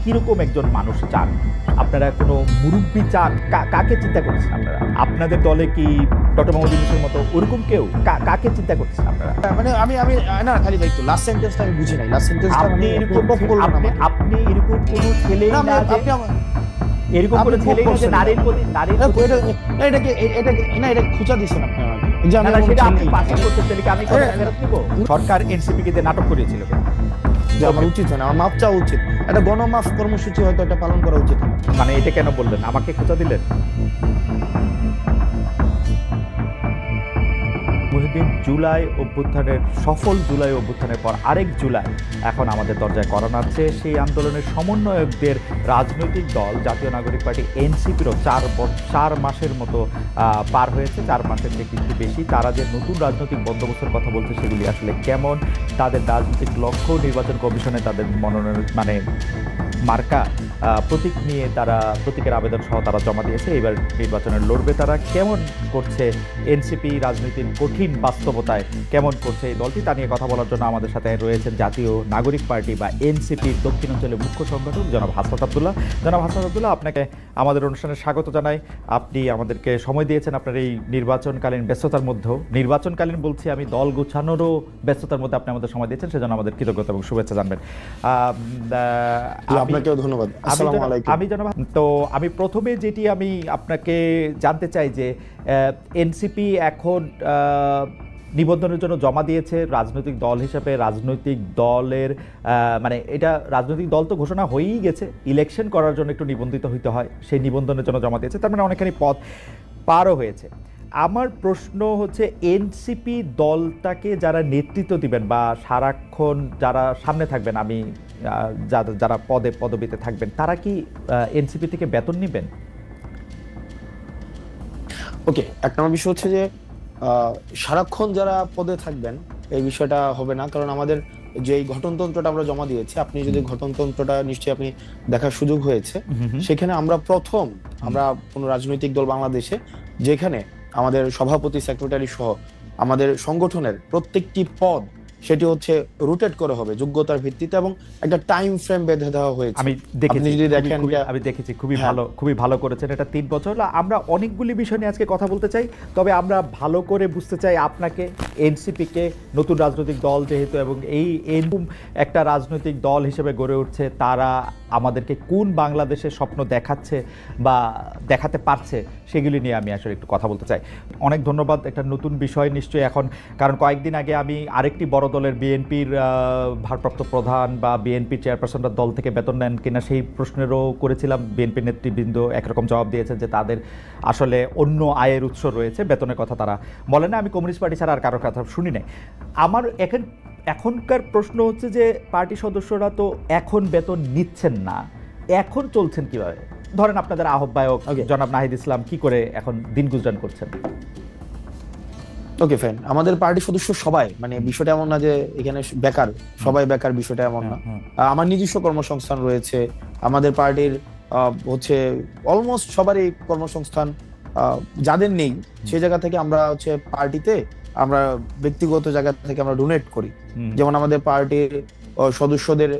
কিরকম একজন মানুষ চান? আপনারা কোনো মুরব্বী চান? কাকে চিন্তা করছেন আপনারা? আপনাদের দলে কি ডক্টর মোহাম্মদ ইউনূসের মতো ওরকম কেউ? কাকে চিন্তা করছেন আপনারা? মানে আমি আমি না খালি ভাই একটু লাস্ট সেন্টেন্সটা আমি বুঝি নাই। লাস্ট সেন্টেন্সটা আপনি মানে এরকম আপনি এরকম কোনো ছেলে না যে এরকম কোনো ছেলে না যে নারীর প্রতি এটা খুঁজা দিচ্ছেন আপনি আমাকে যে না না সেটা আপনি পাস করতে চাইলে কি আমি কথা ফেরত নিব? সরকার এনসিপি কে দিয়ে নাটক করিয়েছিল কেন? যে আমার উচিত হয় না, আমার মাপ চাওয়া উচিত, একটা গণমাফ কর্মসূচি হয়তো একটা পালন করা উচিত। মানে এটা কেন বললেন? আমাকে খোঁচা দিলেন? মুহিউদ্দিন জুলাই অভ্যুত্থানের সফল জুলাই অভ্যুত্থানের পর আরেক জুলাই এখন আমাদের দরজায় করা নাড়ছে। সেই আন্দোলনের সমন্বয়কদের রাজনৈতিক দল জাতীয় নাগরিক পার্টি এনসিপিরও 4 মাসের মতো পার হয়েছে, 4 মাসের থেকে একটু বেশি। তারা যে নতুন রাজনৈতিক বন্দোবস্তের কথা বলছে সেগুলি আসলে কেমন, তাদের রাজনৈতিক লক্ষ্য, নির্বাচন কমিশনে তাদের মনোনয়ন মানে মার্কা প্রতীক নিয়ে তারা প্রতীকের আবেদন সহ তারা জমা দিয়েছে। এবার নির্বাচনে লড়বে তারা। কেমন করছে এনসিপি রাজনীতির কঠিন বাস্তবতায়, কেমন করছে এই দলটি, তা নিয়ে কথা বলার জন্য আমাদের সাথে রয়েছেন জাতীয় নাগরিক পার্টি বা এনসিপির দক্ষিণাঞ্চলের মুখ্য সংগঠক জনাব হাসনাত আবদুল্লাহ। জনাব হাসনাত আবদুল্লাহ, আপনাকে আমাদের অনুষ্ঠানে স্বাগত জানাই। আপনি আমাদেরকে সময় দিয়েছেন আপনার এই নির্বাচনকালীন ব্যস্ততার মধ্যেও, নির্বাচনকালীন বলছি আমি, দল গোছানোরও ব্যস্ততার মধ্যে আপনি আমাদের সময় দিয়েছেন, সেজন্য আমাদের কৃতজ্ঞতা এবং শুভেচ্ছা জানবেন। আপনাকেও ধন্যবাদ। আসসালামু আলাইকুম। আমি প্রথমে যেটি আমি আপনাকে জানতে চাই যে এনসিপি এখন নিবন্ধনের জন্য জমা দিয়েছে রাজনৈতিক দল হিসেবে। রাজনৈতিক দলের মানে এটা রাজনৈতিক দল তো ঘোষণা হয়েই গেছে, ইলেকশন করার জন্য একটু নিবন্ধিত হইতে হয়, সেই নিবন্ধনের জন্য জমা দিয়েছে, তার মানে অনেকখানি পথ পারও হয়েছে। আমার প্রশ্ন হচ্ছে এনসিপি দলটাকে যারা নেতৃত্ব দিবেন বা সারাক্ষণ যারা সামনে থাকবেন, আমি যারা পদবিতে থাকবেন, তারা কি এনসিপি থেকে বেতন নেবেন? ওকে, এক নম্বর বিষয় হচ্ছে যে সারাক্ষণ যারা পদে থাকবেন এই বিষয়টা হবে না, কারণ আমাদের যে গঠনতন্ত্রটা আমরা জমা দিয়েছি, আপনি যদি গঠনতন্ত্রটা নিশ্চয়ই আপনি দেখার সুযোগ হয়েছে, সেখানে আমরা কোন রাজনৈতিক দল বাংলাদেশে যেখানে আমাদের সভাপতি, সেক্রেটারি সহ আমাদের সংগঠনের প্রত্যেকটি পদ সেটি হচ্ছে রোটেট করে হবে যোগ্যতার ভিত্তিতে এবং একটা টাইম ফ্রেম বেঁধে দেওয়া হয়েছে। আমি দেখেছি খুবই ভালো করেছেন। এটা 3 বছর। আমরা অনেকগুলি বিষয় নিয়ে আজকে কথা বলতে চাই, তবে আমরা ভালো করে বুঝতে চাই আপনাকে, এনসিপিকে, নতুন রাজনৈতিক দল যেহেতু, এবং এরকম একটা রাজনৈতিক দল হিসেবে গড়ে উঠছে, তারা আমাদেরকে কোন বাংলাদেশের স্বপ্ন দেখাচ্ছে বা দেখাতে পারছে সেগুলি নিয়ে আমি আসলে একটু কথা বলতে চাই। অনেক ধন্যবাদ। একটা নতুন বিষয় নিশ্চয়ই এখন, কারণ কয়েকদিন আগে আমি আরেকটি বড় দলের বিএনপির ভারপ্রাপ্ত প্রধান বা বিএনপি চেয়ারপারসনরা দল থেকে বেতন নেন কিনা সেই প্রশ্নেরও করেছিলাম। বিএনপি নেতৃবৃন্দ একরকম জবাব দিয়েছেন যে তাদের আসলে অন্য আয়ের উৎস রয়েছে, বেতনের কথা তারা বলে না। আমি কমিউনিস্ট পার্টি ছাড়া আর কারোর কথা শুনি নাই। আমার এখনকার প্রশ্ন হচ্ছে যে পার্টি সদস্যরা তো এখন বেতন নিচ্ছেন না, এখন চলছেন কিভাবে? ধরেন আপনাদের আহ্বায়ক জনাব নাহিদ ইসলাম কি করে এখন দিন গুজরান করছেন? ওকে ফাইন, আমাদের পার্টি সদস্য সবাই, মানে বিষয়টা এমন না যে এখানে বেকার, সবাই বেকার, বিষয়টা এমন না। আমার নিজস্ব কর্মসংস্থান রয়েছে, আমাদের পার্টির হচ্ছে অলমোস্ট সবারই কর্মসংস্থান। যাদের নেই সেই জায়গা থেকে আমরা হচ্ছে পার্টিতে আমরা ব্যক্তিগত জায়গা থেকে আমরা ডোনেট করি। যেমন আমাদের পার্টির সদস্যদের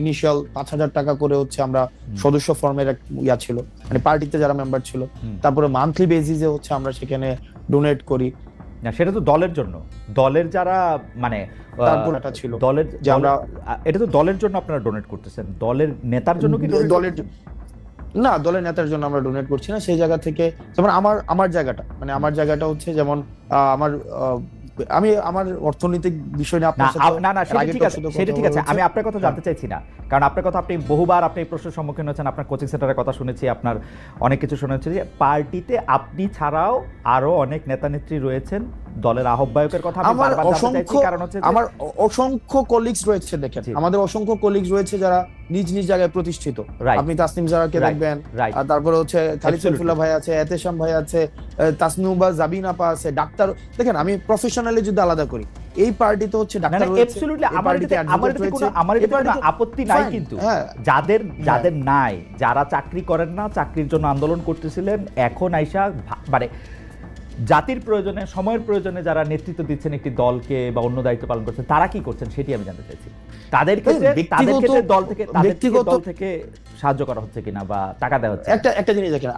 ইনিশিয়াল 5,000 টাকা করে হচ্ছে আমরা সদস্য ফর্মের ইয়া ছিল, মানে পার্টিতে যারা মেম্বার ছিল, তারপরে মান্থলি বেসিসে হচ্ছে আমরা সেখানে ডোনেট করি। না, সেটা তো দলের জন্য, দলের যারা মানে তারপর এটা ছিল দলের যে আমরা, এটা তো দলের জন্য আপনারা ডোনেট করতেছেন, দলের নেতার জন্য কি? দলের না, দলের নেতার জন্য আমরা ডোনেট করছি না। সেই জায়গা থেকে যেমন আমার জায়গাটা, মানে আমার জায়গাটা হচ্ছে যেমন আমি আমার অর্থনৈতিক বিষয় নিয়ে আপনার সাথে সেটা ঠিক আছে, আমি আপনার কথা জানতে চাইছি না, কারণ আপনার কথা আপনি বহুবার আপনি প্রশ্নের সম্মুখীন হচ্ছেন, আপনার কোচিং সেন্টারের কথা শুনেছি, আপনার অনেক কিছু শুনেছি যে পার্টিতে আপনি ছাড়াও আরো অনেক নেতা নেত্রী রয়েছেন, দলের আহ্বায়কের কথা আমি বারবার জানতে চাইছি, কারণ হচ্ছে আমার অসংখ্য কলিগস রয়েছে। দেখেন, আমাদের অসংখ্য কলিগস রয়েছে যারা নিজ নিজ জায়গায় প্রতিষ্ঠিত। আপনি তাসনিম জারাকে দেখবেন, তারপরে হচ্ছে খালিদ সাইফুল্লাহ ভাই আছে, এতেশাম ভাই আছে, তাসমিউবা জাবিন আপা আছে, ডাক্তার। দেখেন, আমি প্রফেশনালি যদি আলাদা করি, এই পার্টিতে হচ্ছে ডাক্তার রয়েছে, অ্যাবসলিউটলি আমার এতে কোনো আপত্তি নাই, কিন্তু যাদের নাই, যারা চাকরি করেন না, চাকরির জন্য আন্দোলন করতেছিলেন, এখন আইসা মানে জাতির প্রয়োজনে, সময়ের প্রয়োজনে যারা নেতৃত্ব দিচ্ছেন একটি দলকে বা অন্য দায়িত্ব পালন করছেন, তারা কি করছেন সেটি আমি জানতে চাইছি। তাদের ক্ষেত্রে দল থেকে সাহায্য করা হচ্ছে কিনা বা টাকা দেওয়া হচ্ছে। একটা জিনিস দেখেন,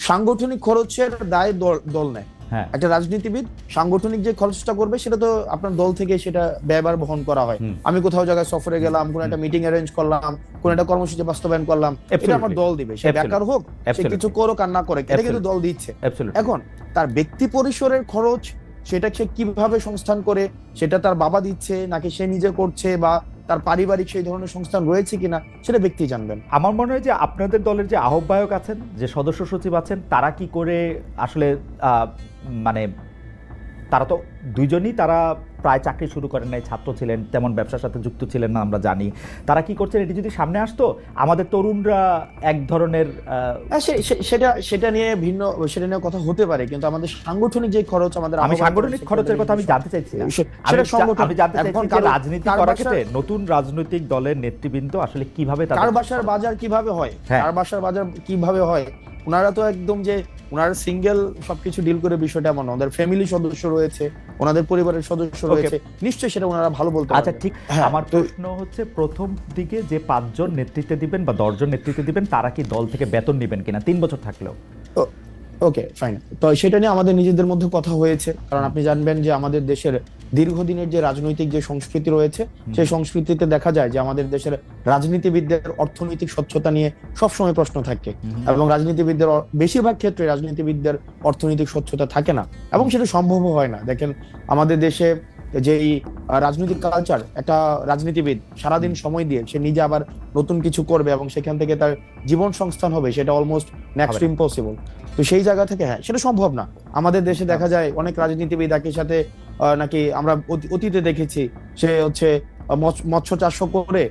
সাংগঠনিক খরচের দায় দল নেয়। একটা রাজনীতিবিদ সাংগঠনিক যে খরচটা করবে সেটা তো আপনার দল থেকে সেটা ব্যয়ভার বহন করা হয়। আমি কোথাও জায়গায় সফরে গেলাম, কোন একটা মিটিং অ্যারেঞ্জ করলাম, কোন একটা কর্মসূচি বাস্তবায়ন করলাম, এটা আমার দল দিবে। সে বেকার হোক, সে কিছু করুক আর না করে, এটা কিন্তু দল দিচ্ছে। এখন তার ব্যক্তি পরিসরের খরচ সেটা সে কিভাবে সংস্থান করে, সেটা তার বাবা দিচ্ছে নাকি সে নিজে করছে বা তার পারিবারিক সেই ধরনের সংস্থান রয়েছে কিনা, সেটা ব্যক্তি জানবেন। আমার মনে হয় যে আপনাদের দলের যে আহ্বায়ক আছেন, যে সদস্য সচিব আছেন, তারা কি করে আসলে মানে তারা তো দুইজনই তারা প্রায় চাকরি শুরু করেন নাই, ছাত্র ছিলেন, তেমন ব্যবসার সাথে যুক্ত ছিলেন না, আমরা জানি। তারা কি করছেন এটি যদি সামনে আসতো, আমাদের তরুণরা এক ধরনের সেটা নিয়ে কথা হতে পারে, কিন্তু আমাদের সাংগঠনিক যে খরচ, আমাদের আমি সাংগঠনিক খরচের কথা আমি জানতে চাইছি না, আমি জানতে চাইছি যে রাজনীতি করার ক্ষেত্রে নতুন রাজনৈতিক দলের নেতৃবৃন্দ আসলে কিভাবে কার বাসার বাজার কিভাবে হয়, কার বাসার বাজার কিভাবে হয়। ওনারা তো একদম যে ওনারা সিঙ্গেল সবকিছু ডিল করে বিষয়টা এমন, ওদের ফ্যামিলি সদস্য রয়েছে, ওনাদের পরিবারের সদস্য রয়েছে, নিশ্চয়ই সেটা ওনারা ভালো বলতে পারবেন। আচ্ছা ঠিক, আমার প্রশ্ন হচ্ছে প্রথম দিকে যে 5 জন নেতৃত্বে দিবেন বা 10 জন নেতৃত্বে দিবেন, তারা কি দল থেকে বেতন নেবেন কিনা 3 বছর থাকলেও? ওকে ফাইন, তো সেটা নিয়ে আমাদের নিজেদের মধ্যে কথা হয়েছে। কারণ আপনি জানবেন যে আমাদের দেশের দীর্ঘদিনের যে রাজনৈতিক যে সংস্কৃতি রয়েছে, সেই সংস্কৃতিতে দেখা যায় যে আমাদের দেশের রাজনীতিবিদদের অর্থনৈতিক স্বচ্ছতা নিয়ে সবসময় প্রশ্ন থাকে, এবং রাজনীতিবিদদের বেশিরভাগ ক্ষেত্রে রাজনীতিবিদদের অর্থনৈতিক স্বচ্ছতা থাকে না, এবং সেটা সম্ভব হয় না। দেখেন আমাদের দেশে যেই রাজনৈতিক কালচার, একটা রাজনীতিবিদ সারাদিন সময় দিয়ে সে নিজে আবার নতুন কিছু করবে এবং সেখান থেকে তার জীবন সংস্থান হবে, সেটা অলমোস্ট নেক্সট ইম্পসিবল। তো সেই জায়গা থেকে সেটা সম্ভব না। আমাদের দেশে দেখা যায় অনেক রাজনীতিবিদ একই সাথে নাকি আমরা অতীতে দেখেছি, সে হচ্ছে মৎস্য চাষ করে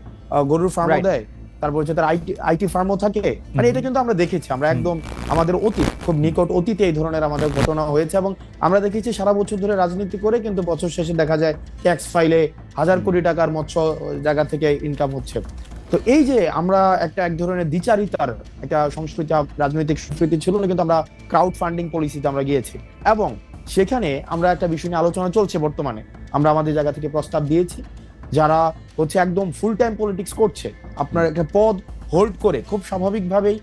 গরুর ফার্মও দেয়, তারপর হচ্ছে তার আইটি ফার্মও থাকে। মানে এটা কিন্তু আমরা দেখেছি, আমরা একদম আমাদের অতীত, খুব নিকট অতীতে এই ধরনের আমাদের ঘটনা হয়েছে, এবং আমরা দেখেছি সারা বছর ধরে রাজনীতি করে কিন্তু বছর শেষে দেখা যায় ট্যাক্স ফাইলে 1000 কোটি টাকার মৎস্য জায়গা থেকে ইনকাম হচ্ছে। তো এই যে আমরা এক ধরনের দ্বিচারিতার একটা সংস্কৃতি, রাজনৈতিক সংস্কৃতি ছিল না, কিন্তু আমরা ক্রাউড ফান্ডিং পলিসিতে আমরা গিয়েছি, এবং সেখানে আমরা একটা বিষয় নিয়ে আলোচনা চলছে বর্তমানে। আমরা আমাদের জায়গা থেকে প্রস্তাব দিয়েছি, যারা হচ্ছে একদম ফুল টাইম পলিটিক্স করছে, আপনার একটা পদ হোল্ড করে খুব স্বাভাবিকভাবেই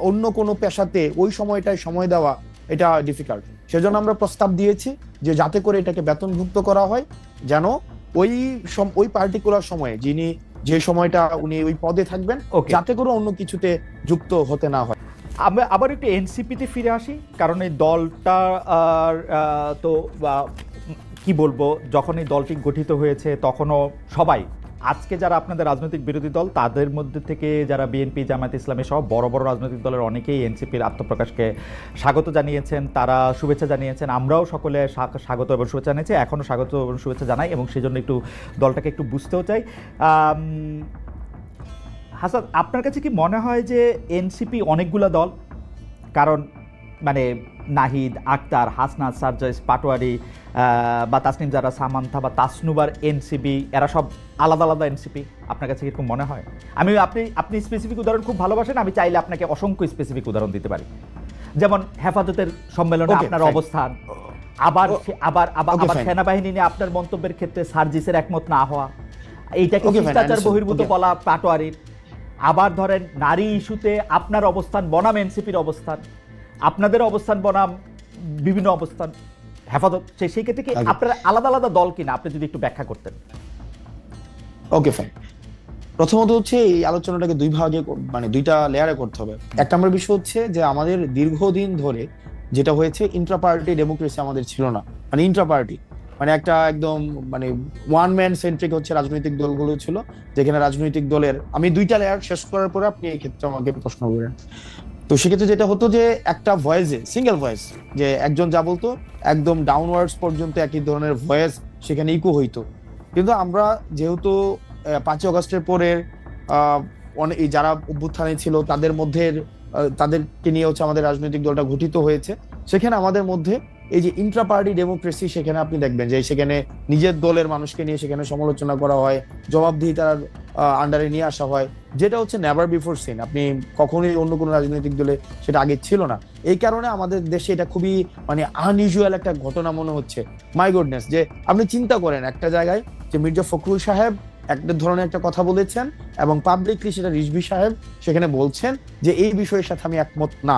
অন্য কোনো পেশাতে ওই সময়টায় সময় দেওয়া এটা ডিফিকাল্ট। সেজন্য আমরা প্রস্তাব দিয়েছি যে যাতে করে এটাকে বেতনভুক্ত করা হয়, যেন ওই পার্টিকুলার সময়ে যিনি যে সময়টা উনি ওই পদে থাকবেন, যাতে করে অন্য কিছুতে যুক্ত হতে না হয়। আমরা আবার একটু এনসিপিতে ফিরে আসি, কারণ এই দলটা তো কি বলবো, যখন এই দলটি গঠিত হয়েছে তখনও সবাই, আজকে যারা আপনাদের রাজনৈতিক বিরোধী দল তাদের মধ্যে থেকে যারা বিএনপি, জামায়াত ইসলামী সহ বড় বড় রাজনৈতিক দলের অনেকেই এনসিপির আত্মপ্রকাশকে স্বাগত জানিয়েছেন, তারা শুভেচ্ছা জানিয়েছেন, আমরাও সকলে স্বাগত এবং শুভেচ্ছা জানিয়েছি, এখনও স্বাগত এবং শুভেচ্ছা জানাই, এবং সেই জন্য একটু দলটাকে একটু বুঝতেও চাই। হাসান, আপনার কাছে কি মনে হয় যে এনসিপি অনেকগুলো দল? কারণ মানে নাহিদ, আক্তার, হাসনাত, সারজাইস, পাটোয়ারি বা তাসনিম জারা, সামান্থা বা তাসনুবার এনসিপি, এরা সব আলাদা আলাদা এনসিপি, আপনার কাছে এরকম মনে হয়? আপনি স্পেসিফিক উদাহরণ খুব ভালোবাসেন, আমি চাইলে আপনাকে অসংখ্য স্পেসিফিক উদাহরণ দিতে পারি। যেমন হেফাজতের সম্মেলনে আপনার অবস্থান, আবার সেনাবাহিনী নিয়ে আপনার মন্তব্যের ক্ষেত্রে সার্জিসের একমত না হওয়া, এইটাকে শিষ্টাচার বহির্ভূত বলা পাটোয়ারির। আবার ধরেন নারী ইস্যুতে আপনার অবস্থান বনাম এনসিপির অবস্থান, আপনাদের অবস্থান বনাম বিভিন্ন অবস্থান হেফাজত, সেই ক্ষেত্রে কি আপনার আলাদা আলাদা দল কিনা আপনি যদি একটু ব্যাখ্যা করতেন। ওকে ফাইন, প্রথমত হচ্ছে এই আলোচনাটাকে দুই ভাগে, মানে দুইটা লেয়ারে করতে হবে। এক নম্বর বিষয় হচ্ছে যে আমাদের দীর্ঘদিন ধরে যেটা হয়েছে, ইন্ট্রা পার্টি ডেমোক্রেসি আমাদের ছিল না। মানে ইন্ট্রা পার্টি মানে একটা একদম মানে ওয়ান ম্যান সেন্ট্রিক হচ্ছে রাজনৈতিক দলগুলো ছিল, যেখানে রাজনৈতিক দলের, আমি দুইটা লেয়ার শেষ করার পরে আপনি এই ক্ষেত্রে আমাকে প্রশ্ন করেন। তো সেক্ষেত্রে যেটা হতো যে একটা ভয়েসে, সিঙ্গেল ভয়েস, যে একজন যা বলতো একদম ডাউনওয়ার্ডস পর্যন্ত একই ধরনের ভয়েস সেখানে ইকো হইতো। কিন্তু আমরা যেহেতু 5 আগস্টের পরে অনেক যারা অভ্যুত্থানে ছিল তাদের মধ্যে, তাদেরকে নিয়ে হচ্ছে আমাদের রাজনৈতিক দলটা গঠিত হয়েছে, সেখানে আমাদের মধ্যে এই যে ইন্ট্রা পার্টি ডেমোক্রেসি, সেখানে আপনি দেখবেন যে সেখানে নিজের দলের মানুষকে নিয়ে সেখানে সমালোচনা করা হয়, জবাবদিহিতার আন্ডারে নিয়ে আসা হয়, যেটা হচ্ছে নেভার বিফোর সিন। আপনি কখনোই অন্য কোনো রাজনৈতিক দলে সেটা আগে ছিল না। এই কারণে আমাদের দেশে এটা খুবই মানে আনইউজুয়াল একটা ঘটনা মনে হচ্ছে। মাই গুডনেস, যে আপনি চিন্তা করেন একটা জায়গায় যে মির্জা ফখরুল সাহেব একটা ধরনের একটা কথা বলেছেন এবং পাবলিকলি সেটা রিজভী সাহেব সেখানে বলছেন যে এই বিষয়ের সাথে আমি একমত না।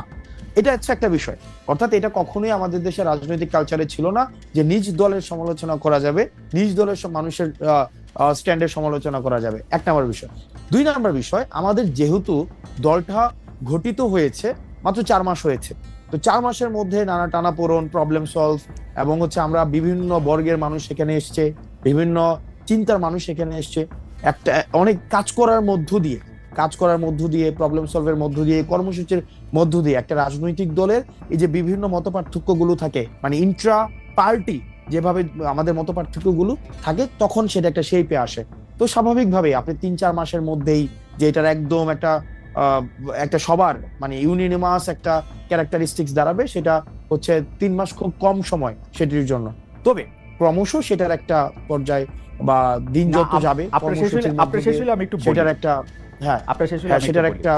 এটা হচ্ছে একটা বিষয়। অর্থাৎ এটা কখনোই আমাদের দেশের রাজনৈতিক কালচারে ছিল না যে নিজ দলের সমালোচনা করা যাবে, নিজ দলের মানুষের স্ট্যান্ডের সমালোচনা করা যাবে। এক নম্বর বিষয়। দুই নম্বর বিষয়, আমাদের যেহেতু দলটা গঠিত হয়েছে মাত্র 4 মাস হয়েছে, তো 4 মাসের মধ্যে নানা টানাপোড়েন, প্রবলেম সলভ, এবং হচ্ছে আমরা বিভিন্ন বর্গের মানুষ এখানে এসছে, বিভিন্ন চিন্তার মানুষ এখানে এসছে, একটা অনেক কাজ করার মধ্য দিয়ে প্রবলেম সলভের মধ্য দিয়ে, কর্মসূচির মধ্য দিয়ে একটা রাজনৈতিক দলের এই যে বিভিন্ন মতপার্থক্য গুলো থাকে, মানে ইন্ট্রা পার্টি যেভাবে আমাদের মতপার্থক্য গুলো থাকে, তখন সেটা একটা শেপে আসে। তো স্বাভাবিকভাবে আপনি 3-4 মাসের মধ্যেই যে এটার একদম একটা সবার মানে ইউনিনিমাস একটা ক্যারেক্টারিস্টিক্স দাঁড়াবে, সেটা হচ্ছে 3 মাস খুব কম সময় সেটির জন্য। তবে ক্রমশ সেটার একটা পর্যায় বা দিন যত যাবে আমি একটু সেটার একটা সেটার একটা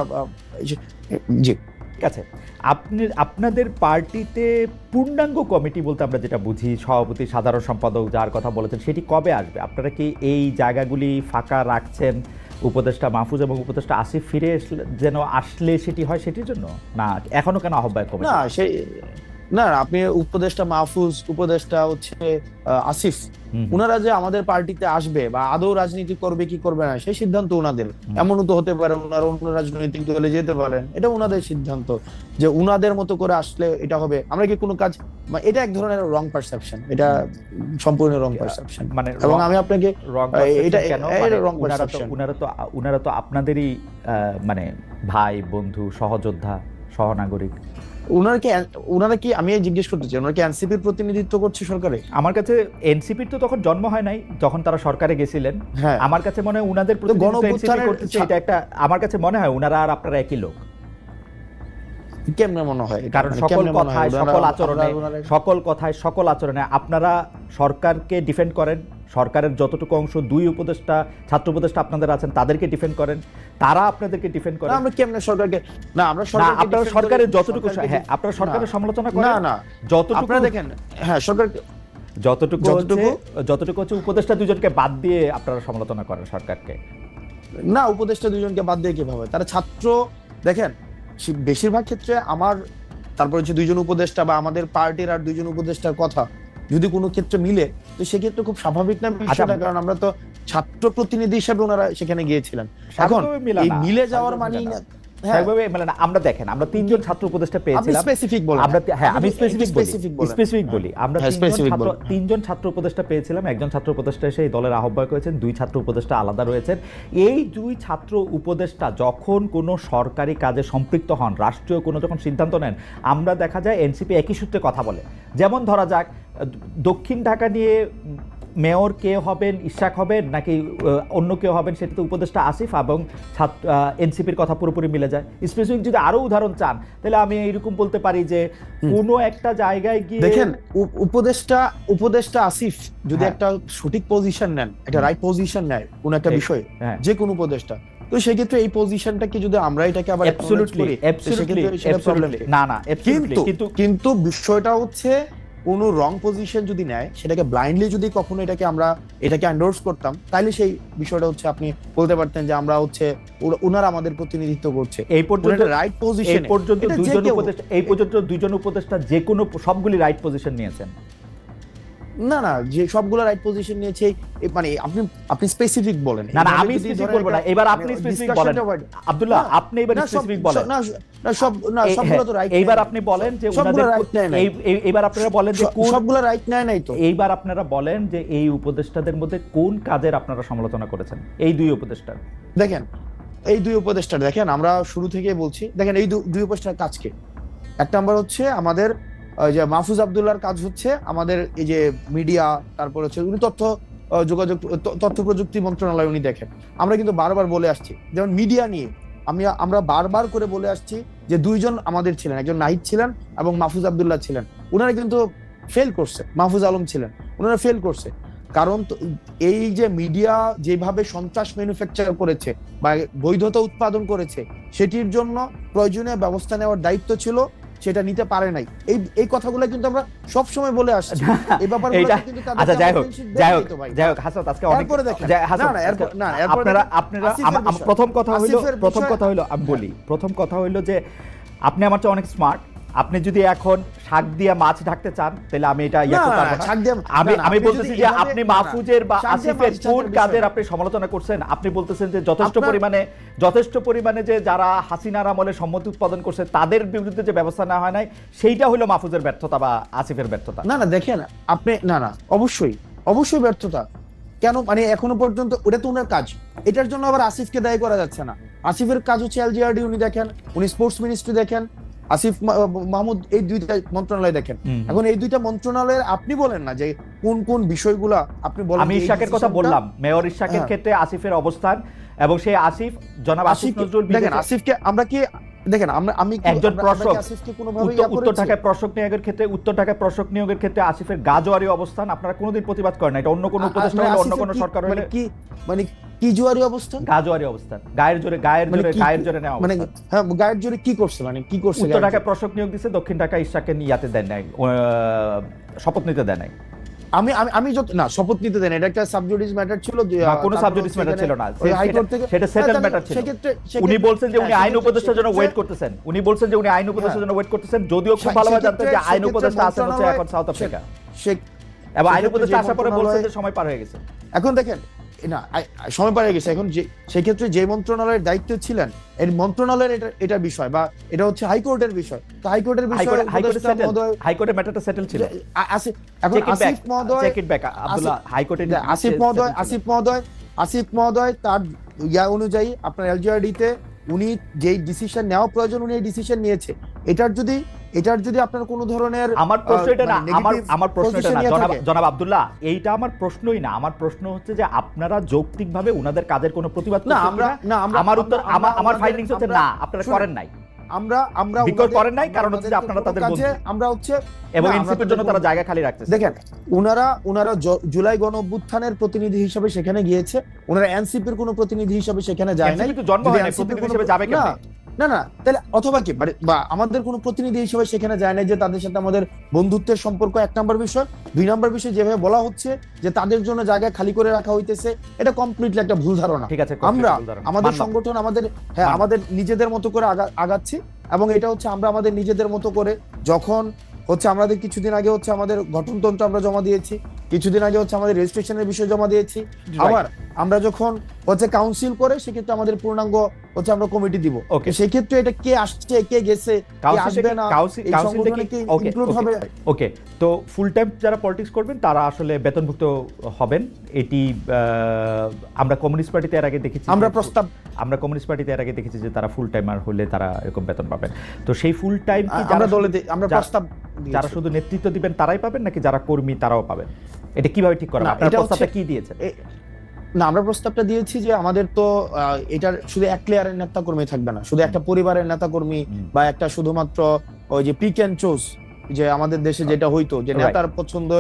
জি ঠিক আছে। আপনাদের পার্টিতে পূর্ণাঙ্গ কমিটি বলতে আমরা যেটা বুঝি, সভাপতি, সাধারণ সম্পাদক যার কথা বলেছেন, সেটি কবে আসবে? আপনারা কি এই জায়গাগুলি ফাঁকা রাখছেন উপদেষ্টা মাহফুজ এবং উপদেষ্টা আসিফ ফিরে যেন আসলে সেটি হয় সেটির জন্য, না এখনো কেন আহ্বায়ক কমিটি? না, আপনি উপদেষ্টা মাহফুজ, উপদেষ্টা হচ্ছে আসিফ, উনারা যে আমাদের পার্টিতে আসবে বা আদৌ রাজনীতি করবে কি করবে না সেই সিদ্ধান্ত উনাদের। এমনও তো হতে পারে উনারা অন্য রাজনৈতিক দলে যেতে পারেন, এটা উনাদের সিদ্ধান্ত যে উনাদের মতো করে আসলে এটা হবে। আমরা কি কোনো কাজ, এটা এক ধরনের রং পারসেপশন, এটা সম্পূর্ণ রং পারসেপশন। মানে এবং আমি আপনাকে এটা রং পারসেপশন, উনারা তো আপনাদেরই মানে ভাই, বন্ধু, সহযোদ্ধা, সহনাগরিক। উনারা কি আমি জিজ্ঞেস করতে চাই, ওনারা কি এনসিপির প্রতিনিধিত্ব করছে সরকারে? আমার কাছে এনসিপির তো তখন জন্ম হয় নাই যখন তারা সরকারে গেছিলেন। আমার কাছে মনে হয় উনাদের প্রতিনিধিত্ব করতেছে, এটা একটা আমার কাছে মনে হয় উনারা আর আপনারা একই লোক। কেমনে মনে হয়? কারণ সকল কথায় সকল আচরণে আপনারা সরকারকে ডিফেন্ড করেন, সরকারের যতটুকু অংশ দুই উপদেষ্টা, ছাত্র উপদেষ্টা আপনাদের আছেন তাদেরকে ডিফেন্ড করেন, তারা আপনাদেরকে ডিফেন্ড করেন। আমরা কেমনে সরকারকে, না আমরা আপনারা সরকারের যতটুকু, হ্যাঁ আপনারা সরকারের সমালোচনা করেন, না যতটুকু আপনারা দেখেন, হ্যাঁ সরকার যতটুকু হচ্ছে উপদেষ্টা দুজনকে বাদ দিয়ে আপনারা সমালোচনা করেন সরকারকে। না, উপদেষ্টা দুজনকে বাদ দিয়ে কিভাবে? তারা ছাত্র, দেখেন বেশিরভাগ ক্ষেত্রে তারপর হচ্ছে 2 জন উপদেষ্টা বা আমাদের পার্টির আর 2 জন উপদেষ্টার কথা যদি কোনো ক্ষেত্রে মিলে, তো সেক্ষেত্রে খুব স্বাভাবিক না বিষয়টা, কারণ আমরা তো ছাত্র প্রতিনিধি হিসেবে ওনারা সেখানে গিয়েছিলেন। এখন এই মিলে যাওয়ার মানেই না আমরা দেখেন, আমরা 3 জন ছাত্র উপদেষ্টা পেয়েছিলাম, আমি স্পেসিফিক বলি, আমরা 3 জন ছাত্র উপদেষ্টা পেয়েছিলাম। একজন ছাত্র উপদেষ্টা এসে এই দলের আহ্বায়ক হয়েছেন, 2 ছাত্র উপদেষ্টা আলাদা রয়েছেন। এই 2 ছাত্র উপদেষ্টা যখন কোনো সরকারি কাজে সম্পৃক্ত হন, রাষ্ট্রীয় কোনো যখন সিদ্ধান্ত নেন, আমরা দেখা যায় এনসিপি একই সূত্রে কথা বলে। যেমন ধরা যাক দক্ষিণ ঢাকা নিয়ে মেয়র কে হবেন, ইশাক হবেন নাকি অন্য কেউ হবেন, সেটা তো উপদেষ্টা আসিফ এবং এনসিপির কথা পুরোপুরি মিলে যায়। স্পেসিফিক যদি আরো উদাহরণ চান তাহলে আমি এইরকম বলতে পারি যে কোনো একটা জায়গায় গিয়ে দেখেন উপদেষ্টা আসিফ যদি একটা সঠিক পজিশন নেন, একটা রাইট পজিশন নেয় কোন একটা বিষয়ে, যে কোন উপদেষ্টা, তো সেই ক্ষেত্রে এই পজিশনটাকে যদি আমরা এটাকে আবার কিন্তু বিষয়টা হচ্ছে কোনো রং পজিশন যদি নেয়, সেটাকে ব্লাইন্ডলি যদি কখনো এটাকে এন্ডোর্স করতাম, তাহলে সেই বিষয়টা হচ্ছে আপনি বলতে পারতেন যে আমরা হচ্ছে ওনারা আমাদের প্রতিনিধিত্ব করছে। এই পর্যন্ত রাইট পজিশন, এই পর্যন্ত 2 জন উপদেষ্টা যে কোনো সবগুলি রাইট পজিশন নিয়েছেন। না যে সবগুলো রাইট পজিশন নিয়েছে, মানে আপনি স্পেসিফিক বলেন। না আমি স্পেসিফিক বলবো না, এবার আপনি স্পেসিফিক বলেন আব্দুল্লাহ, আপনি এবার স্পেসিফিক বলেন। সবগুলো তো রাইট। এইবার আপনি বলেন যে এইবার আপনারা বলেন যে সবগুলো রাইট নাই তো। এইবার আপনারা বলেন যে এই উপদেষ্টাদের মধ্যে কোন কাজের আপনারা সমালোচনা করেছেন? এই 2 উপদেষ্টার দেখেন, দেখেন আমরা শুরু থেকে বলছি, দেখেন এই 2 উপদেষ্টার কাজকে, এক নাম্বার হচ্ছে আমাদের যে মাহফুজ আব্দুল্লাহর কাজ হচ্ছে আমাদের এই যে মিডিয়া, তারপর হচ্ছে উনি তথ্য প্রযুক্তি মন্ত্রণালয় উনি দেখেন। আমরা কিন্তু বারবার বলে আসছি, যেমন মিডিয়া নিয়ে আমরা বারবার করে বলে আসছি যে 2 জন আমাদের ছিলেন, একজন নাহিদ ছিলেন এবং মাহফুজ আব্দুল্লাহ ছিলেন। উনারা কিন্তু ফেল করছে, মাহফুজ আলম ছিলেন, উনারা ফেল করছে। কারণ এই যে মিডিয়া যেভাবে সন্ত্রাস ম্যানুফ্যাকচার করেছে বা বৈধতা উৎপাদন করেছে, সেটির জন্য প্রয়োজনীয় ব্যবস্থা নেওয়ার দায়িত্ব ছিল, সেটা নিতে পারে নাই। এই কথাগুলো কিন্তু আমরা সব সময় বলে আসছি। এই ব্যাপারগুলো কিন্তু আচ্ছা, যাই হোক হাসান, আজকে অনেক প্রথম কথা হলো আমি বলি, প্রথম কথা হলো যে আপনি আমার চেয়ে অনেক স্মার্ট। আপনি যদি এখন শাক দিয়ে মাছ ঢাকতে চান তাহলে আমি এটা আমি বলতেছি যে আপনি মাহফুজের বা আসিফের কোন কাজের আপনি সমালোচনা করছেন? আপনি বলতেছেন যে যথেষ্ট পরিমাণে যে যারা হাসিনার আমলে সম্মতি উৎপাদন করছে তাদের বিরুদ্ধে যে ব্যবস্থা নেওয়া হয় নাই, সেইটা হলো মাহফুজের ব্যর্থতা বা আসিফের ব্যর্থতা। না দেখেন আপনি, না অবশ্যই ব্যর্থতা। কেন? মানে এখনো পর্যন্ত ওটা তো ওনার কাজ, এটার জন্য আবার আসিফকে দায়ী করা যাচ্ছে না। আসিফের কাজ হচ্ছে এলজিআরডি উনি দেখেন, উনি স্পোর্টস মিনিস্ট্রি দেখেন, আসিফ মাহমুদ এই দুইটা মন্ত্রণালয় দেখেন। এখন এই দুইটা মন্ত্রণালয়ের আপনি বলেন না যে কোন কোন বিষয়গুলা আপনি বলেন। আমি ইশাকের কথা বললাম, মেয়র ইশাকের ক্ষেত্রে আসিফের অবস্থান এবং সেই আসিফ জনাব আসিফ নজরুল দেখেন, আসিফকে আমরা কি দেখেন, আমি একজন প্রশাসক উত্তর ঢাকায় প্রশাসক নিয়োগের ক্ষেত্রে আসিফের গাজোয়ারি অবস্থান আপনারা কোনোদিন প্রতিবাদ করেন না। এটা অন্য কোনো উপদেষ্টা হলে, অন্য কোনো সরকার হলে কি জোয়ারি অবস্থান, গাজোয়ারি অবস্থান, গায়ের জোরে নেওয়া মানে হ্যাঁ, গায়ের জোরে কি করছে, মানে কি করছে? উত্তর ঢাকায় প্রশাসক নিয়োগ দিচ্ছে, দক্ষিণ ঢাকায় ইশাককে ইয়াতে দেন নাই, শপথ নিতে দেন নাই। আমি যত না শপথ নিতে দেন, এটা একটা সাবজুডিস ম্যাটার ছিল, যে কোনো সাবজুডিস ম্যাটার ছিল না, সেটা সেটেল ম্যাটার ছিল। উনি বলছেন যে উনি আইন উপদেষ্টার জন্য ওয়েট করতেছেন, যদিও খুব ভালোভাবে জানতেন যে আইন উপদেষ্টা আছেন হচ্ছে এখন সাউথ আফ্রিকা, এবং আইন উপদেষ্টা আসার পরে বলছেন যে সময় পার হয়ে গেছে। এখন দেখেন না, সময় পার হয়ে গেছে। এখন সেক্ষেত্রে যে মন্ত্রণালয়ের দায়িত্ব ছিলেন, এই মন্ত্রণালয়ের এটা বিষয়, বা এটা হচ্ছে হাইকোর্টের বিষয়। তো হাইকোর্টের বিষয় হাইকোর্টের ম্যাটারটা সেটেল ছিল। এখন আসিফ মহোদয় তার ইয়া অনুযায়ী আপনার এলজিআরডি তে উনি যেই ডিসিশন নেওয়া প্রয়োজন উনি এই ডিসিশন নিয়েছে। এটার যদি আপনার কোনো ধরনের, আমার প্রশ্ন এটা না, আমার প্রশ্ন এটা না জনাব আব্দুল্লাহ, এইটা আমার প্রশ্নই না। আমার প্রশ্ন হচ্ছে যে আপনারা যৌক্তিকভাবে উনাদের কাজের কোনো প্রতিবাদ করছেন না? আমার উত্তর, আমার ফাইন্ডিংস হচ্ছে না, আপনারা করেন নাই। আমরা বিকল্প করেন নাই, কারণ হচ্ছে যে আপনারা তাদের বন্ধু, আমরা হচ্ছে এবং এনসিপির জন্য তারা জায়গা খালি রাখতেছে। দেখেন, উনারা জুলাই গণঅভ্যুত্থানের প্রতিনিধি হিসেবে সেখানে গিয়েছে, উনারা এনসিপির কোনো প্রতিনিধি হিসেবে সেখানে যায় নাই। কিন্তু জন্ম হয় না, প্রতিনিধি হিসেবে যাবে কেন? না তাহলে অথবা কি বা আমাদের কোনো প্রতিনিধি হিসেবে সেখানে যায় না, যে তাদের সাথে আমাদের বন্ধুত্বের সম্পর্ক এক নম্বর বিষয়। 2 নম্বর বিষয়, যেভাবে বলা হচ্ছে যে তাদের জন্য জায়গা খালি করে রাখা হইতেছে, এটা কমপ্লিটলি একটা ভুল ধারণা। ঠিক আছে, আমরা আমাদের সংগঠন আমাদের নিজেদের মতো করে আগাচ্ছি, এবং এটা হচ্ছে আমরা আমাদের নিজেদের মতো করে, যখন হচ্ছে আমাদের কিছুদিন আগে হচ্ছে আমাদের গঠনতন্ত্র আমরা জমা দিয়েছি, কিছুদিন আগে হচ্ছে আমাদের রেজিস্ট্রেশনের বিষয় জমা দিয়েছি, আবার আমরা যখন হচ্ছে কাউন্সিল করে সেক্ষেত্রে আমাদের পূর্ণাঙ্গ হচ্ছে আমরা কমিটি দিব। সেই ক্ষেত্রে এটা কে আসছে কে গেছে কে আসবে না এই সংগঠনে কি ইনক্লুড হবে। ওকে, তো ফুল টাইম যারা পলিটিক্স করবেন তারা আসলে বেতনভুক্ত হবেন। এটি আমরা কমিউনিস্ট পার্টিতে এর আগে দেখেছি, আমরা কমিউনিস্ট পার্টিতে এর আগে দেখেছি যে তারা ফুল টাইমার হলে তারা এরকম বেতন পাবেন। তো সেই ফুল টাইম কি আমরা প্রস্তাব যারা শুধু নেতৃত্ব দিবেন তারাই পাবেন, নাকি যারা কর্মী তারাও পাবেন? এটা কিভাবে ঠিক করা? আপনারা প্রস্তাবটা কি দিয়েছেন? না, আমরা প্রস্তাবটা দিয়েছি যে আমাদের তো এটার শুধু এক লেয়ারের নেতা কর্মী থাকবে না, শুধু একটা পরিবারের নেতা কর্মী বা একটা শুধুমাত্র ওই যে পিক এন্ড চুজ, যে আমাদের দেশে যেটা হইতো যে নেতার পছন্দ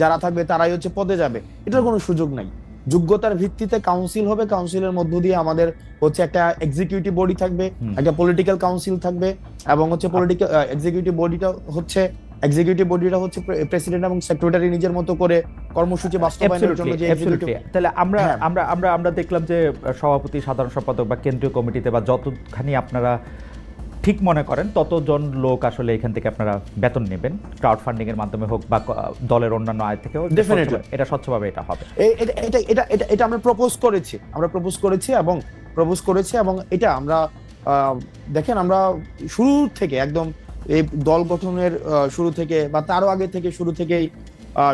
যারা থাকবে তারাই হচ্ছে পদে যাবে, এটার কোনো সুযোগ নাই। যোগ্যতার ভিত্তিতে কাউন্সিল হবে, কাউন্সিলের মধ্য দিয়ে আমাদের হচ্ছে একটা এক্সিকিউটিভ বডি থাকবে, একটা পলিটিক্যাল কাউন্সিল থাকবে, এবং হচ্ছে পলিটিক্যাল এক্সিকিউটিভ বডিটা হচ্ছে প্রেসিডেন্ট এবং সেক্রেটারি নিজের মতো করে কর্মসূচি বাস্তবায়নের জন্য যে এক্সিকিউটিভ। তাহলে আমরা দেখলাম যে সভাপতি, সাধারণ সম্পাদক বা কেন্দ্রীয় কমিটিতে বা যতখানি আপনারা ঠিক মনে করেন ততজন লোক আসলে এখান থেকে আপনারা বেতন নেবেন, ক্রাউড ফান্ডিং এর মাধ্যমে হোক বা দলের অন্যান্য আয় থেকে হোক, ডেফিনেটলি এটা স্বচ্ছভাবে এটা হবে। এটা আমরা প্রপোজ করেছি এবং এটা আমরা দেখেন, আমরা শুরু থেকে একদম এই দল গঠনের শুরু থেকে বা তারও আগে থেকে শুরু থেকেই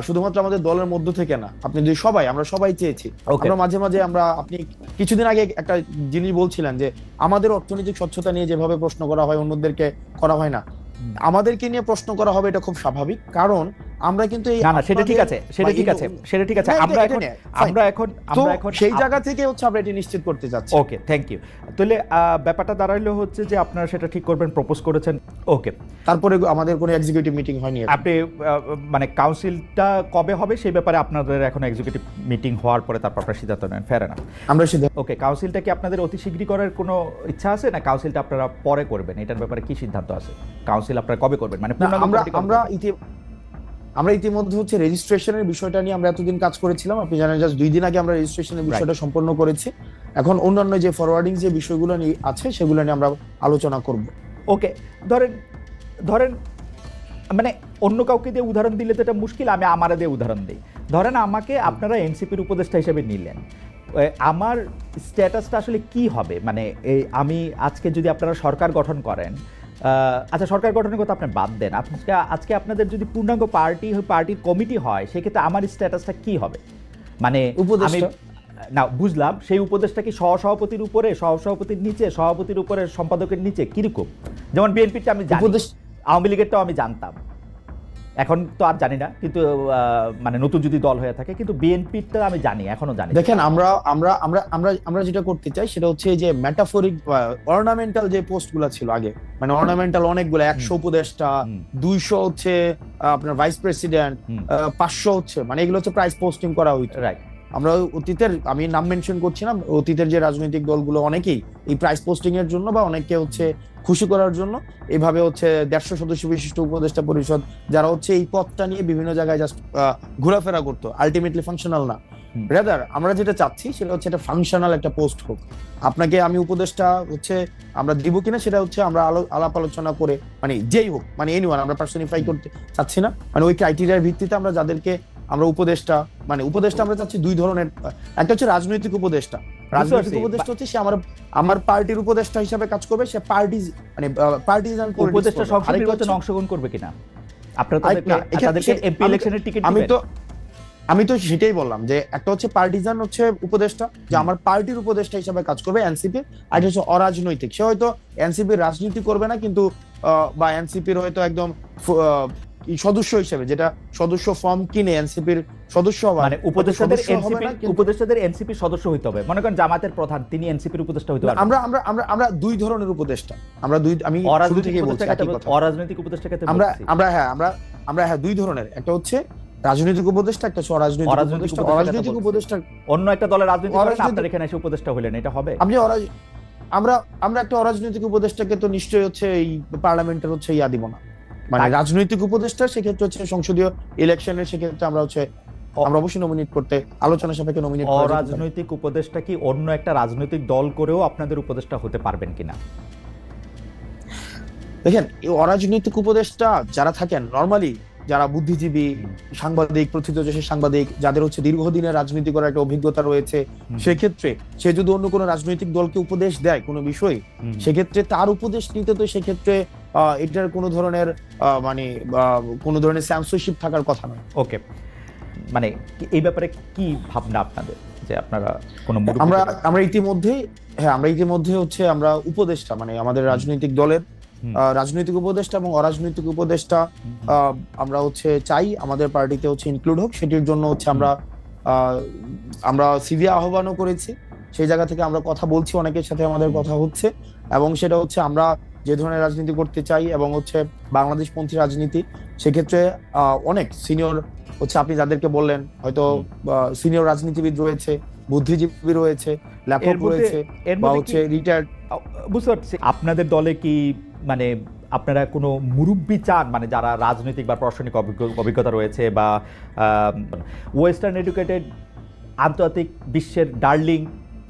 শুধুমাত্র আমাদের দলের মধ্য থেকে না, আপনি যদি আমরা সবাই চেয়েছি। আমরা মাঝে মাঝে আপনি কিছুদিন আগে একটা জিনিস বলছিলেন যে আমাদের অর্থনৈতিক স্বচ্ছতা নিয়ে যেভাবে প্রশ্ন করা হয় অন্যদেরকে করা হয় না, আমাদেরকে নিয়ে প্রশ্ন করা হবে, এটা খুব স্বাভাবিক। কারণ আমরা কিন্তু এই না সেটা ঠিক আছে, সেটা ঠিক আছে, সেটা ঠিক আছে। আমরা এখন সেই জায়গা থেকে হচ্ছে আমরা এটা নিশ্চিত করতে যাচ্ছি। ওকে, থ্যাংক ইউ। তাহলে ব্যাপারটা দাঁড়াইলো হচ্ছে যে আপনারা সেটা ঠিক করবেন, প্রপোজ করেছেন, ওকে। তারপরে আমাদের কোনো এক্সিকিউটিভ মিটিং হয়নি। আপনি মানে কাউন্সিলটা কবে হবে সেই ব্যাপারে আপনাদের এখন এক্সিকিউটিভ মিটিং হওয়ার পরে তারপর আপনারা সিদ্ধান্ত নেন, ফেয়ার এনাফ। আমরা সিদ্ধান্ত, ওকে। কাউন্সিলটা কি আপনাদের অতি শীঘ্রই করার কোনো ইচ্ছা আছে, না কাউন্সিলটা আপনারা পরে করবেন? এটার ব্যাপারে কি সিদ্ধান্ত আছে? কাউন্সিল আপনারা কবে করবেন? মানে আমরা ইতিমধ্যে হচ্ছে রেজিস্ট্রেশনের বিষয়টা নিয়ে আমরা এতদিন কাজ করেছিলাম। আপনি জানেন জাস্ট 2 দিন আগে আমরা রেজিস্ট্রেশনের বিষয়টা সম্পন্ন করেছি। এখন অন্যান্য যে ফরওয়ার্ডিং যে বিষয়গুলো নিয়ে আছে সেগুলো নিয়ে আমরা আলোচনা করব। ওকে। ধরেন মানে অন্য কাউকে দিয়ে উদাহরণ দিলে তো এটা মুশকিল, আমি আমারে দিয়ে উদাহরণ দিই। ধরেন আমাকে আপনারা এনসিপির উপদেষ্টা হিসেবে নিলেন, আমার স্ট্যাটাসটা আসলে কি হবে? মানে আমি আজকে যদি আপনারা সরকার গঠন করেন, আচ্ছা সরকার গঠনের কথা আপনি বাদ দেন, আজকে আপনাদের যদি পূর্ণাঙ্গ পার্টির কমিটি হয়, সেক্ষেত্রে আমার স্ট্যাটাসটা কি হবে? মানে আমি না বুঝলাম, সেই উপদেশটা কি সহসভাপতির উপরে, সহসভাপতির নিচে, সভাপতির উপরে, সম্পাদকের নিচে, কিরকম? যেমন বিএনপিটা আমি জানি, আওয়ামী লীগেরটাও আমি জানতাম, এখন তো আর জানি না, কিন্তু মানে নতুন যদি দল হয়ে থাকে, কিন্তু বিএনপিটা আমি জানি, এখনো জানি। দেখেন আমরা আমরা আমরা আমরা আমরা যেটা করতে চাই সেটা হচ্ছে যে মেটাফরিক অর্নামেন্টাল যে পোস্টগুলো ছিল আগে, মানে অর্নামেন্টাল অনেকগুলো 100 উপদেষ্টা, 200 হচ্ছে আপনার ভাইস প্রেসিডেন্ট, 500 হচ্ছে, মানে এগুলো হচ্ছে প্রাইস পোস্টিং করা হইতো। রাইট। আমরা অতীতের, আমি নাম মেনশন করছি না, অতীতের যে রাজনৈতিক দলগুলো অনেকেই এই প্রাইস পোস্টিং এর জন্য বা অনেকে হচ্ছে খুশি করার জন্য এইভাবে হচ্ছে 150 সদস্য বিশিষ্ট উপদেষ্টা পরিষদ যারা হচ্ছে এই পদটা নিয়ে বিভিন্ন জায়গায় জাস্ট ঘোরাফেরা করতো, আলটিমেটলি ফাংশনাল না। রাদার আমরা যেটা চাচ্ছি সেটা হচ্ছে একটা ফাংশনাল একটা পোস্ট হোক। আপনাকে আমি উপদেষ্টা হচ্ছে আমরা দিব কিনা সেটা হচ্ছে আমরা আলাপ আলোচনা করে, মানে যেই হোক, মানে এনিওয়ান, আমরা পার্সনিফাই করতে চাচ্ছি না। মানে ওই ক্রাইটেরিয়ার ভিত্তিতে আমরা যাদেরকে আমরা উপদেষ্টা, মানে উপদেষ্টা আমরা চাচ্ছি 2 ধরনের। একটা হচ্ছে রাজনৈতিক উপদেষ্টা। রাজনৈতিক উপদেষ্টা হচ্ছে সে আমার পার্টির উপদেষ্টা হিসেবে কাজ করবে, সে পার্টি মানে পার্টিজান উপদেষ্টা সংসদ নির্বাচনে অংশগ্রহণ করবে কিনা, আপনারা তাদেরকে এমপি ইলেকশনের টিকিট দিবেন? আমি তো সেটাই বললাম যে একটা হচ্ছে পার্টিজান হচ্ছে উপদেষ্টা, যে আমার পার্টির উপদেষ্টা হিসেবে কাজ করবে এনসিপি, আর হচ্ছে অরাজনৈতিক, সে হয়তো এনসিপির রাজনীতি করবে না, কিন্তু বা এনসিপির হয়তো একদম সদস্য হিসেবে, যেটা সদস্য ফর্ম কিনে এনসিপির সদস্য হবে, মানে উপদেষ্টাদের এনসিপির সদস্য হইতে হবে। মনে করেন জামাতের প্রধান, তিনি এনসিপির উপদেষ্টা হইতে পারবেন। আমরা 2 ধরনের উপদেষ্টা, আমরা আমি শুরু থেকে বলছি অরাজনৈতিক উপদেষ্টাকে আমরা 2 ধরনের, একটা হচ্ছে রাজনৈতিক উপদেষ্টা, একটা হচ্ছে অরাজনৈতিক উপদেষ্টা। অন্য একটা দলের রাজনীতি করেন, আপনারা এখানে এসে উপদেষ্টা হলেন, এটা হবে? আমরা একটা অরাজনৈতিক উপদেষ্টাকে তো নিশ্চয়ই হচ্ছে এই পার্লামেন্টের হচ্ছে দিব না, মানে রাজনৈতিক উপদেষ্টা সেক্ষেত্রে হচ্ছে সংসদীয় ইলেকশনের, সেক্ষেত্রে আমরা অবশ্যই নমিনেট করতে, আলোচনা সাপেক্ষে নমিনেট করতে। অরাজনৈতিক উপদেষ্টা কি অন্য একটা রাজনৈতিক দল করেও আপনাদের উপদেষ্টা হতে পারবেন কিনা? দেখেন, এই অরাজনৈতিক উপদেষ্টা যারা থাকেন নরমালি, যারা বুদ্ধিজীবী, সাংবাদিক, প্রথিতযশা সাংবাদিক, যাদের হচ্ছে দীর্ঘদিনের রাজনীতি করার একটা অভিজ্ঞতা রয়েছে, সেক্ষেত্রে সে যদি অন্য কোনো রাজনৈতিক দলকে উপদেশ দেয় কোনো বিষয়, সেক্ষেত্রে তার উপদেশ নিতে তো সেক্ষেত্রে এটার কোনো ধরনের মানে কোনো ধরনের সেন্সরশিপ থাকার কথা নয়। ওকে, মানে এই ব্যাপারে কি ভাবনা আপনাদের, যে আপনারা কোনো আমরা ইতিমধ্যে হচ্ছে আমরা উপদেষ্টা, মানে আমাদের রাজনৈতিক দলের রাজনৈতিক উপদেষ্টা এবং অরাজনৈতিক উপদেষ্টা আমরা হচ্ছে চাই আমাদের পার্টিতে হচ্ছে ইনক্লুড হোক। সেটির জন্য হচ্ছে আমরা সিভি আহ্বানও করেছি, সেই জায়গা থেকে আমরা কথা বলছি, অনেকের সাথে আমাদের কথা হচ্ছে, এবং সেটা হচ্ছে আমরা যে ধরনের রাজনীতি করতে চাই এবং হচ্ছে বাংলাদেশপন্থী রাজনীতি, সেক্ষেত্রে অনেক সিনিয়র হচ্ছে আপনি যাদেরকে বললেন, হয়তো সিনিয়র রাজনীতিবিদ রয়েছে, বুদ্ধিজীবী রয়েছে, লেখক রয়েছে, বা হচ্ছে রিটায়ার্ড। বুঝতে পারছি। আপনাদের দলে কি মানে আপনারা কোনো মুরব্বি চান, মানে যারা রাজনৈতিক বা প্রশাসনিক অভিজ্ঞতা রয়েছে, বা ওয়েস্টার্ন এডুকেটেড, আন্তর্জাতিক বিশ্বের ডার্লিং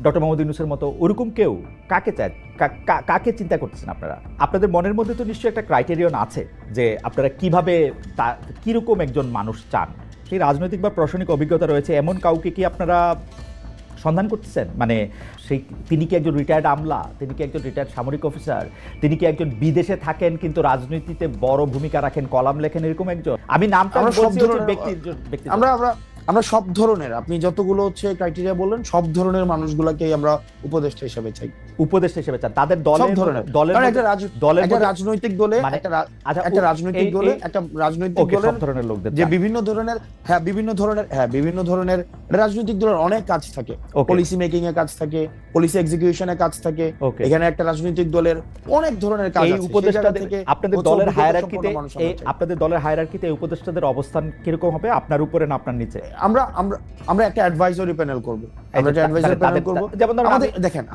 ডক্টর মোহাম্মদ ইউনূসের মতো ওরকম কেউ? কাকে চান, কাকে চিন্তা করতেছেন আপনারা? আপনাদের মনের মধ্যে তো নিশ্চয়ই একটা ক্রাইটেরিয়ন আছে যে আপনারা কিভাবে, কিরকম একজন মানুষ চান, সেই রাজনৈতিক বা প্রশাসনিক অভিজ্ঞতা রয়েছে এমন কাউকে কি আপনারা সন্ধান করতেছেন? মানে তিনি কি একজন রিটায়ার্ড আমলা, তিনি কি একজন রিটায়ার্ড সামরিক অফিসার, তিনি কি একজন বিদেশে থাকেন কিন্তু রাজনীতিতে বড় ভূমিকা রাখেন, কলাম লেখেন, এরকম একজন? আমি নামটা বলছি ব্যক্তি। আমরা সব ধরনের, আপনি যতগুলো হচ্ছে ক্রাইটেরিয়া বললেন, সব ধরনের মানুষগুলোকেই আমরা উপদেষ্টা হিসেবে চাই। উপদেষ্টা হিসেবে চান তাদের সব ধরনের। কারণ একটা রাজনৈতিক দলে একটা রাজনৈতিক দলের সব ধরনের লোকদের যে বিভিন্ন ধরনের রাজনৈতিক দলের অনেক কাজ থাকে, পলিসি মেকিং এর কাজ থাকে, পলিসি এক্সিকিউশনের কাজ থাকে। এখানে একটা রাজনৈতিক দলের অনেক ধরনের কাজ আছে। এই উপদেষ্টাদের আপনাদের দলের হায়ারার্কিতে এই উপদেষ্টাদের অবস্থান কিরকম হবে, আপনার উপরে না আপনার নিচে? আমরা একটা অ্যাডভাইজরি প্যানেল করব। যেমন আমাদের দেখেন,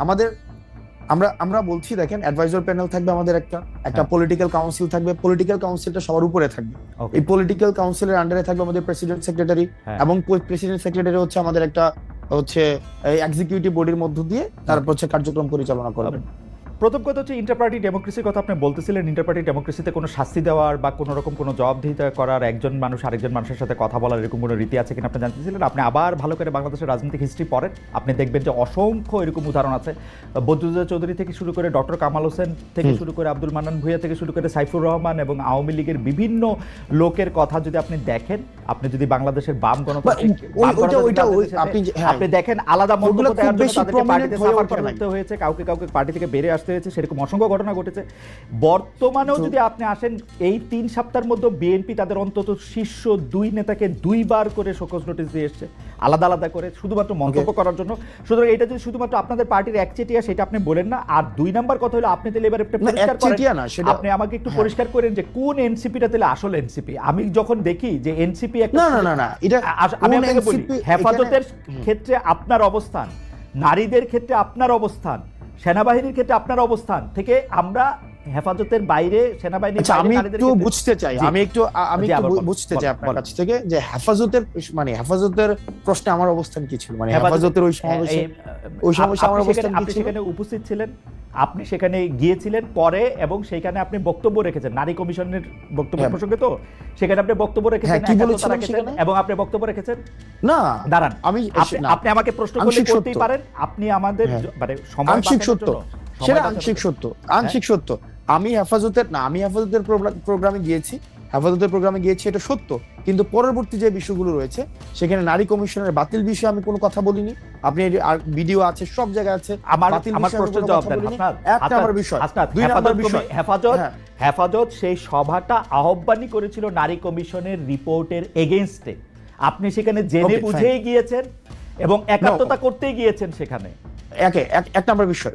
আমরা বলছি, দেখেন অ্যাডভাইজর প্যানেল থাকবে, আমাদের একটা পলিটিক্যাল কাউন্সিল থাকবে। পলিটিক্যাল কাউন্সিলটা সবার উপরে থাকবে। এই পলিটিক্যাল কাউন্সিলের আন্ডারে থাকবে আমাদের প্রেসিডেন্ট সেক্রেটারি, এবং প্রেসিডেন্ট সেক্রেটারি হচ্ছে আমাদের একটা এক্সিকিউটিভ বডির মধ্য দিয়ে তারপর হচ্ছে কার্যক্রম পরিচালনা করবে। প্রথম কথা হচ্ছে ইন্টারপার্টি ডেমোক্রেসির কথা আপনি বলতেছিলেন। ইন্টারপার্টি ডেমোক্রেসিতে কোনো শাস্তি দেওয়ার বা কোনো রকম কোনো জবাবদিহিতা করার, একজন মানুষ আরেকজন মানুষের সাথে কথা বলার এরকম কোনো রীতি আছে কিনা আপনি জানতেছিলেন। আপনি আবার ভালো করে বাংলাদেশের রাজনৈতিক হিস্ট্রি পড়েন, আপনি দেখবেন যে অসংখ্য এরকম উদাহরণ আছে। বদরুদ্দোজা চৌধুরী থেকে শুরু করে ডক্টর কামাল হোসেন থেকে শুরু করে আব্দুল মান্নান ভূঁইয়া থেকে শুরু করে সাইফুর রহমান এবং আওয়ামী লীগের বিভিন্ন লোকের কথা যদি আপনি দেখেন, আপনি যদি বাংলাদেশের বাম আপনি দেখেন, আলাদা মন্তব্য দেওয়ার জন্য তাদেরকে পার্টিতে সাফার করতে হয়েছে, কাউকে পার্টি থেকে বেরিয়ে আসতে হয়েছে, সেরকম অসংখ্য ঘটনা ঘটেছে। বর্তমানেও যদি আপনি আসেন, এই 3 সপ্তাহের মধ্যে বিএনপি তাদের অন্তত শীর্ষ 2 নেতাকে 2 বার করে শোকজ নোটিশ দিয়ে এসছে, আলাদা আলাদা করে, শুধুমাত্র মন্তব্য করার জন্য। সুতরাং এটা যদি শুধুমাত্র আপনাদের পার্টির একচেটিয়া, সেটা আপনি বলেন না। আর 2 নাম্বার কথা হলো, আপনি তাহলে এবার একটা পরিষ্কার করেন, আপনি আমাকে একটু পরিষ্কার করেন যে কোন এনসিপিটা তাহলে আসল এনসিপি। আমি যখন দেখি যে এনসিপি একটা, আমি আপনাকে বলি, হেফাজতের ক্ষেত্রে আপনার অবস্থান, নারীদের ক্ষেত্রে আপনার অবস্থান, সেনাবাহিনীর ক্ষেত্রে আপনার অবস্থান থেকে আমরা হেফাজতের বাইরে সেনাবাহিনী। আমি একটু বুঝতে চাই আপনার কাছ থেকে যে হেফাজতের প্রশ্নে আমার অবস্থান কি ছিল, মানে হেফাজতের ওই সমাবেশে আমার অবস্থান কি ছিল? আপনি সেখানে উপস্থিত ছিলেন, আপনি সেখানে গিয়েছিলেন পরে, এবং সেখানে আপনি বক্তব্য রেখেছেন নারী কমিশনের বক্তব্য প্রসঙ্গে। তো সেখানে আপনি বক্তব্য রেখেছেন এবং আপনি বক্তব্য রেখেছেন না, দাঁড়ান, আপনি আমাকে প্রশ্ন করতেই পারেন, আপনি আমাদের মানে আংশিক সত্য, সেটা আংশিক সত্য। আমি হেফাজতের প্রোগ্রামে গিয়েছি, এটা সত্য, কিন্তু পরবর্তী যে বিষয়গুলো রয়েছে সেখানে নারী কমিশনের বাতিল বিষয়ে আমি কোনো কথা বলিনি। আপনি ভিডিও আছে, সব জায়গায় আছে। আমার প্রশ্নের জবাব দেন। একটা আমার বিষয়, 2 নম্বর বিষয়, হেফাজত সেই সভাটা আহ্বানই করেছিল নারী কমিশনের রিপোর্টের এগেইনস্টে। আপনি সেখানে জেনে বুঝেই গিয়েছেন এবং একাত্মতা করতেই গিয়েছেন সেখানে। এক নম্বর বিষয়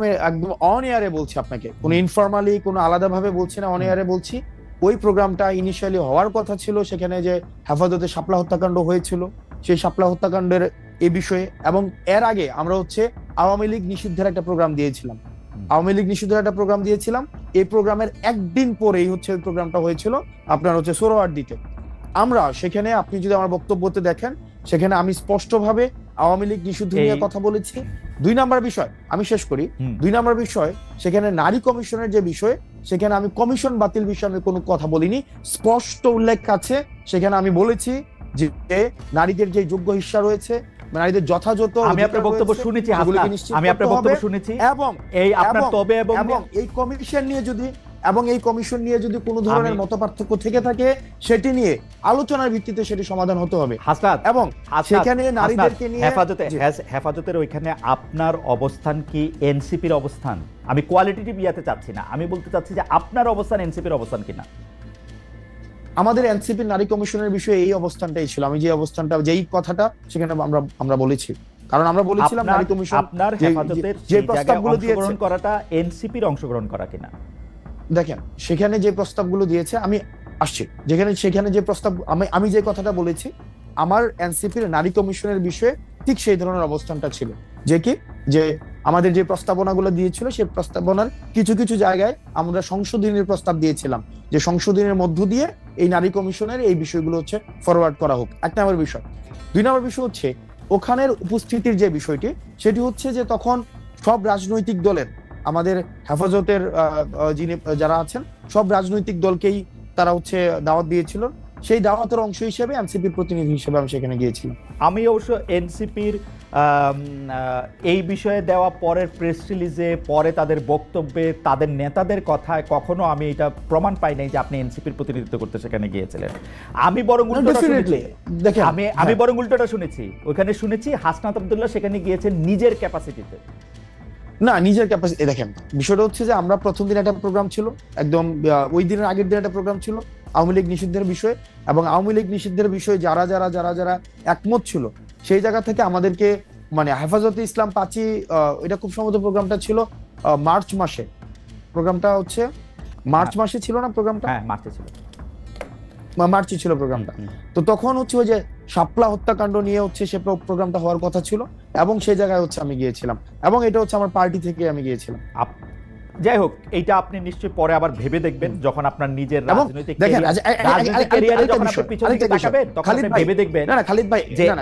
আমি একদম অন এয়ারে বলছি আপনাকে, কোনো ইনফরমালি, কোনো আলাদা ভাবে বলছি না, অন এয়ারে বলছি। ওই প্রোগ্রামটা ইনিশিয়ালি হওয়ার কথা ছিল, সেখানে যে হেফাজতে শাপলা হত্যাকাণ্ড হয়েছিল, সেই শাপলা হত্যাকাণ্ডের এই বিষয়ে, এবং এর আগে আমরা হচ্ছে আওয়ামী লীগ নিষিদ্ধের একটা প্রোগ্রাম দিয়েছিলাম। এই প্রোগ্রামের একদিন পরেই হচ্ছে ওই প্রোগ্রামটা হয়েছিল আপনার হচ্ছে সোহরাওয়ার্দীতে। আমরা সেখানে, আপনি যদি আমার বক্তব্যতে দেখেন, সেখানে আমি স্পষ্টভাবে আওয়ামী লীগ নিষিদ্ধ নিয়ে কথা বলেছি। 2 নম্বর বিষয়, আমি শেষ করি। 2 নম্বর বিষয়, সেখানে নারী কমিশনের যে বিষয়, সেখানে আমি কমিশন বাতিল বিষয়ে আমি কোনো কথা বলিনি। স্পষ্ট উল্লেখ আছে, সেখানে আমি বলেছি যে নারীদের যে যোগ্য হিস্সা রয়েছে, নারীদের যথাযথ, আমি আপনার বক্তব্য শুনেছি, এবং এই কমিশন নিয়ে যদি কোনো ধরনের মতপার্থক্য থেকে থাকে, সেটি নিয়ে আলোচনার ভিত্তিতে সেটি সমাধান হতে হবে। এবং সেখানে নারীদেরকে নিয়ে হেফাজতের ওইখানে আপনার অবস্থান কি এনসিপির অবস্থান? আমি কোয়ালিটেটিভ ইয়াতে চাচ্ছি না, আমি বলতে চাচ্ছি যে আপনার অবস্থান এনসিপির অবস্থান কিনা। আমাদের এনসিপির নারী কমিশনের বিষয়ে এই অবস্থানটাই ছিল। আমি যেই কথাটা সেখানে আমরা বলেছি, কারণ আমরা বলেছিলাম নারী কমিশন আপনার হেফাজতের যে প্রস্তাবগুলো দিয়েছে করাটা এনসিপির অংশগ্রহণ করা কিনা। দেখেন, সেখানে যে প্রস্তাবগুলো দিয়েছে, আমি আসছি সেখানে যে প্রস্তাব, আমি যে কথাটা বলেছি, আমার এনসিপির নারী কমিশনের বিষয়ে ঠিক সেই ধরনের অবস্থানটা ছিল, যে আমাদের যে প্রস্তাবনাগুলো দিয়েছিল, সেই প্রস্তাবনার কিছু কিছু জায়গায় আমরা সংশোধনের প্রস্তাব দিয়েছিলাম, যে সংশোধনের মধ্য দিয়ে এই নারী কমিশনের এই বিষয়গুলো হচ্ছে ফরওয়ার্ড করা হোক। 1 নম্বর বিষয়। 2 নম্বর বিষয় হচ্ছে ওখানের উপস্থিতির যে বিষয়টি, সেটি হচ্ছে যে তখন সব রাজনৈতিক দলের, আমাদের হেফাজতের যারা আছেন সব রাজনৈতিক দলকেই তারা হচ্ছে দাওয়াত দিয়েছিল। সেই দাওয়াতের অংশ হিসেবে এনসিপির প্রতিনিধি হিসেবে আমি সেখানে গিয়েছিলাম। আমি অবশ্য এনসিপির এই বিষয়ে দেওয়া পরের প্রেস রিলিজে, পরে তাদের বক্তব্যে, তাদের নেতাদের কথায় কখনো আমি এটা প্রমাণ পাই নাই যে আপনি এনসিপির প্রতিনিধিত্ব করতে সেখানে গিয়েছিলেন। আমি বরং উল্টোটা শুনেছি, আমি বরং উল্টোটা শুনেছি, ওখানে শুনেছি হাসনাত আব্দুল্লাহ সেখানে গিয়েছেন নিজের ক্যাপাসিটিতে। না, নিজের ক্যাপাসিটি দেখেন, বিষয়টা হচ্ছে যে আমরা প্রথম দিন একটা প্রোগ্রাম ছিল, একদম ওই দিনের আগের দিন একটা প্রোগ্রাম ছিল আওয়ামী লীগ নিষিদ্ধের বিষয়ে, এবং আওয়ামী লীগ নিষিদ্ধের বিষয়ে যারা যারা যারা যারা একমত ছিল সেই জায়গা থেকে আমাদেরকে মানে হেফাজতে ইসলাম পাঁচি, এটা খুব সম্ভবত প্রোগ্রামটা ছিল মার্চ মাসে, প্রোগ্রামটা হচ্ছে মার্চ মাসে ছিল না প্রোগ্রামটা? হ্যাঁ, মার্চে ছিল, মার্চে ছিল প্রোগ্রামটা। তো তখন হচ্ছে ওই যে শাপলা হত্যাকাণ্ড নিয়ে হচ্ছে সে প্রোগ্রামটা হওয়ার কথা ছিল, এবং সেই জায়গায় হচ্ছে আমি গিয়েছিলাম, এবং এটা হচ্ছে আমার পার্টি থেকে আমি গিয়েছিলাম। যাই হোক, এইটা আপনি নিশ্চয়ই পরে আবার ভেবে দেখবেন যখন আপনার নিজের রাজনৈতিক ক্যারিয়ারে যখন আপনি পিছনে তাকাবেন তখন আপনি ভেবে দেখবেন। না খালিদ ভাই,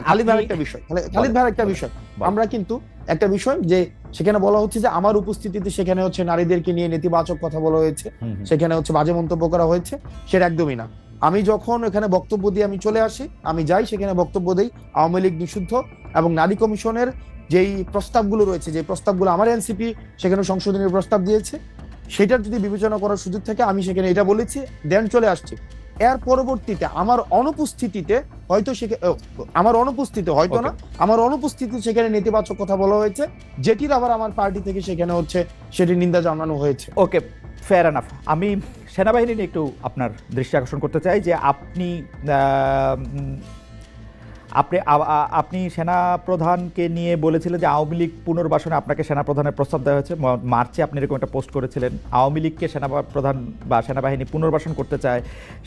খালিদ ভাই একটা বিষয়, খালিদ ভাই একটা বিষয়, আমরা কিন্তু একটা বিষয় যে সেখানে বলা হচ্ছে যে আমার উপস্থিতিতে সেখানে হচ্ছে নারীদেরকে নিয়ে নেতিবাচক কথা বলা হয়েছে, সেখানে হচ্ছে বাজে মন্তব্য করা হয়েছে, সেটা একদমই না। আমি যখন এখানে বক্তব্য দিয়ে আমি চলে আসি, আমি যাই সেখানে বক্তব্য দেই আওয়ামী লীগ নিষিদ্ধ এবং নারী কমিশনের যেই প্রস্তাবগুলো রয়েছে, যে প্রস্তাবগুলো আমার এনসিপি সেখানে সংশোধনের প্রস্তাব দিয়েছে, সেটার যদি বিবেচনা করার সুযোগ থাকে আমি সেখানে এটা বলেছি, দেন চলে আসছি। এর পরবর্তীতে আমার অনুপস্থিতিতে হয়তো আমার অনুপস্থিতিতে সেখানে নেতিবাচক কথা বলা হয়েছে, যেটির আবার আমার পার্টি থেকে সেখানে হচ্ছে সেটি নিন্দা জানানো হয়েছে। ওকে, ফেয়ার এনাফ। আমি সেনাবাহিনী নিয়ে একটু আপনার দৃষ্টি আকর্ষণ করতে চাই যে আপনি সেনাপ্রধানকে নিয়ে বলেছিলেন যে আওয়ামী লীগ পুনর্বাসনে আপনাকে সেনাপ্রধানের প্রস্তাব দেওয়া হয়েছে। মার্চে আপনি এরকম একটা পোস্ট করেছিলেন, আওয়ামী লীগকে সেনাপ্রধান বা সেনাবাহিনী পুনর্বাসন করতে চায়,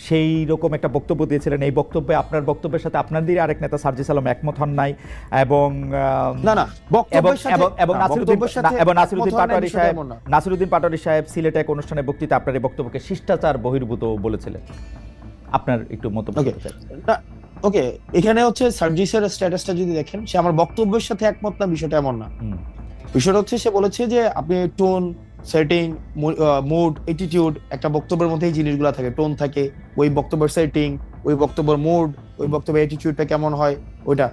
সেই রকম একটা বক্তব্য দিয়েছিলেন। এই বক্তব্যে, আপনার বক্তব্যের সাথে আপনাদেরই আরেক নেতা সার্জিস আলম একমত হন নাই, এবং নাসিরুদ্দিন পাটোয়ারী সাহেব সিলেটে এক অনুষ্ঠানে বক্তৃতা আপনার এই বক্তব্যকে শিষ্টাচার বহির্ভূত বলেছিলেন। আপনার একটু মন্তব্য করতে চাই। ওকে, এখানে হচ্ছে সার্জিসের স্ট্যাটাসটা যদি দেখেন, সে আমার বক্তব্যের সাথে একমত না, বিষয়টা এমন না। বিষয়টা হচ্ছে সে বলেছে যে আপনি টোন, সেটিং, মুড, অ্যাটিটিউড, একটা বক্তব্যের মধ্যে এই জিনিসগুলো থাকে, টোন থাকে, ওই বক্তব্যের সেটিং, ওই বক্তব্যের মুড, ওই বক্তব্যের অ্যাটিটিউডটা কেমন হয় ওইটা।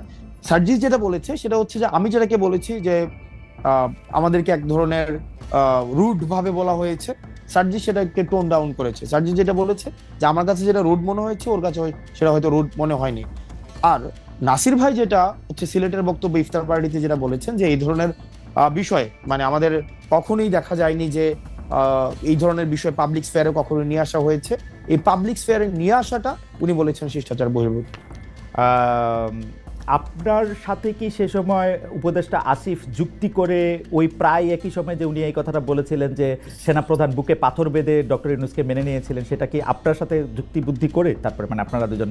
সার্জিস যেটা বলেছে সেটা হচ্ছে যে আমি যেটাকে বলেছি যে আমাদেরকে এক ধরনের রুড ভাবে বলা হয়েছে, সার্জিস সেটাকে টোন ডাউন করেছে। সার্জিস যেটা বলেছে যে আমার কাছে যেটা রুড মনে হয়েছে ওর কাছে সেটা হয়তো রুড মনে হয়নি। আর নাসির ভাই যেটা হচ্ছে সিলেটের বক্তব্য ইফতার পার্টিতে যেটা বলেছেন যে এই ধরনের বিষয় মানে আমাদের কখনোই দেখা যায়নি যে এই ধরনের বিষয় পাবলিক স্ফেয়ারে কখনো নিয়ে আসা হয়েছে, এই পাবলিক স্ফেয়ারে নিয়ে আসাটা উনি বলেছেন শিষ্টাচার বহির্ভূত। আপনার সাথে কি সে সময় উপদেষ্টা আসিফ যুক্তি করে ওই প্রায় একই সময় যে উনি এই কথাটা বলেছিলেন যে সেনাপ্রধান বুকে পাথর বেঁধে ডক্টর ইউনূসকে মেনে নিয়েছিলেন, সেটা কি আপনার সাথে যুক্তি বুদ্ধি করে তারপরে মানে আপনারা দুজন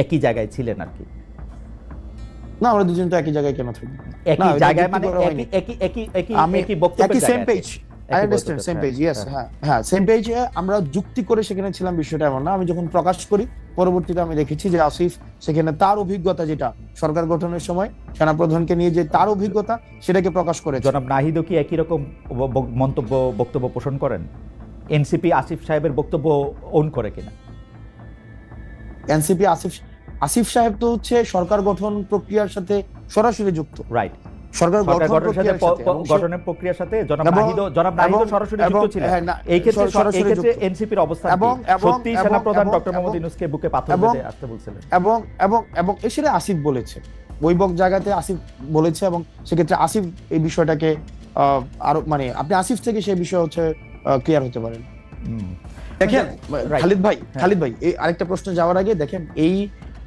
একই জায়গায় ছিলেন আর কি? না, আমরা দুজন তো একই জায়গায় কেন থাকবো? একই জায়গায় মানে একই বক্তব্যের same page, I understand, same page, yes, হ্যাঁ সেম পেজে আমরা যুক্তি করে সেখানে ছিলাম, বিষয়টা এমন না। আমি যখন প্রকাশ করি পরবর্তীতে আমি দেখেছি যে আসিফ সেখানে তার অভিজ্ঞতা, যেটা সরকার গঠনের সময় সেনাপ্রধানকে নিয়ে যে তার অভিজ্ঞতা সেটাকে প্রকাশ করে। জনাব নাহিদও কি একই রকম বক্তব্য পোষণ করেন? এনসিপি আসিফ সাহেবের বক্তব্য ওন করে কিনা? এনসিপি আসিফ সাহেব তো হচ্ছে সরকার গঠন প্রক্রিয়ার সাথে সরাসরি যুক্ত, রাইট? সরকার গঠনের প্রক্রিয়ার সাথে জনাব নাহিদও সরাসরি যুক্ত ছিলেন। এই ক্ষেত্রে এনসিপির অবস্থান কি? সত্যি সেনাপ্রধান ডক্টর মোহাম্মদ ইউনূসকে বুকে পাথর বেঁধে আসতে বলছিলেন? এবং এসে আসিফ বলেছে, ওই জায়গাতে আসিফ বলেছে, এবং সেক্ষেত্রে আসিফ এই বিষয়টাকে আরো মানে আপনি আসিফ থেকে সেই বিষয় হচ্ছে ক্লিয়ার হতে পারেন। দেখেন খালিদ ভাই এই আরেকটা প্রশ্ন যাওয়ার আগে দেখেন, এই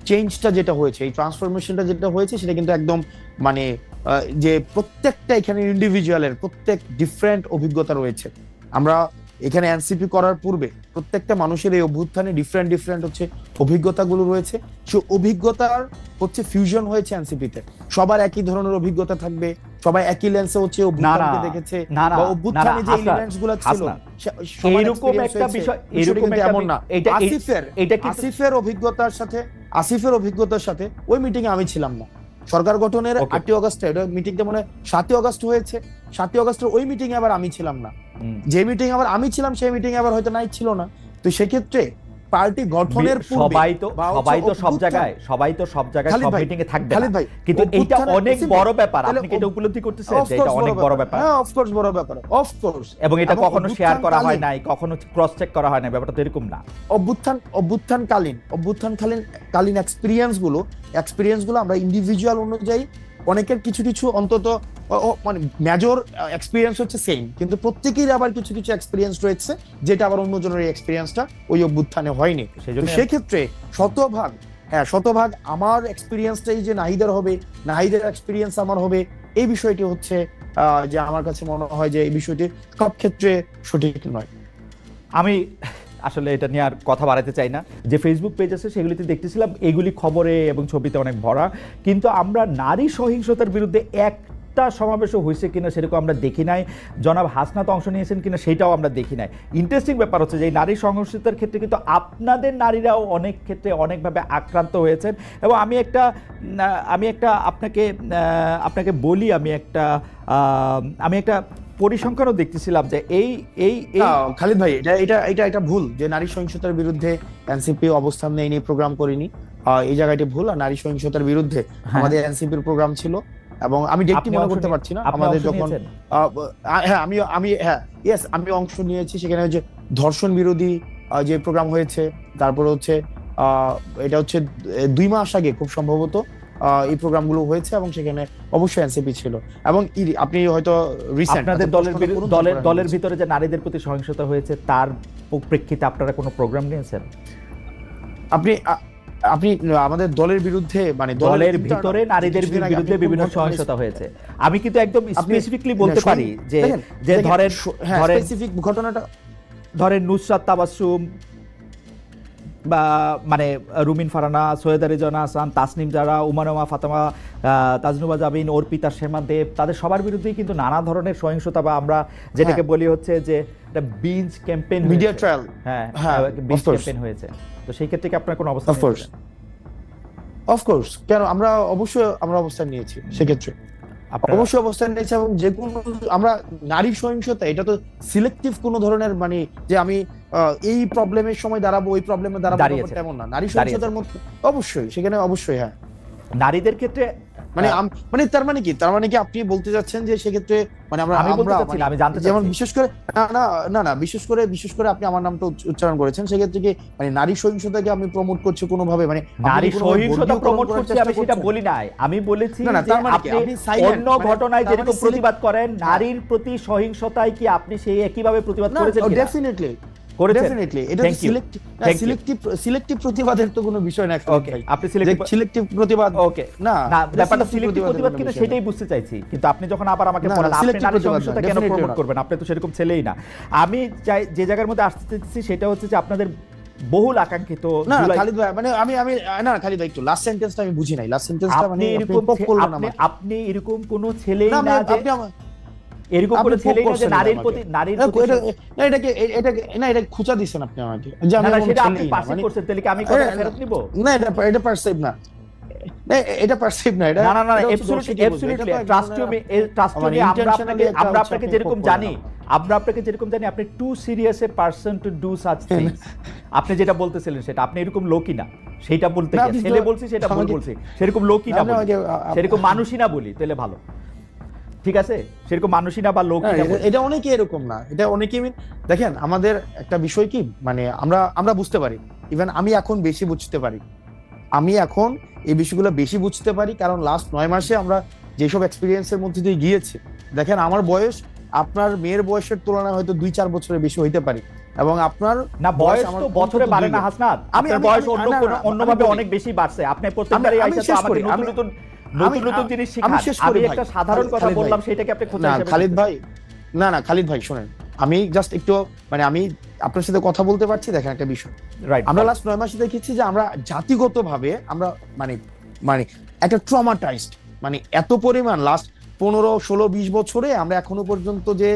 চেঞ্জটা যেটা হয়েছে, এই ট্রান্সফরমেশনটা যেটা হয়েছে সেটা কিন্তু একদম মানে যে প্রত্যেকটা এখানে ইন্ডিভিজুয়ালের প্রত্যেক ডিফারেন্ট অভিজ্ঞতা রয়েছে। আমরা এখানে এনসিপি করার পূর্বে প্রত্যেকটা মানুষের এই অভ্যুত্থানে ডিফারেন্ট হচ্ছে অভিজ্ঞতাগুলো রয়েছে, সেই অভিজ্ঞতার হচ্ছে ফিউশন হয়েছে এনসিপিতে। সবার একই ধরনের অভিজ্ঞতা থাকবে, সবাই একই লেন্সে হচ্ছে অভ্যুত্থানকে দেখেছে, বা অভ্যুত্থানে যে এলিমেন্টসগুলো ছিল এরকম একটা বিষয়, এরকম এমন না। আসিফের অভিজ্ঞতার সাথে ওই মিটিং এ আমি ছিলাম না। সরকার গঠনের 8 অগস্টে মিটিংটা মানে 7 অগস্ট হয়েছে, 7 অগস্টের ওই মিটিং এ আবার আমি ছিলাম না। যে মিটিং আবার আমি ছিলাম সেই মিটিং এ আবার হয়তো নাই ছিল না। তো সেক্ষেত্রে পার্টি গঠনের সবাই তো সব জায়গায় সব মিটিং এ থাকবে না, কিন্তু এটা অনেক বড় ব্যাপার। আপনি কি এটা উপলব্ধি করতেছেন যে এটা অনেক বড় ব্যাপার? হ্যাঁ, অফ কোর্স বড় ব্যাপার, অফ কোর্স। এবং এটা কখনো শেয়ার করা হয় নাই, কখনো ক্রস চেক করা হয় না, ব্যাপারটা তো এরকম না। অভ্যুত্থানকালীন এক্সপেরিয়েন্স গুলো আমরা ইন্ডিভিজুয়াল অনুযায়ী অনেকের কিছু কিছু অন্তত মানে মেজর এক্সপিরিয়েন্স হচ্ছে সেম, কিন্তু প্রত্যেকেরই আবার কিছু কিছু এক্সপিরিয়েন্স রয়েছে যেটা আবার অন্যজনের এক্সপিরিয়েন্সটা ওই অভ্যুত্থানে হয়নি। সেক্ষেত্রে শতভাগ আমার এক্সপিরিয়েন্সটাই যে নাহিদের হবে, নাহিদের এক্সপিরিয়েন্স আমার হবে, এই বিষয়টি হচ্ছে যে আমার কাছে মনে হয় যে এই বিষয়টি সব ক্ষেত্রে সঠিক নয়। আমি আসলে এটা নিয়ে আর কথা বাড়াতে চাই না। যে ফেসবুক পেজ আছে সেগুলিতে দেখতেছিলাম এগুলি খবরে এবং ছবিতে অনেক ভরা, কিন্তু আমরা নারী সহিংসতার বিরুদ্ধে একটা সমাবেশও হয়েছে কিনা সেরকম আমরা দেখি নাই। জনাব হাসনাত অংশ নিয়েছেন কিনা সেটাও আমরা দেখি নাই। ইন্টারেস্টিং ব্যাপার হচ্ছে যে এই নারী সহিংসতার ক্ষেত্রে কিন্তু আপনাদের নারীরাও অনেক ক্ষেত্রে অনেকভাবে আক্রান্ত হয়েছেন। এবং আমি একটা আপনাকে বলি, আমি একটা পরিসংখ্যানও দেখতেছিলাম যে এই খালিদ ভাই, এটা ভুল যে নারী সহিংসতার বিরুদ্ধে এনসিপি অবস্থান নেয়নি, প্রোগ্রাম করেনি। এই জায়গাটি ভুল। আর নারী সহিংসতার বিরুদ্ধে আমাদের এনসিপির প্রোগ্রাম ছিল, এবং আমি ডেটটি মনে করতে পারছি না। আমাদের যখন আমি অংশ নিয়েছি সেখানে যে ধর্ষণ বিরোধী যে প্রোগ্রাম হয়েছে, তারপর হচ্ছে এটা হচ্ছে 2 মাস আগে খুব সম্ভবত এই প্রোগ্রামগুলো হয়েছে, এবং সেখানে অবশ্যই এনসিপি ছিল। এবং আপনি হয়তো রিসেন্ট আপনাদের দলের ভিতরে যে নারীদের প্রতি সহিংসতা হয়েছে তার প্রেক্ষিতে আপনারা কোনো প্রোগ্রাম নিয়েছেন? আপনি আমাদের দলের বিরুদ্ধে, মানে দলের ভিতরে নারীদের বিরুদ্ধে বিভিন্ন সহিংসতা হয়েছে, আমি কিন্তু একদম স্পেসিফিকলি বলতে পারি যে ধরেন স্পেসিফিক ঘটনাটা ধরেন নুসরাত তাবাসসুম বা মানে রুমিন ফারানা, সৈয়দা রেজওয়ানা হাসান, তাসনিম জারা, উমানুমা ফাতেমা, তাজনুবা জাবিন, অর্পিতা শেমা দেব, তাদের সবার বিরুদ্ধেই কিন্তু নানা ধরনের সহিংসতা, বা আমরা যেটাকে বলি হচ্ছে যে একটা binge campaign, media trial, binge campaign হয়েছে। তো সেই ক্ষেত্রে কি আপনার কোনো অবস্থা? অফকোর্স, কেন আমরা অবস্থান নিয়েছি সেক্ষেত্রে, অবশ্যই অবস্থান নিয়েছি। এবং যে কোনো আমরা নারী সহিংসতা, এটা তো সিলেক্টিভ কোনো ধরনের, মানে যে আমি এই প্রবলেমের সময় দাঁড়াবো, ওই প্রবলেমে দাঁড়াবো তেমন না। নারী সহিংসতার মধ্যে অবশ্যই সেখানে অবশ্যই নারীদের ক্ষেত্রে তার মানে কি আপনি বলতে যাচ্ছেন যে সেক্ষেত্রে মানে আমি জানতে চাই, যেমন বিশেষ করে আপনি আমার নামটা উচ্চারণ করেছেন, সেক্ষেত্রে কি মানে নারী সহিংসতাকে আমি প্রমোট করছি কোনোভাবে? মানে নারী সহিংসতা প্রমোট করছি আমি সেটা বলি নাই, আমি বলেছি যে আপনি অন্য ঘটনায় যেরকম প্রতিবাদ করেন, নারীর প্রতি সহিংসতায় কি আপনি সেই একইভাবে প্রতিবাদ করেছেন? ডেফিনেটলি এটা সিলেক্টিভ প্রতিবাদের তো কোনো বিষয় না। আপনি সিলেক্টিভ প্রতিবাদ না, ব্যাপারটা সিলেক্টিভ প্রতিবাদ কিনা সেটাই বুঝতে চাইছি। কিন্তু আপনি যখন আবার আমাকে বলেন আপনি নারী সহিংসতা কেন প্রমোট করবেন, আপনি তো সেরকম ছেলেই না। আমি চাই যে জায়গার মধ্যে আসতে চাইছি সেটা হচ্ছে যে আপনাদের বহুল আকাঙ্ক্ষিত খালিদ ভাই, মানে খালিদ ভাই একটু লাস্ট সেন্টেন্সটা আমি বুঝি নাই। লাস্ট সেন্টেন্সটা মানে আপনি এরকম কোন ছেলেই না যে এরকম করে ছেলেই না যে নারীর প্রতি এটা খুঁচা দিছেন আপনি আমাকে, যে আমি সেটা আপনি পারসিভ করছেন, তাহলে কি আমি কথা ফেরত নিব? না, এটা পারসিভ না, এটা পারসিভ না, এটা না অ্যাবসলিউটলি ট্রাস্ট মি, আমরা আপনাকে যেরকম জানি, আপনি too serious a person to do such things. আপনি যেটা বলতেছিলেন সেটা আপনি এরকম লোকই না, সেটা বলতে গিয়ে ছেলে বলছি সেটা ভুল বলছি, সেরকম লোকই না, সেরকম মানুষই না বলি তাহলে ভালো, ঠিক আছে? সেরকম মানুষই না বা লোক, এটা অনেকে এরকম না, এটা অনেকে দেখেন আমাদের একটা বিষয় কি, মানে আমরা বুঝতে পারি, ইভেন আমি এখন বেশি বুঝতে পারি, এই বিষয়গুলো বেশি বুঝতে পারি, কারণ লাস্ট 9 মাসে আমরা যেসব এক্সপিরিয়েন্সের মধ্যে দিয়ে গিয়েছি, দেখেন আমার বয়স আপনার মেয়ের বয়সের তুলনায় হয়তো 2-4 বছরের বেশি হইতে পারি, এবং আপনার না বয়স তো বছরে বাড়ে না হাসনাত, আপনার বয়স অন্যভাবে অনেক বেশি বাড়ছে। আপনি প্রত্যেকবারই আইসা তো আমাকে নতুন জিনিস শিখান। আমি একটা সাধারণ কথা বললাম, সেটাকে আপনি খোঁজা হিসেবে খালিদ ভাই শুনেন, আমি জাস্ট একটু মানে আমি আপনার সাথে কথা বলতে পারছি। দেখেন একটা বিষয়, আমরা লাস্ট 9 মাসে দেখেছি যে আমরা জাতিগতভাবে আমরা মানে একটা ট্রমাটাইজড, মানে এত পরিমাণ লাস্ট 15-16-20 বছরে আমরা এখনো পর্যন্ত যে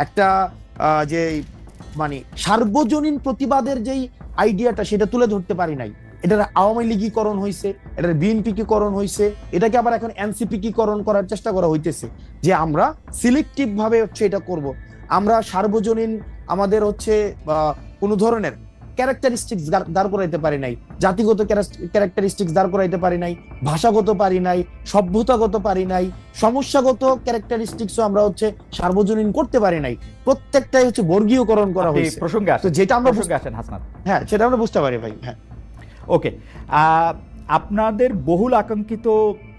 একটা যে মানে সার্বজনীন প্রতিবাদের যেই আইডিয়াটা সেটা তুলে ধরতে পারি নাই। এটার আওয়ামী লীগীকরণ হয়েছে, এটার বিএনপিকীকরণ হয়েছে, এটাকে আবার এখন এনসিপিকীকরণ করার চেষ্টা করা হইতেছে, যে আমরা সিলেক্টিভ ভাবে হচ্ছে এটা করব। আমরা সার্বজনীন আমাদের হচ্ছে কোনো ধরনের ক্যারেক্টারিস্টিক্স দাঁড় করাইতে পারি নাই, জাতিগত ক্যারেক্টারিস্টিক্স দাঁড় করাইতে পারি নাই, ভাষাগত পারি নাই, সভ্যতাগত পারি নাই, সমস্যাগত ক্যারেক্টারিস্টিক্সও আমরা হচ্ছে সার্বজনীন করতে পারি নাই। প্রত্যেকটাই হচ্ছে বর্গীয়করণ করা হয়েছে। প্রসঙ্গে আসেন, যেটা আমরা আসেন হাসনাত। হ্যাঁ, সেটা আমরা বুঝতে পারি ভাই। হ্যাঁ, ওকে, আপনাদের বহুল আকাঙ্ক্ষিত,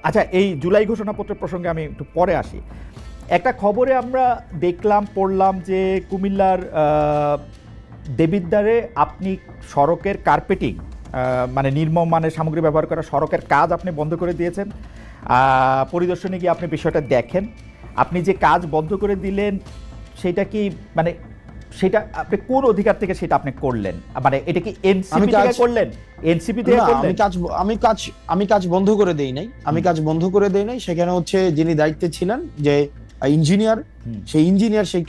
আচ্ছা এই জুলাই ঘোষণাপত্রের প্রসঙ্গে আমি একটু পরে আসি। একটা খবরে আমরা দেখলাম, পড়লাম যে কুমিল্লার দেবিদ্বারে আপনি সড়কের কার্পেটিং, মানে নির্মম মানের সামগ্রী ব্যবহার করা সড়কের কাজ আপনি বন্ধ করে দিয়েছেন। পরিদর্শনে গিয়ে আপনি বিষয়টা দেখেন। আপনি যে কাজ বন্ধ করে দিলেন সেটা কি, মানে সেটা আপনি কোন অধিকার থেকে সেটা আপনি করলেন? মানে এটা কি এনসিপি থেকে করলেন? এনসিপি থেকে করলেন? আমি কাজ বন্ধ করে দেই নাই। আমি কাজ বন্ধ করে দেই নাই। সেখানে হচ্ছে যিনি দায়িত্বে ছিলেন, যে ইঞ্জিনিয়ার, সেই ইঞ্জিনিয়ার সেই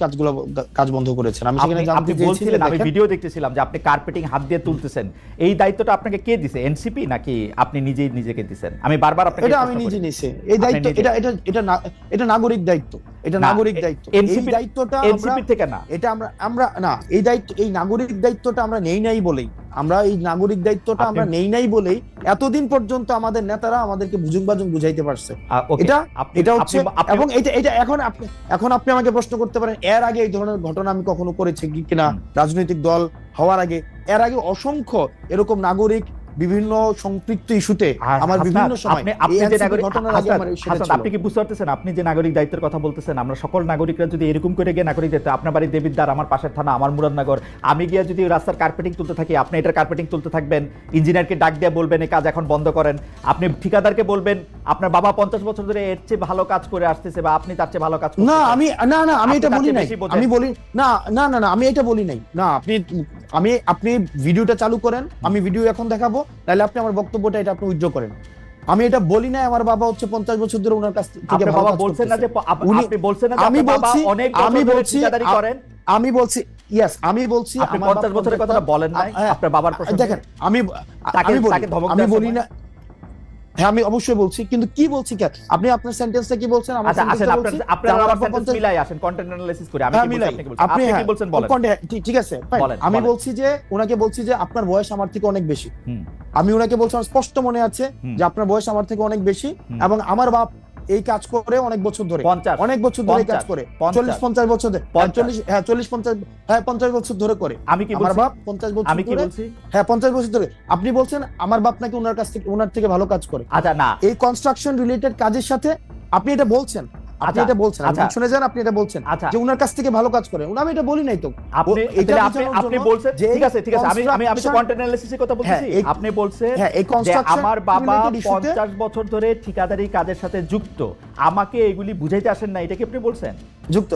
কাজ বন্ধ করেছেন। আমি সেখানে জানতে চেয়েছিলাম, আমি ভিডিও দেখতেছিলাম যে আপনি কার্পেটিং হাত দিয়ে তুলতেছেন। এই দায়িত্বটা আপনাকে কে দিছে? এনসিপি নাকি আপনি নিজেই নিজেকে দিছেন? আমি বারবার আপনাকে এটা আমি নিজে নিছি। এই দায়িত্ব এটা নাগরিক দায়িত্ব। এটা নাগরিক দায়িত্ব। এই দায়িত্বটা এনসিপি থেকে না, এটা আমরা না, এই দায়িত্ব, এই নাগরিক দায়িত্বটা আমরা নেই নাই বলেই, এতদিন পর্যন্ত আমাদের নেতারা আমাদেরকে বুঝাইতে পারছে। এটা হচ্ছে, এবং এটা এখন আপনি আমাকে প্রশ্ন করতে পারেন এর আগে এই ধরনের ঘটনা আমি কখনো করেছি কিনা রাজনৈতিক দল হওয়ার আগে। এর আগে অসংখ্য এরকম নাগরিক বিভিন্ন সম্পৃক্ত ইস্যুতে আমার বিভিন্ন সময় আপনি কি বুঝতে পারতেছেন? আপনি যে নাগরিক দায়িত্বের কথা বলতেছেন, আমরা সকল নাগরিকরা যদি এরকম করে গিয়ে নাগরিক দায়িত্ব, আপনার বাড়ি দেবিদ্বার, আমার পাশের থানা, আমার মুরাদনগর, আমি গিয়ে যদি রাস্তার কার্পেটিং তুলতে থাকি, আপনি এটার কার্পেটিং তুলতে থাকবেন, ইঞ্জিনিয়ারকে ডাক দিয়ে বলবেন এই কাজ এখন বন্ধ করেন, আপনি ঠিকাদারকে বলবেন আপনার বাবা 50 বছর ধরে এর চেয়ে ভালো কাজ করে আসতেছে বা আপনি তার চেয়ে ভালো কাজ করতেছেন। আমি এটা বলি নাই। আমি বলি আমি এটা বলি নাই। না, আপনি ভিডিওটা চালু করেন, আমি ভিডিও এখন দেখাবো, তাহলে আপনি আমার বক্তব্যটা এটা আপনি উইথড্র করেন। আমি এটা বলি না আমার বাবা হচ্ছে 50 বছর ধরে ওনার কাছ থেকে বাবা বলছেন না যে আপনি বলছেন না যে আমি বাবা বলছি, অনেক বছর ধরে ঠিকাদারি করেন। আমি বলছি ইয়েস, আমি বলছি আপনি 50 বছরের কথাটা বলেন নাই আপনার বাবার প্রসঙ্গে। দেখেন, আমি বলি না। হ্যাঁ, আমি অবশ্যই বলছি, কিন্তু কি বলছি কেন আপনি আপনার সেন্টেন্সটা কি বলছেন? আমার আসেন আপনারা আমার সেন্টেন্স মিলাই আসেন, কন্টেন্ট অ্যানালাইসিস করে। আমি কি বলছি আপনি কি বলছেন বলেন। ঠিক আছে, আমি বলছি যে ওনাকে বলছি যে আপনার বয়স আমার থেকে অনেক বেশি। আমি ওনাকে বলছি, আমার স্পষ্ট মনে আছে যে আপনার বয়স আমার থেকে অনেক বেশি, এবং আমার বাপ এই কাজ করে অনেক বছর ধরে, অনেক বছর ধরে কাজ করে, 40-50 বছর ধরে, 40-50 বছর ধরে করে। আমি কি আমার বাপ 50 বছর ধরে, 50 বছর ধরে। আপনি বলছেন আমার বাপ নাকি ওনার থেকে ভালো কাজ করে। আচ্ছা, না, এই কনস্ট্রাকশন রিলেটেড কাজের সাথে আপনি এটা বলছেন, আপনি এটা বলছেন, আপনি শুনে যান, আপনি এটা বলছেন যে ওনার কাছ থেকে ভালো কাজ করে। আমি এটা বলি নাই তো। আপনি বলছেন, ঠিক আছে আমি তো কন্টেন্ট অ্যানালিসিসের কথা বলতেছি। আপনি বলছেন যে আমার বাবা 50 বছর ধরে ঠিকাদারি কাজের সাথে যুক্ত, আমাকে এগুলি বুঝাইতে আসেন না, এটা কি আপনি বলছেন? যুক্ত,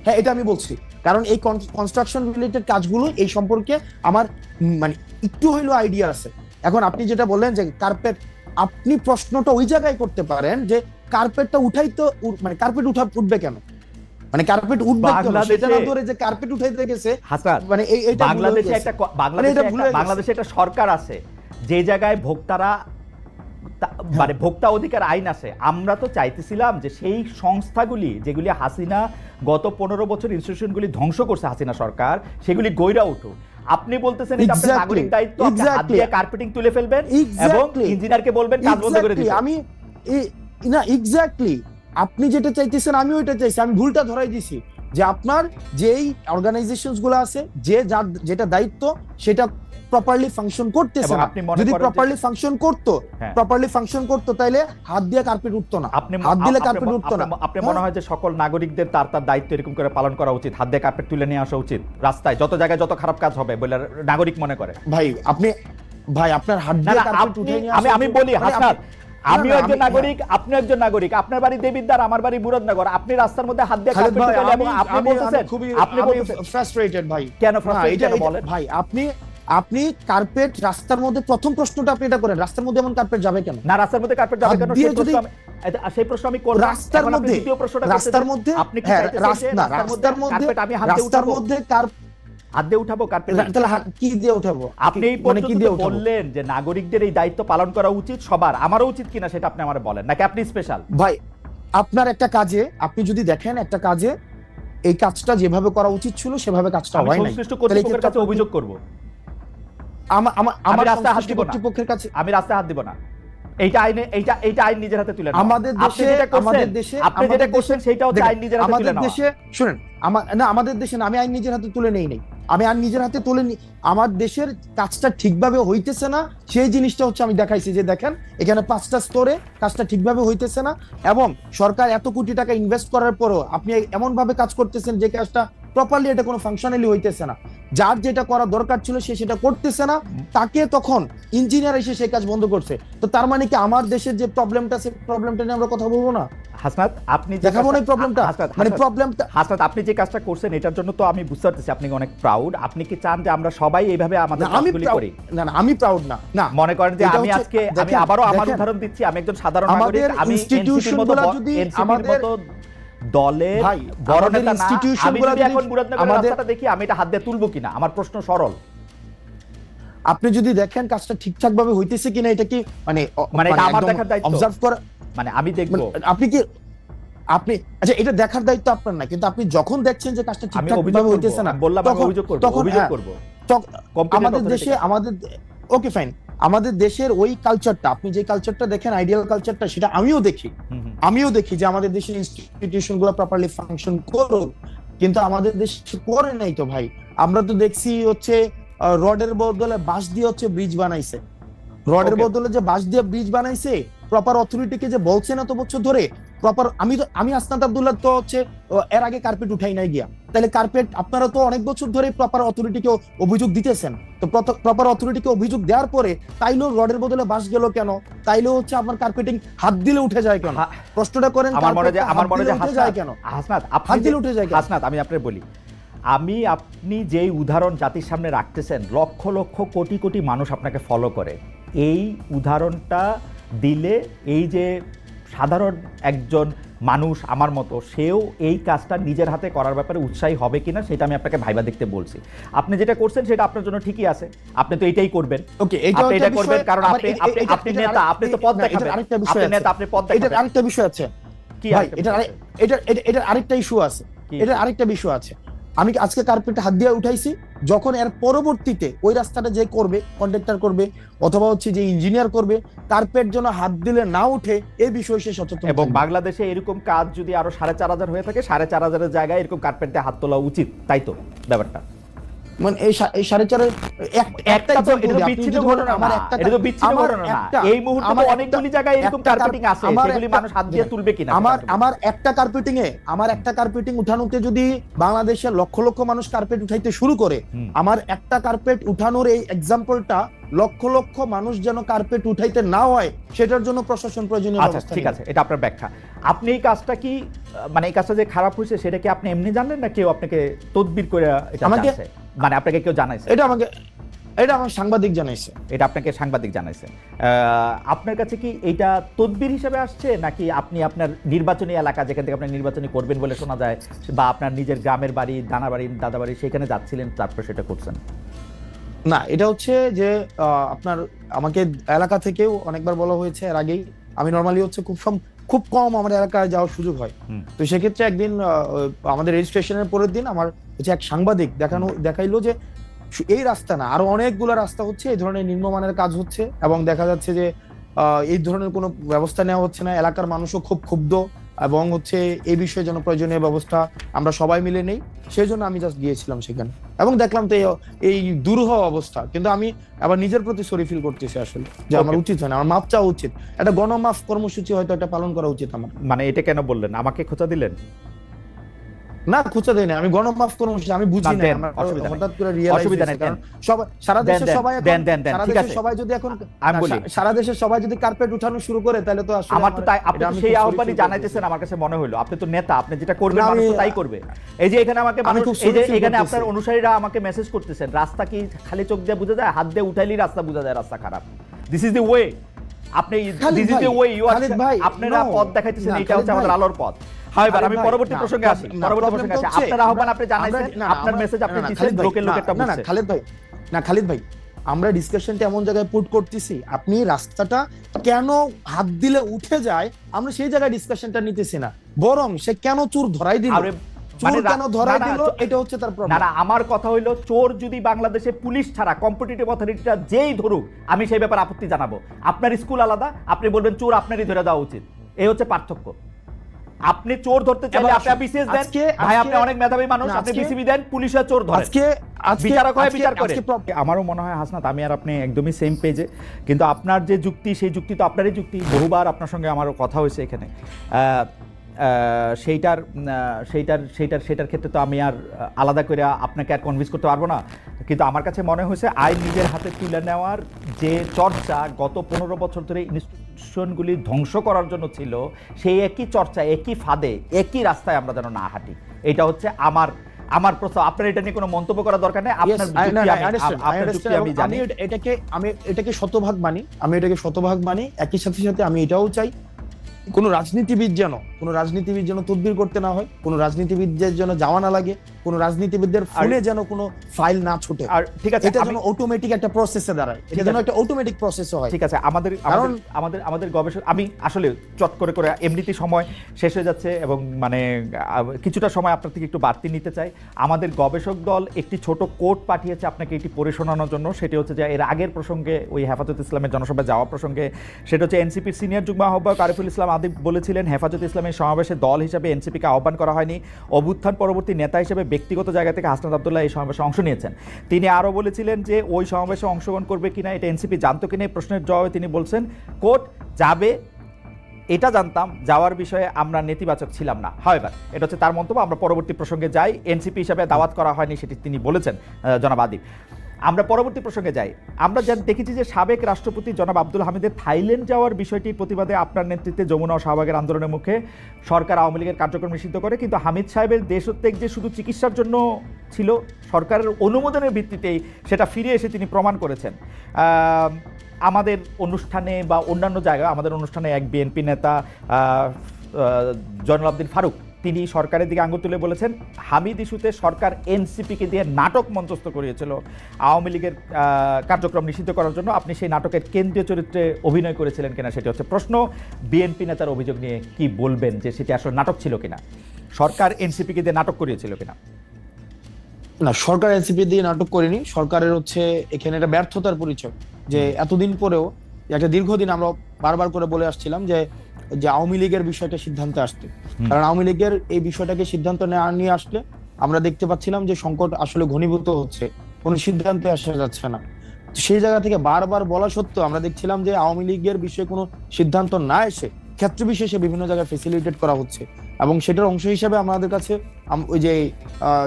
হ্যাঁ, এটা আমি বলছি। কারণ এই কনস্ট্রাকশন রিলেটেড কাজগুলো এই সম্পর্কে আমার মানে একটু হইলেও আইডিয়া আছে। এখন আপনি যেটা বললেন যে কার্পেট, আপনি প্রশ্নটা ওই জায়গায় করতে পারেন যে কার্পেটটা উঠাইতো, মানে কার্পেট উঠবে কেন, মানে কার্পেট উঠবে কেন, সেটা না ধরে যে কার্পেট উঠাইতে গেছে। মানে এইটা বাংলাদেশে একটা সরকার আছে যে জায়গায় ভোক্তারা, মানে ভোক্তা অধিকার আইন আছে। আমরা তো চাইতেছিলাম যে সেই সংস্থাগুলি যেগুলি হাসিনা গত 15 বছর ইনস্টিটিউশনগুলি ধ্বংস করছে হাসিনা সরকার, সেগুলি গইরা উঠুক। আপনি বলতেছেন এটা আপনার নাগরিক দায়িত্ব, আপনি হাত দিয়ে কার্পেটিং তুলে ফেলবেন এবং ইঞ্জিনিয়ারকে বলবেন কাজ বন্ধ করে দিতে। আমি না, এক্স্যাক্টলি আপনি যেটা চাইতেছেন আমি ওইটা চাইছি। আমি ভুলটা ধরাই দিছি যে আপনার যেই অর্গানাইজেশনস গুলো আছে, যেটা দায়িত্ব সেটা প্রপারলি ফাংশন করতেছে না। যদি প্রপারলি ফাংশন করতো তাহলে হাত দিয়ে কার্পেট উঠতো না, হাত দিলে কার্পেট উঠতো না। আপনি মনে হয় যে সকল নাগরিকদের তার দায়িত্ব এরকম করে পালন করা উচিত, হাত দিয়ে কার্পেট তুলে নিয়ে আসা উচিত রাস্তায়, যত জায়গায় যত খারাপ কাজ হবে বলে নাগরিক মনে করে? ভাই আপনার হাত দিয়ে কার্পেট উঠে নিয়ে আসা, আমি বলি হাসনাত, আমিও একজন নাগরিক, আপনিও একজন নাগরিক। আপনার বাড়ি দেবিদ্বার, আমার বাড়ি মুরাদনগর। আপনি রাস্তার মধ্যে হাত দিয়ে কার্পেট তুলে এবং আপনি বলতেছেন, আপনি ফ্রাস্ট্রেটেড ভাই। কেন ফ্রাস্ট্রেটেড বলেন ভাই? আপনি কার্পেট রাস্তার মধ্যে, প্রথম প্রশ্নটা আপনি এটা করেন, রাস্তার মধ্যে এমন কার্পেট যাবে কেন? না, রাস্তার মধ্যে কার্পেট যাবে কেন সেই প্রশ্ন আমি করব। রাস্তার মধ্যে, রাস্তার মধ্যে আপনি কি চাইতেছেন রাস্তার মধ্যে কার্পেট আমি হাত দিয়ে উঠাবো? হাত দিয়ে উঠাবো কার্পেট? তাহলে কি দিয়ে উঠাবো? আপনি এই পর্যন্ত বললেন যে নাগরিকদের এই দায়িত্ব পালন করা উচিত সবার, আমারও উচিত কিনা সেটা আপনি আমারে বলেন, নাকি আপনি স্পেশাল? ভাই আপনার একটা কাজে, আপনি যদি দেখেন একটা কাজে এই কাজটা যেভাবে করা উচিত ছিল সেভাবে কাজটা আমি হয় নাই। সংশ্লিষ্ট কর্তৃপক্ষের কাছে অভিযোগ করব। আমার রাস্তায় হাত দিব না, কর্তৃপক্ষের কাছে আমি রাস্তায় হাত দিব না। এইটা আইনে এইটা আইন নিজের হাতে তুলে নাও। আমাদের দেশে আপনি যেটা করছেন সেটা হচ্ছে আইন নিজের হাতে তুলে আমাদের নাও। দেশে শুনেন, আমাদের দেশে না, আমি আইন নিজের হাতে তুলে নেই নাই, আমি আইন নিজের হাতে তুলে নি। আমার দেশের কাজটা ঠিকভাবে হইতেছে না, সেই জিনিসটা হচ্ছে আমি দেখাইছি যে দেখেন এখানে 5টা স্তরে কাজটা ঠিকভাবে হইতেছে না, এবং সরকার এত কোটি টাকা ইনভেস্ট করার পরও আপনি এমন ভাবে কাজ করতেছেন যে কাজটা প্রপারলি, এটা কোনো ফাংশনালি হইতেছে না। যার যেটা করা দরকার ছিল সে সেটা করতেছে না, তাকে তখন ইঞ্জিনিয়ার এসে সেই কাজ বন্ধ করছে। তো তার মানে কি আমার দেশের যে প্রবলেমটা, সেই প্রবলেমটা নিয়ে আমরা কথা বলবো না? হাসনাত, আপনি দেখাবো না প্রবলেমটা, মানে প্রবলেমটা। হাসনাত, আপনি যে কাজটা করছেন এটার জন্য তো আমি বুঝতে পারতেছি আপনি অনেক প্রাউড। আপনি কি চান যে আমরা সবাই এইভাবে আমাদের কাজগুলি করি? না, আমি প্রাউড না। না, মনে করেন যে আমি আজকে আমি আবারও আমার উদাহরণ দিচ্ছি, আমি একজন সাধারণ নাগরিক, আমি এনসিপির মতো দলের বড় নেতা না, আমি যদি এখন মুরাদনগরের রাস্তাটা দেখি আমি এটা হাত দিয়ে তুলবো কিনা, আমার প্রশ্ন সরল। আপনি যদি দেখেন কাজটা ঠিকঠাক ভাবে হইতেছে কিনা, এটা কি মানে এটা আমার দেখার দায়িত্ব, অবজার্ভ করা, মানে আমি দেখবো। আপনি আচ্ছা, এটা দেখার দায়িত্ব আপনার না, কিন্তু আপনি যখন দেখছেন যে কাজটা ঠিকঠাক ভাবে হইতেছে না, বললাম আমি অভিযোগ করব, অভিযোগ করব। আমাদের দেশে ওকে ফাইন, আমাদের দেশের ওই কালচারটা, আপনি যে কালচারটা দেখেন আইডিয়াল কালচারটা, সেটা আমিও দেখি যে আমাদের দেশের ইনস্টিটিউশন গুলো প্রপারলি ফাংশন করুক, কিন্তু আমাদের দেশে করে নাই তো ভাই। আমরা তো দেখছি হচ্ছে রডের বদলে বাঁশ দিয়ে হচ্ছে ব্রিজ বানাইছে, রডের বদলে যে বাঁশ দিয়ে ব্রিজ বানাইছে, প্রপার অথরিটিকে যে বলছে না তো বছর ধরে প্রপার। আমি আসনাত আব্দুল্লাহ তো হচ্ছে এর আগে কার্পেট উঠাই নাই গিয়া, তাহলে কার্পেট আপনারা তো অনেক বছর ধরে প্রপার অথরিটিকে অভিযোগ দিতেছেন, তো প্রপার অথরিটিকে অভিযোগ দেওয়ার পরে তাইলেও রডের বদলে বাঁশ গেল কেন? তাইলেও হচ্ছে আপনার কার্পেটিং হাত দিলে উঠে যায় কেন? প্রশ্নটা করেন। আমার মনে হয় উঠে যায় কেন? হাসনাত, হাত দিলে উঠে যায় কেন? হাসনাত, আমি আপনাকে বলি, আপনি যেই উদাহরণ জাতির সামনে রাখতেছেন, লক্ষ লক্ষ কোটি কোটি মানুষ আপনাকে ফলো করে, এই উদাহরণটা দিলে এই যে সাধারণ একজন মানুষ আমার মতো, সেও এই কাজটা নিজের হাতে করার ব্যাপারে উৎসাহী হবে কিনা সেটা আমি আপনাকে ভাইবা দেখতে বলছি। আপনি যেটা করছেন সেটা আপনার জন্য ঠিকই আছে, আপনি তো এটাই করবেন। ওকে, এটা করবেন কারণ আপনি নেতা, আপনি তো পথ দেখাবেন, আপনি নেতা, আপনি পথ দেখাবেন। এটা আরেকটা বিষয় আছে কি ভাই, এটা আরেকটা ইস্যু আছে, এটা আরেকটা বিষয় আছে। আমি আজকে কার্পেটে হাত দিয়ে উঠাইছি, যখন এর পরবর্তীতে ওই রাস্তাটা যে করবে, কন্ট্রাক্টর করবে অথবা হচ্ছে যে ইঞ্জিনিয়ার করবে, কার্পেট যেন হাত দিলে না উঠে এই বিষয়ে সে সচেতন। এবং বাংলাদেশে এরকম কাজ যদি আরো 4,500 হয়ে থাকে, 4,500 জায়গায় এরকম কার্পেট দিয়ে হাত তোলা উচিত, তাই তো ব্যাপারটা? মানে এই 4.5 একটা তো এটা তো বিচ্ছিন্ন ঘটনা না, এটা তো বিচ্ছিন্ন ঘটনা না। এই মুহূর্তে তো অনেকগুলি জায়গায় এরকম কার্পেটিং আছে, সেগুলি মানুষ হাত দিয়ে তুলবে কিনা? আমার একটা কার্পেটিং উঠানোতে যদি বাংলাদেশের লক্ষ লক্ষ মানুষ কার্পেট উঠাইতে শুরু করে, আমার একটা কার্পেট উঠানোর এই এক্সাম্পলটা লক্ষ লক্ষ মানুষ যেন কার্পেট উঠাইতে না হয়, সেটার জন্য প্রশাসন প্রয়োজনীয় ব্যবস্থা। ঠিক আছে, এটা আপনার ব্যাখ্যা। আপনি এই কাজটা কি, মানে এই কাজটা যে খারাপ হয়েছে সেটা কি আপনি এমনি জানেন না কেউ আপনাকে তদবির করে এটা জানাইছে? মানে আপনাকে কেউ জানাইছে? এটা আমার সাংবাদিক জানাইছে। এটা আপনাকে সাংবাদিক জানাইছে। আপনার কাছে কি এটা তদবির হিসেবে আসছে, নাকি আপনি আপনার নির্বাচনী এলাকা যেখান থেকে আপনি নির্বাচনী করবেন বলে শোনা যায়, বা আপনার নিজের গ্রামের বাড়ি, দানা বাড়ি, দাদা বাড়ি, সেখানে যাচ্ছিলেন তারপর সেটা করছেন? না, এটা হচ্ছে যে আপনার আমাকে এলাকা থেকেও অনেকবার বলা হয়েছে এর আগেই। আমি নরমালি হচ্ছে খুব কম আমার এলাকায় যাওয়ার সুযোগ হয়, তো সেক্ষেত্রে একদিন আমাদের রেজিস্ট্রেশনের পরের দিন আমার হচ্ছে এক সাংবাদিক দেখাইলো যে এই রাস্তা না, আরো অনেকগুলো রাস্তা হচ্ছে এই ধরনের নিম্নমানের কাজ হচ্ছে, এবং দেখা যাচ্ছে যে এই ধরনের কোনো ব্যবস্থা নেওয়া হচ্ছে না। এলাকার মানুষও খুব ক্ষুব্ধ, এবং হচ্ছে এই বিষয়ে যেন প্রয়োজনীয় ব্যবস্থা আমরা সবাই মিলে নেই, সেই জন্য আমি জাস্ট গিয়েছিলাম সেখানে, এবং দেখলাম তো এই দুরূহ অবস্থা। কিন্তু আমি আবার নিজের প্রতি সরি ফিল করতেছি আসলে, যে আমার উচিত হয় না, আমার মাপ চাওয়া উচিত, একটা গণমাফ কর্মসূচি হয়তো এটা পালন করা উচিত আমার। মানে এটা কেন বললেন? আমাকে খোঁচা দিলেন? না, খুঁজে দেয় না, আমি গণমাফ কর্মসূচি আমি বুঝি না, হঠাৎ করে রিয়েলাইজ, কারণ সারা দেশের সবাই যদি এখন সারা দেশের সবাই যদি কার্পেট উঠানো শুরু করে, তাহলে তো আসলে আমার তো তাই, আপনি সেই আহ্বানই জানাইতেছেন, আমার কাছে মনে হলো আপনি তো নেতা, আপনি যেটা করবেন মানুষ তো তাই করবে। এই যে এখানে আমাকে এই যে এখানে আপনার অনুসারীরা আমাকে মেসেজ করতেছেন, রাস্তা কি খালি চোখ দিয়ে বোঝা যায়? হাত দিয়ে উঠাইলেই রাস্তা বোঝা যায় রাস্তা খারাপ। দিস ইজ দ্য ওয়ে, আপনি this is the way you are, আপনারা পথ দেখাইতেছেন, এটা হচ্ছে আমাদের আলোর পথ। আমি পরবর্তী প্রসঙ্গে আসি। আপনার আহ্বান আপনি জানাইছেন, আপনার মেসেজ আপনি দিয়েছেন, লোকের লোকেরটা বুঝছে। খালিদ ভাই, আমরা ডিসকাশনটা এমন জায়গায় পুট করতেছি, আপনি রাস্তাটা কেন হাত দিলে উঠে যায় আমরা সেই জায়গায় ডিসকাশনটা নিতেছি না, বরং সে কেন চোর ধরাই দিল চোর কেন ধরা দিল এটা হচ্ছে তার প্রবলেম। না আমার কথা হইলো চোর যদি বাংলাদেশে পুলিশ ছাড়া কম্পিটিটিভ অথরিটিটা যেই ধরুক আমি সেই ব্যাপারে আপত্তি জানাবো। আপনার স্কুল আলাদা, আপনি বলবেন চোর আপনারই ধরে দেওয়া উচিত, এই হচ্ছে পার্থক্য। আপনি চোর ধরতে চাইলে আপনি বিসিএস দেন, ভাই আপনি অনেক মেধাবী মানুষ, আপনি বিসিবি দেন, পুলিশে চোর ধরে, বিচারক হয় বিচার করে। আমারও মনে হয় হাসনাত আমি আর আপনি একদমই সেম পেজে, কিন্তু আপনার যে যুক্তি সেই যুক্তি তো আপনারই যুক্তি, বহুবার আপনার সঙ্গে আমারও কথা হয়েছে এখানে, সেইটার ক্ষেত্রে তো আমি আর আলাদা করে আপনাকে আর কনভিন্স করতে পারবো না। কিন্তু আমার কাছে মনে হয়েছে আইন নিজের হাতে তুলে নেওয়ার যে চর্চা গত 15 বছর ধরে ইনস্টিটিউশনগুলি ধ্বংস করার জন্য ছিল, সেই একই চর্চা একই ফাঁদে একই রাস্তায় আমরা যেন না হাঁটি, এটা হচ্ছে আমার প্রস্তাব। আপনার এটা নিয়ে কোনো মন্তব্য করার দরকার নেই, আপনার যুক্তি আমি জানি। আমি এটাকে শতভাগ মানি, একই সাথে আমি এটাও চাই কোন রাজনীতিবিদ যেন তদবির করতে না হয়, কোন রাজনীতিবিদদের যেন যাওয়া না লাগে, কোন রাজনীতিবিদদের ফোনে যেন কোনো ফাইল না ছুটে। আর ঠিক আছে, এটা যেন অটোমেটিক একটা প্রসেসে দাঁড়ায়, এটা যেন একটা অটোমেটিক প্রসেস হয়। ঠিক আছে, আমাদের গবেষক, আমি আসলে চট করে এমনিতেই সময় শেষ হয়ে যাচ্ছে এবং মানে কিছুটা সময় আপনার থেকে একটু বাড়তি নিতে চাই। আমাদের গবেষক দল একটি ছোট কোট পাঠিয়েছে আপনাকে এটি পড়ে শোনানোর জন্য। সেটি হচ্ছে যে এর আগের প্রসঙ্গে ওই হেফাজত ইসলামের জনসভায় যাওয়া প্রসঙ্গে, সেটা হচ্ছে এনসিপির সিনিয়র যুগ্ম আহ্বায়ক আরিফুল ইসলাম আদিব বলেছিলেন, হেফাজত ইসলামের সমাবেশে দল হিসেবে এনসিপিকে আহ্বান করা হয়নি, অভ্যুত্থান পরবর্তী নেতা হিসেবে ব্যক্তিগত জায়গা থেকে হাসনাত আব্দুল্লাহ এই সমাবেশে অংশ নিয়েছেন। তিনি আরও বলেছিলেন যে ওই সমাবেশে অংশগ্রহণ করবে কিনা এটা এনসিপি জানতো কিনা, এই প্রশ্নের জবাবে তিনি বলছেন কোট যাবে এটা জানতাম, যাওয়ার বিষয়ে আমরা নেতিবাচক ছিলাম না। হাওয়েভার, এটা হচ্ছে তার মন্তব্য। আমরা পরবর্তী প্রসঙ্গে যাই। এনসিপি হিসাবে দাওয়াত করা হয়নি সেটি তিনি বলেছেন জনাব আদিব। আমরা পরবর্তী প্রসঙ্গে যাই। আমরা দেখেছি যে সাবেক রাষ্ট্রপতি জনাব আব্দুল হামিদের থাইল্যান্ড যাওয়ার বিষয়টির প্রতিবাদে আপনার নেতৃত্বে যমুনা ও শাহবাগের আন্দোলনের মুখে সরকার আওয়ামী লীগের কার্যক্রম নিষিদ্ধ করে, কিন্তু হামিদ সাহেবের দেশত্যাগ যে শুধু চিকিৎসার জন্য ছিল, সরকারের অনুমোদনের ভিত্তিতেই সেটা ফিরে এসে তিনি প্রমাণ করেছেন। আমাদের অনুষ্ঠানে বা অন্যান্য জায়গায়, আমাদের অনুষ্ঠানে এক বিএনপি নেতা জয়নুল আবদিন ফারুক তিনি সরকারের দিকে আঙুল তুলে বলেছেন হামিদ ইস্যুতে সরকার এনসিপিকে দিয়ে নাটক মঞ্চস্থ করিয়েছিল আওয়ামী লীগের কার্যক্রম নিষিদ্ধ করার জন্য। আপনি সেই নাটকের কেন্দ্রীয় চরিত্রে অভিনয় করেছিলেন কিনা সেটি হচ্ছে প্রশ্ন। বিএনপি নেতার অভিযোগ নিয়ে কি বলবেন, যে সেটি আসলে নাটক ছিল কিনা, সরকার এনসিপিকে দিয়ে নাটক করিয়েছিল কিনা? না, সরকার এনসিপি দিয়ে নাটক করেনি। সরকারের হচ্ছে এখানে একটা ব্যর্থতার পরিচয়, যে এতদিন পরেও একটা দীর্ঘদিন আমরা বারবার করে বলে আসছিলাম যে আওয়ামী লীগের বিষয়টা সিদ্ধান্তে আসতে, কারণ আওয়ামী লীগের এই বিষয়টাকে সিদ্ধান্ত নিয়ে আসলে আমরা দেখতে পাচ্ছিলাম যে সংকট আসলে ঘনীভূত হচ্ছে, কোনো সিদ্ধান্তে আসা যাচ্ছে না। সেই জায়গা থেকে বারবার বলা সত্ত্বেও আমরা দেখছিলাম যে আওয়ামী লীগের বিষয়ে কোনো সিদ্ধান্ত না এসে ক্ষেত্র বিশেষে বিভিন্ন জায়গায় ফেসিলিটেট করা হচ্ছে, এবং সেটার অংশ হিসেবে আমাদের কাছে ওই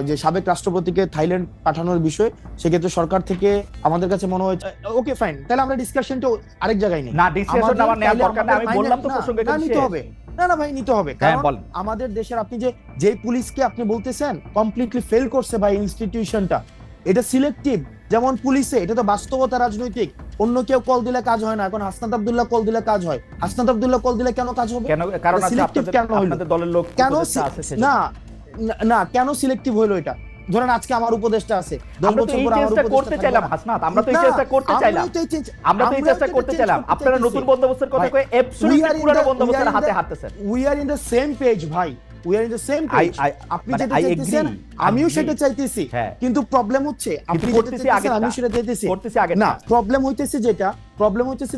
যে সাবেক রাষ্ট্রপতিকে থাইল্যান্ড পাঠানোর বিষয়, সেক্ষেত্রে সরকার থেকে আমাদের কাছে মনে হয়েছে ওকে ফাইন, তাহলে আমরা ডিসকাশনটা আরেক জায়গায় নিই। না, ডিসকাশন আমার নেওয়ার দরকার নেই, আমি বললাম তো প্রসঙ্গটা নিতে হবে। না ভাই, নিতে হবে, কারণ আমাদের দেশের আপনি যে পুলিশকে আপনি বলতেছেন কমপ্লিটলি ফেল করছে ভাই ইনস্টিটিউশনটা, এটা সিলেক্টিভ। যেমন পুলিশে এটা তো বাস্তবতা, রাজনৈতিক, অন্য কেউ কল দিলে কাজ হয় না, এখন হাসনাত আব্দুল্লাহ কল দিলে কাজ হয়। হাসনাত আব্দুল্লাহ কল দিলে কেন কাজ হবে? কারণ আপনাদের দলের লোক না, কেন সিলেক্টিভ হইলো এটা? ধরেন আজকে আমার উপদেষ্টা আছে, 10 বছর পর আমার উপদেষ্টা করতে চাইলাম হাসনাত, আমরা তো এই চেষ্টা করতে চাইলাম, আপনারা নতুন বন্দোবস্তের কথা কই অ্যাবসলিউটলি পুরো বন্দোবস্তের হাতে হাঁটতেছেন। We are in the same page ভাই, we are in the same page. আপনি যেটা চাইতেছেন আমিও সেটা চাইতেছি, কিন্তু প্রবলেম হচ্ছে আপনি যেটা চাইতেছেন আমি সেটা চাইতেছি না। প্রবলেম হইতেছে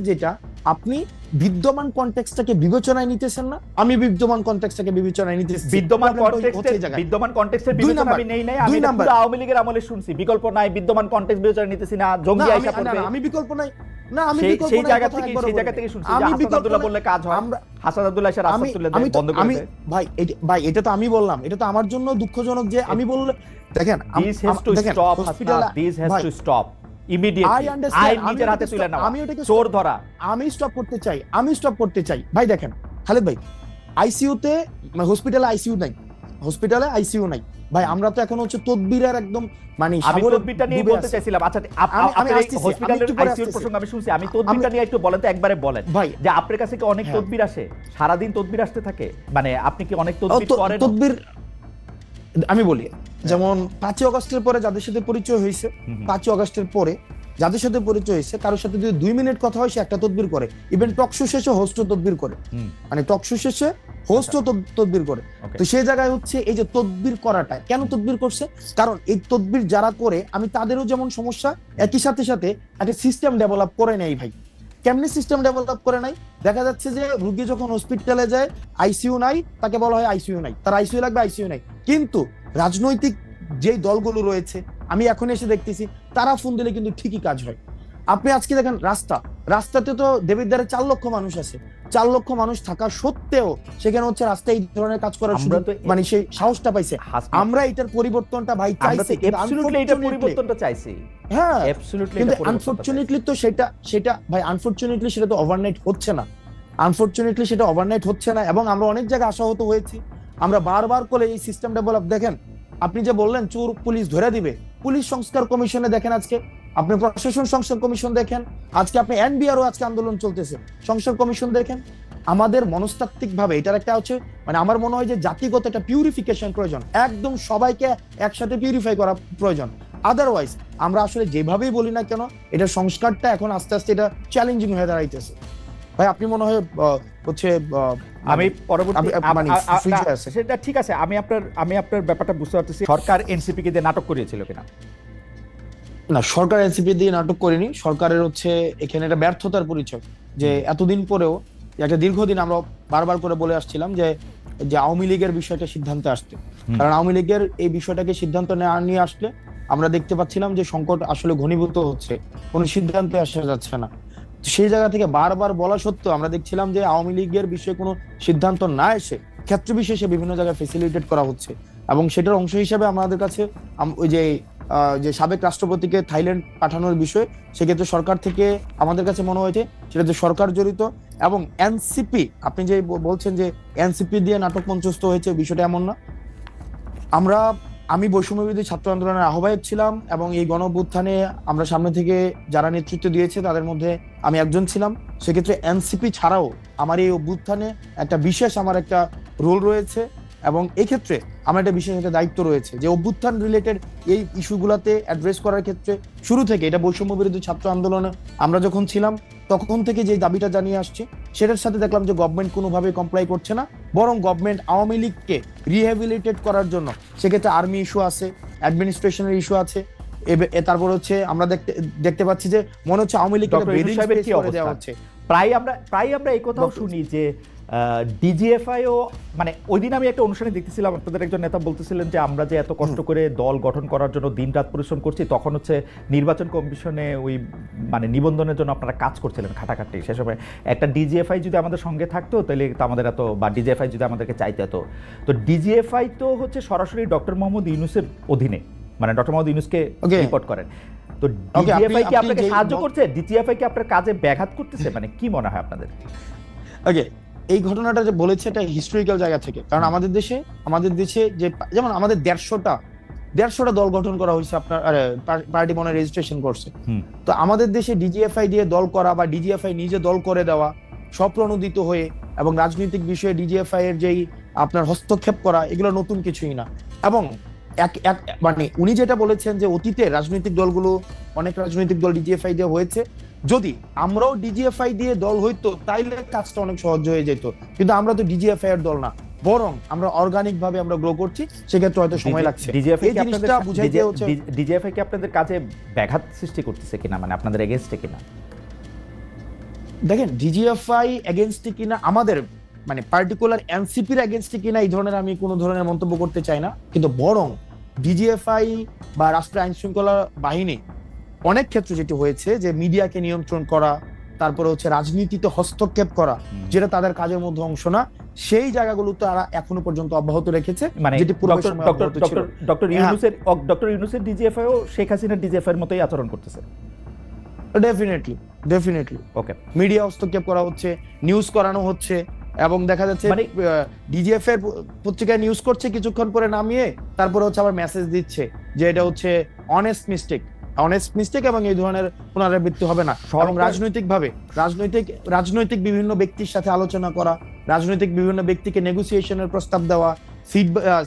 যেটা আপনি বিদ্যমান কনটেক্সটটাকে বিবেচনায় নিতেছেন না, আমি বিদ্যমান কনটেক্সটটাকে বিবেচনায় নিতেছি। বিদ্যমান কনটেক্সটের বিবেচনা আমি নেই নাই, আমি পুরো আওয়ামী লীগের আমলে শুনছি বিকল্প নাই, বিদ্যমান কনটেক্সট বিবেচনা নিতেছি না, জঙ্গি আইসা পড়বে। আমি বিকল্প নাই, সেই জায়গা থেকে শুনছি যে হাসান আব্দুল্লাহ বললে কাজ হয়, হাসান আব্দুল্লাহ এসে রাস্তা তুলে দেয়, বন্ধ করে দেয়। ভাই এটা তো আমি বললাম, এটা তো আমার জন্য দুঃখজনক যে আমি বললে দেখেন this has to stop, this has to stop immediately, আইন নিজের হাতে তুলে নাও, চোর ধরা। আমি স্টপ করতে চাই ভাই। দেখেন খালেদ ভাই, আইসিইউতে হসপিটালে আইসিইউ নাই ভাই। আমরা তো এখন হচ্ছে তদবিরের একদম মানে আমি তদবিরটা নিয়ে বলতে চাইছিলাম। আচ্ছা, আপনি হসপিটালের আইসিইউর প্রসঙ্গ আমি শুনছি, আমি তদবিরটা নিয়ে একটু বলেন তো, একবারে বলেন যে আপনার কাছে কি অনেক তদবির আসে, সারা দিন তদবির আসতে থাকে, মানে আপনি কি অনেক তদবির করেন? তদবির আমি বলি, যেমন 5 আগস্টের পরে যাদের সাথে পরিচয় হয়েছে, 5 আগস্টের পরে যাদের সাথে পরিচয় হয়েছে কারোর সাথে যদি 2 মিনিট কথা হয় সে একটা তদবির করে, ইভেন টকশো শেষে হোস্টও তদবির করে, মানে টকশো শেষে হোস্টও তদবির করে। তো সেই জায়গায় হচ্ছে এই যে তদবির করাটা কেন তদবির করছে, কারণ এই তদবির যারা করে আমি তাদেরও যেমন সমস্যা, একই সাথে সাথে একটা সিস্টেম ডেভেলপ করে নেই ভাই। কেমনি সিস্টেম ডেভেলপ করে নাই, দেখা যাচ্ছে যে রোগী যখন হসপিটালে যায় আইসিইউ নাই, তাকে বলা হয় আইসিইউ নাই, তার আইসিইউ লাগবে, আইসিইউ নাই। কিন্তু রাজনৈতিক যে দলগুলো রয়েছে আমি এখন এসে দেখতেছি তারা ফোন দিলে কিন্তু ঠিকই কাজ হয়। আপনি আজকে দেখেন রাস্তাতে তো দেবিদ্বারে 4 লক্ষ মানুষ আছে, 4 লক্ষ মানুষ থাকা সত্ত্বেও সেখানে হচ্ছে রাস্তায় এই ধরনের কাজ করার সুযোগ, মানে সেই সাহসটা পাইছে। আমরা এটার পরিবর্তনটা ভাই চাইছি, পরিবর্তনটা চাইছি, হ্যাঁ কিন্তু আনফরচুনেটলি তো সেটা ভাই আনফরচুনেটলি সেটা তো ওভারনাইট হচ্ছে না, আনফরচুনেটলি সেটা ওভারনাইট হচ্ছে না। এবং আমরা অনেক জায়গায় আশাহত হয়েছি, আমরা বারবার করে এই সিস্টেম ডেভেলপ, দেখেন আপনি যে বললেন চোর পুলিশ ধরে দিবে, পুলিশ সংস্কার কমিশনে দেখেন আজকে, আপনি প্রশাসন সংস্কার কমিশন দেখেন, আজকে আপনি এনবিআরও আজকে আন্দোলন চলতেছে, সংস্কার কমিশন দেখেন। আমাদের মনস্তাত্ত্বিক ভাবে এটার একটা হচ্ছে মানে আমার মনে হয় যে জাতিগত একটা পিউরিফিকেশন প্রয়োজন, একদম সবাইকে একসাথে পিউরিফাই করা প্রয়োজন। আদারওয়াইজ আমরা আসলে যেভাবেই বলি না কেন এটা সংস্কারটা এখন আস্তে আস্তে এটা চ্যালেঞ্জিং হয়ে দাঁড়াইতেছে। ভাই আপনি মনে হয় হচ্ছে আমি পরবর্তী সেটা ঠিক আছে, আমি আপনার ব্যাপারটা বুঝতে পারতেছি। সরকার এনসিপি কে দিয়ে নাটক করিয়েছিল কিনা? না, সরকার এনসিপি দিয়ে নাটক করেনি, সরকারের হচ্ছে এখানে একটা ব্যর্থতার পরিচয়, যে এতদিন পরেও একটা দীর্ঘদিন আমরা বারবার করে বলে আসছিলাম যে আওয়ামী লীগের বিষয়টা সিদ্ধান্তে আসতে, কারণ আওয়ামী লীগের এই বিষয়টাকে সিদ্ধান্ত নিয়ে আসলে আমরা দেখতে পাচ্ছিলাম যে সংকট আসলে ঘনীভূত হচ্ছে, কোনো সিদ্ধান্তে আসা যাচ্ছে না। সেই জায়গা থেকে বারবার বলা সত্ত্বেও আমরা দেখছিলাম যে আওয়ামী লীগের বিষয়ে কোনো সিদ্ধান্ত না এসে ক্ষেত্র বিশেষে বিভিন্ন জায়গায় ফেসিলিটেট করা হচ্ছে, এবং সেটার অংশ হিসেবে আমাদের কাছে ওই যে সাবেক রাষ্ট্রপতিকে থাইল্যান্ড পাঠানোর বিষয়, সেক্ষেত্রে সরকার থেকে আমাদের কাছে মনে হয়েছে সেটাতে সরকার জড়িত। এবং এনসিপি, আপনি যে বলছেন যে এনসিপি দিয়ে নাটক মঞ্চস্থ হয়েছে, বিষয়টা এমন না। আমি বৈষম্য বিরোধী ছাত্র আন্দোলনের আহ্বায়ক ছিলাম, এবং এই গণঅভ্যুত্থানে আমরা সামনে থেকে যারা নেতৃত্ব দিয়েছে তাদের মধ্যে আমি একজন ছিলাম। সেক্ষেত্রে এনসিপি ছাড়াও আমার এই অভ্যুত্থানে একটা বিশেষ আমার একটা রোল রয়েছে, এবং এই ক্ষেত্রে আমার একটা বিশেষ একটা দায়িত্ব রয়েছে যে অভ্যুত্থান রিলেটেড এই ইস্যুগুলোতে অ্যাড্রেস করার ক্ষেত্রে শুরু থেকে এটা বৈষম্য বিরোধী ছাত্র আন্দোলনে আমরা যখন ছিলাম তখন থেকে যে দাবিটা জানিয়ে আসছি, সেটার সাথে দেখলাম যে গভর্নমেন্ট কোনোভাবে কমপ্লাই করছে না, বরং গভর্নমেন্ট আওয়ামী লীগকে রিহ্যাবিলিটেট করার জন্য সেক্ষেত্রে আর্মি ইস্যু আছে, অ্যাডমিনিস্ট্রেশনের ইস্যু আছে, তারপর হচ্ছে আমরা দেখতে পাচ্ছি যে মনে হচ্ছে আওয়ামী লীগকে দেওয়া হচ্ছে। প্রায় আমরা এই কথাও শুনি যে ডিজিএফআইও, মানে ওই দিন আমি একটা অনুষ্ঠানে দেখতেছিলাম, আপনাদের একজন নেতা বলতেছিলেন যে আমরা যে এত কষ্ট করে দল গঠন করার জন্য দিন রাত পরিশ্রম করছি, তখন হচ্ছে নির্বাচন কমিশনে ওই মানে নিবন্ধনের জন্য আপনারা কাজ করছিলেন খাটাখাটি। সে সময় একটা ডিজিএফআই যদি আমাদের সঙ্গে থাকতো তাহলে তো আমাদের এত, বা ডিজিএফআই যদি আমাদেরকে চাইতে হতো। তো ডিজিএফআই তো হচ্ছে সরাসরি ডক্টর মোহাম্মদ ইউনূসের অধীনে, মানে ডক্টর মোহাম্মদ ইউনূসকে রিপোর্ট করেন। তো ডিজিএফআই কি আপনাকে সাহায্য করছে? ডিজিএফআই কি আপনার কাজে ব্যাঘাত করতেছে? মানে কি মনে হয় আপনাদের? ওকে, এই ঘটনাটা যে বলেছে এটা হিস্টোরিক্যাল জায়গা থেকে, কারণ আমাদের দেশে যে যেমন আমাদের 150টা দল গঠন করা হয়েছে, আপনার পার্টি মনে রেজিস্ট্রেশন করছে। তো আমাদের দেশে ডিজিএফআই দিয়ে দল করা বা ডিজিএফআই নিজে দল করে দেওয়া, স্বপ্রণোদিত হয়ে এবং রাজনৈতিক বিষয়ে ডিজিএফআই এর যেই আপনার হস্তক্ষেপ করা, এগুলো নতুন কিছুই না। এবং মানে উনি যেটা বলেছেন যে অতীতে রাজনৈতিক দলগুলো, অনেক রাজনৈতিক দল ডিজিএফআই দিয়ে হয়েছে, যদি আমরাও ডিজিএফআই দিয়ে দল হইতো তাইলে কাজটা অনেক সহজ হয়ে যেত, কিন্তু আমরা তো ডিজিএফআই এর দল না, বরং আমরা অর্গানিক ভাবে আমরা গ্রো করছি, সেক্ষেত্রে হয়তো সময় লাগছে। ডিজিএফআই কি আপনাদের কাজে ব্যাঘাত সৃষ্টি করতেছে কিনা, মানে আপনাদের এগেইনস্টে কিনা? দেখেন, ডিজিএফআই এগেইনস্টে কিনা, আমাদের মানে পার্টিকুলার এনসিপির এগেইনস্টে কিনা এই ধরনের আমি কোনো ধরনের মন্তব্য করতে চাই না, কিন্তু বরং ডিজিএফআই বা রাষ্ট্রীয় আইন শৃঙ্খলা বাহিনী অনেক ক্ষেত্রে যেটি হয়েছে যে মিডিয়াকে নিয়ন্ত্রণ করা, তারপরে হচ্ছে রাজনীতিতে হস্তক্ষেপ করা, যেটা তাদের কাজের মধ্যে অংশ না, সেই জায়গাগুলো তারা এখনো পর্যন্ত অব্যাহত রেখেছে। যেটি ডক্টর ইউনূসের ডিজিএফআইও শেখ হাসিনার ডিজিএফআই এর মতোই আচরণ করতেছে। ডেফিনেটলি ওকে, মিডিয়া হস্তক্ষেপ করা হচ্ছে, নিউজ করানো হচ্ছে, এবং দেখা যাচ্ছে ডিজিএফআই এর পত্রিকায় নিউজ করছে, কিছুক্ষণ পরে নামিয়ে তারপরে হচ্ছে আবার মেসেজ দিচ্ছে যে এটা হচ্ছে অনেস্ট মিস্টেক এবং এই ধরনের পুনরাবৃত্তি হবে না। এবং রাজনৈতিক বিভিন্ন ব্যক্তির সাথে আলোচনা করা, রাজনৈতিক বিভিন্ন ব্যক্তিকে নেগোসিয়েশনের প্রস্তাব দেওয়া,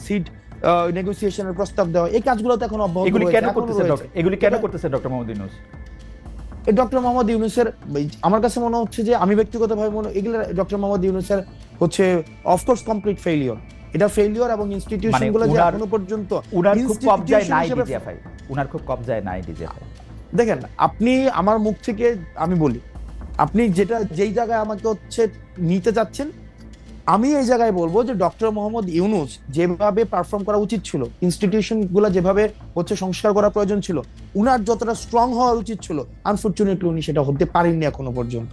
সিট নেগোসিয়েশনের প্রস্তাব দেওয়া, এই কাজগুলো তো এখন অব্যাহত রয়েছে। এগুলি কেন করতেছে ডক্টর মোহাম্মদ ইউনূস? এই ডক্টর মোহাম্মদ ইউনূসের আমার কাছে মনে হচ্ছে যে আমি ব্যক্তিগতভাবে এগুলো ডক্টর মোহাম্মদ ইউনূসের হচ্ছে অফকোর্স কমপ্লিট ফেইলিওর। এটা ফেইলিওর এবং ইনস্টিটিউশন গুলো যে এখনো পর্যন্ত উনার খুব কবজায় নাই ডিজিএফআই, উনার খুব কবজায় নাই ডিজিএফআই। দেখেন আপনি আমার মুখ থেকে আমি বলি, আপনি যেই জায়গায় আমাকে হচ্ছে নিতে যাচ্ছেন, আমি এই জায়গায় বলবো যে ডক্টর মোহাম্মদ ইউনূস যেভাবে পারফর্ম করা উচিত ছিল, ইনস্টিটিউশন গুলো যেভাবে হচ্ছে সংস্কার করা প্রয়োজন ছিল, উনার যতটা স্ট্রং হওয়া উচিত ছিল, আনফরচুনেটলি উনি সেটা হতে পারেননি এখনো পর্যন্ত।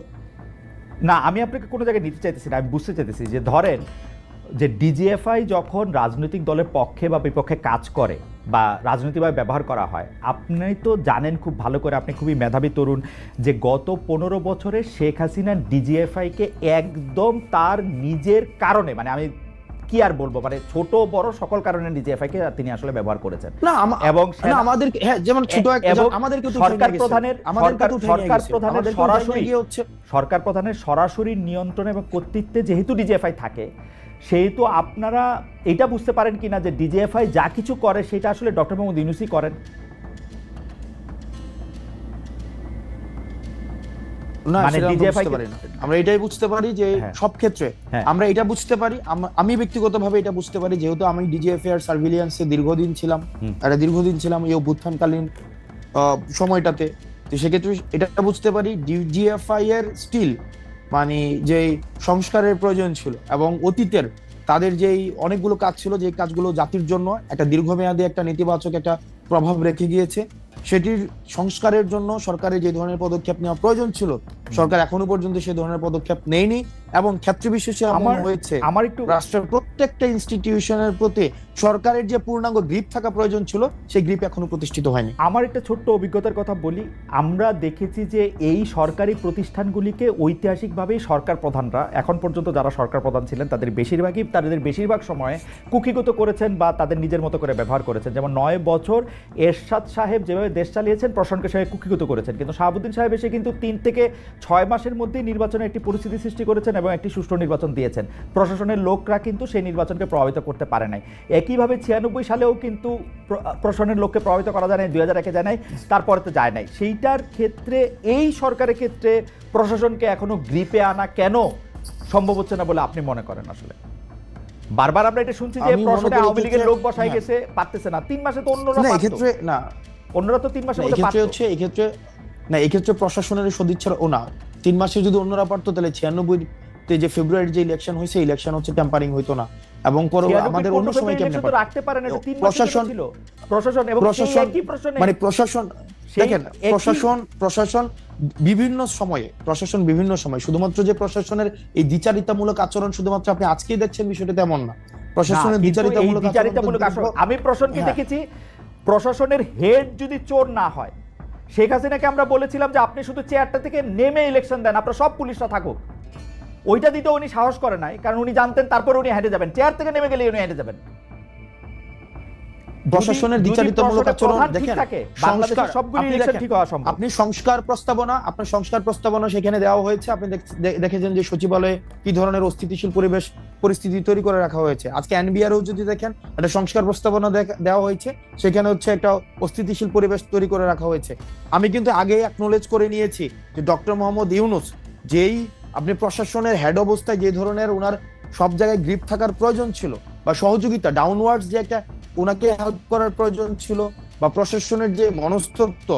না, আমি আপনাকে কোনো জায়গায় নিতে চাইতেছি না, আমি বুঝতে চাইতেছি যে ধরেন যে ডিজিএফআই যখন রাজনৈতিক দলের পক্ষে বা বিপক্ষে কাজ করে বা রাজনৈতিকভাবে ব্যবহার করা হয়, আপনি তো জানেন খুব ভালো করে, আপনি খুবই মেধাবী তরুণ, যে গত 15 বছরে শেখ হাসিনা ডিজিএফআইকে একদম তার নিজের কারণে, মানে আমি কি আর বলবো, মানে ছোট বড় সকল কারণে ডিজিএফআই-কে তিনি আসলে ব্যবহার করেছেন। না এবং আমাদের যেমন ছোট আমাদেরকে তো সরকার প্রধানের সরাসরি নিয়ন্ত্রণ এবং কর্তৃত্বে যেহেতু ডিজিএফআই থাকে, সেহেতু আপনারা এটা বুঝতে পারেন কিনা যে ডিজিএফআই যা কিছু করে সেটা আসলে ডক্টর মোহাম্মদ ইউনূসই করেন? আমরা এটাই বুঝতে পারি যে সব ক্ষেত্রে আমরা এটা বুঝতে পারি, আমি ব্যক্তিগতভাবে এটা বুঝতে পারি, যেহেতু আমি ডিজিএফআই এর সার্ভিলিয়েন্সে দীর্ঘদিন ছিলাম এই অভ্যুত্থানকালীন সময়টাতে, তো সেক্ষেত্রে এটা বুঝতে পারি ডিজিএফআই এর স্টিল মানে যে সংস্কারের প্রয়োজন ছিল এবং অতীতের তাদের যেই অনেকগুলো কাজ ছিল, যে কাজগুলো জাতির জন্য একটা দীর্ঘমেয়াদী একটা নেতিবাচক একটা প্রভাব রেখে গিয়েছে, সেটির সংস্কারের জন্য সরকারের যে ধরনের পদক্ষেপ নেওয়া প্রয়োজন ছিল, সরকার এখনো পর্যন্ত সেই ধরনের পদক্ষেপ নেয়নি। এবং ক্ষেত্র বিশেষে এমন হয়েছে রাষ্ট্রের প্রত্যেকটা ইনস্টিটিউশনের প্রতি সরকারের যে পূর্ণাঙ্গ গ্রিপ থাকা প্রয়োজন ছিল, সেই গ্রিপ এখনো প্রতিষ্ঠিত হয়নি। আমার একটা ছোট্ট অভিজ্ঞতার কথা বলি, আমরা দেখেছি যে এই সরকারি প্রতিষ্ঠানগুলিকে ঐতিহাসিকভাবেই সরকার প্রধানরা, এখন পর্যন্ত যারা সরকার প্রধান ছিলেন তাদের বেশিরভাগ সময়ে কুক্ষিগত করেছেন বা তাদের নিজের মতো করে ব্যবহার করেছেন। যেমন 9 বছর এরশাদ সাহেব যেভাবে দেশ চালিয়েছেন, প্রশাসনকে সাহেব কুক্ষিগত করেছেন, কিন্তু শাহাবুদ্দিন সাহেব এসে কিন্তু 3 থেকে 6 মাসের মধ্যেই নির্বাচনের একটি পরিস্থিতি সৃষ্টি করেছেন এবং একটি সুষ্ঠু নির্বাচন দিয়েছেন। প্রশাসনের লোকরা কিন্তু সেই নির্বাচনকে প্রভাবিত করতে পারে নাই। একইভাবে 96 সালেও কিন্তু প্রশাসনের লোককে প্রভাবিত করা যায় নাই, 2001-এ যায় নাই, তারপরে তো যায় নাই। সেইটার ক্ষেত্রে এই সরকারের ক্ষেত্রে প্রশাসনকে এখনো গ্রিপে আনা কেন সম্ভব হচ্ছে না বলে আপনি মনে করেন? আসলে বারবার আমরা এটা শুনছি যে প্রশাসনে আওয়ামী লীগের লোক বসাই গেছে, পারতেছে না। 3 মাসে তো অন্যরা তো 3 মাসের মধ্যে পারতো। এই ক্ষেত্রে প্রশাসনের সদিচ্ছার না, 3 মাসে যদি অন্যরা পারতো তাহলে 96-তে যে ফেব্রুয়ারির যে ইলেকশন হয়েছে, ইলেকশন হচ্ছে টেম্পারিং হইতো না। এবং আমাদের অন্য সময় কেমনে রাখতে পারেন, এটা 3 মাস ছিল প্রশাসন এবং একই প্রশাসনে, মানে প্রশাসন দেখেন প্রশাসন বিভিন্ন সময় শুধুমাত্র যে প্রশাসনের এই দ্বিচারিতামূলক আচরণ শুধুমাত্র আপনি আজকেই দেখছেন বিষয়টা তেমন না। প্রশাসনের দ্বিচারিতামূলক আচরণ আমি প্রশাসনকে দেখেছি, প্রশাসনের হেড যদি চোর না হয়, শেখ হাসিনাকে আমরা বলেছিলাম যে আপনি শুধু চেয়ারটা থেকে নেমে ইলেকশন দেন, আপনার সব পুলিশরা থাকুক, ওইটা দিতে উনি সাহস করে নাই, কারণ উনি জানতেন তারপর উনি হেঁটে যাবেন, চেয়ার থেকে নেমে গেলে উনি হেঁটে যাবেন। প্রশাসনের দ্বিচারিতামূলক আচরণ দেখেন, বাংলাদেশের সবগুলো ইলেকশন ঠিক হওয়া সম্ভব। আপনি আপনার সংস্কার প্রস্তাবনা সেখানে দেওয়া হয়েছে, আপনি দেখেছেন যে সচিবালয়ে কি ধরনের অস্থিতিশীল পরিস্থিতি তৈরি করে রাখা হয়েছে। আজকে এনবিআরও যদি দেখেন, একটা সংস্কার প্রস্তাবনা দেওয়া হয়েছে, সেখানে হচ্ছে একটা অস্থিতিশীল পরিবেশ তৈরি করে রাখা হয়েছে। আমি কিন্তু আগেই অ্যাকনোলেজ করে নিয়েছি যে ডক্টর মোহাম্মদ ইউনূস যেই আপনি প্রশাসনের হেড অবস্থায় যে ধরনের ওনার সব জায়গায় গ্রিপ থাকার প্রয়োজন ছিল বা সহযোগিতা ডাউনওয়ার্ডস যে একটা ওনাকে হেল্প করার প্রয়োজন ছিল, বা প্রশাসনের যে মনস্তত্ত্ব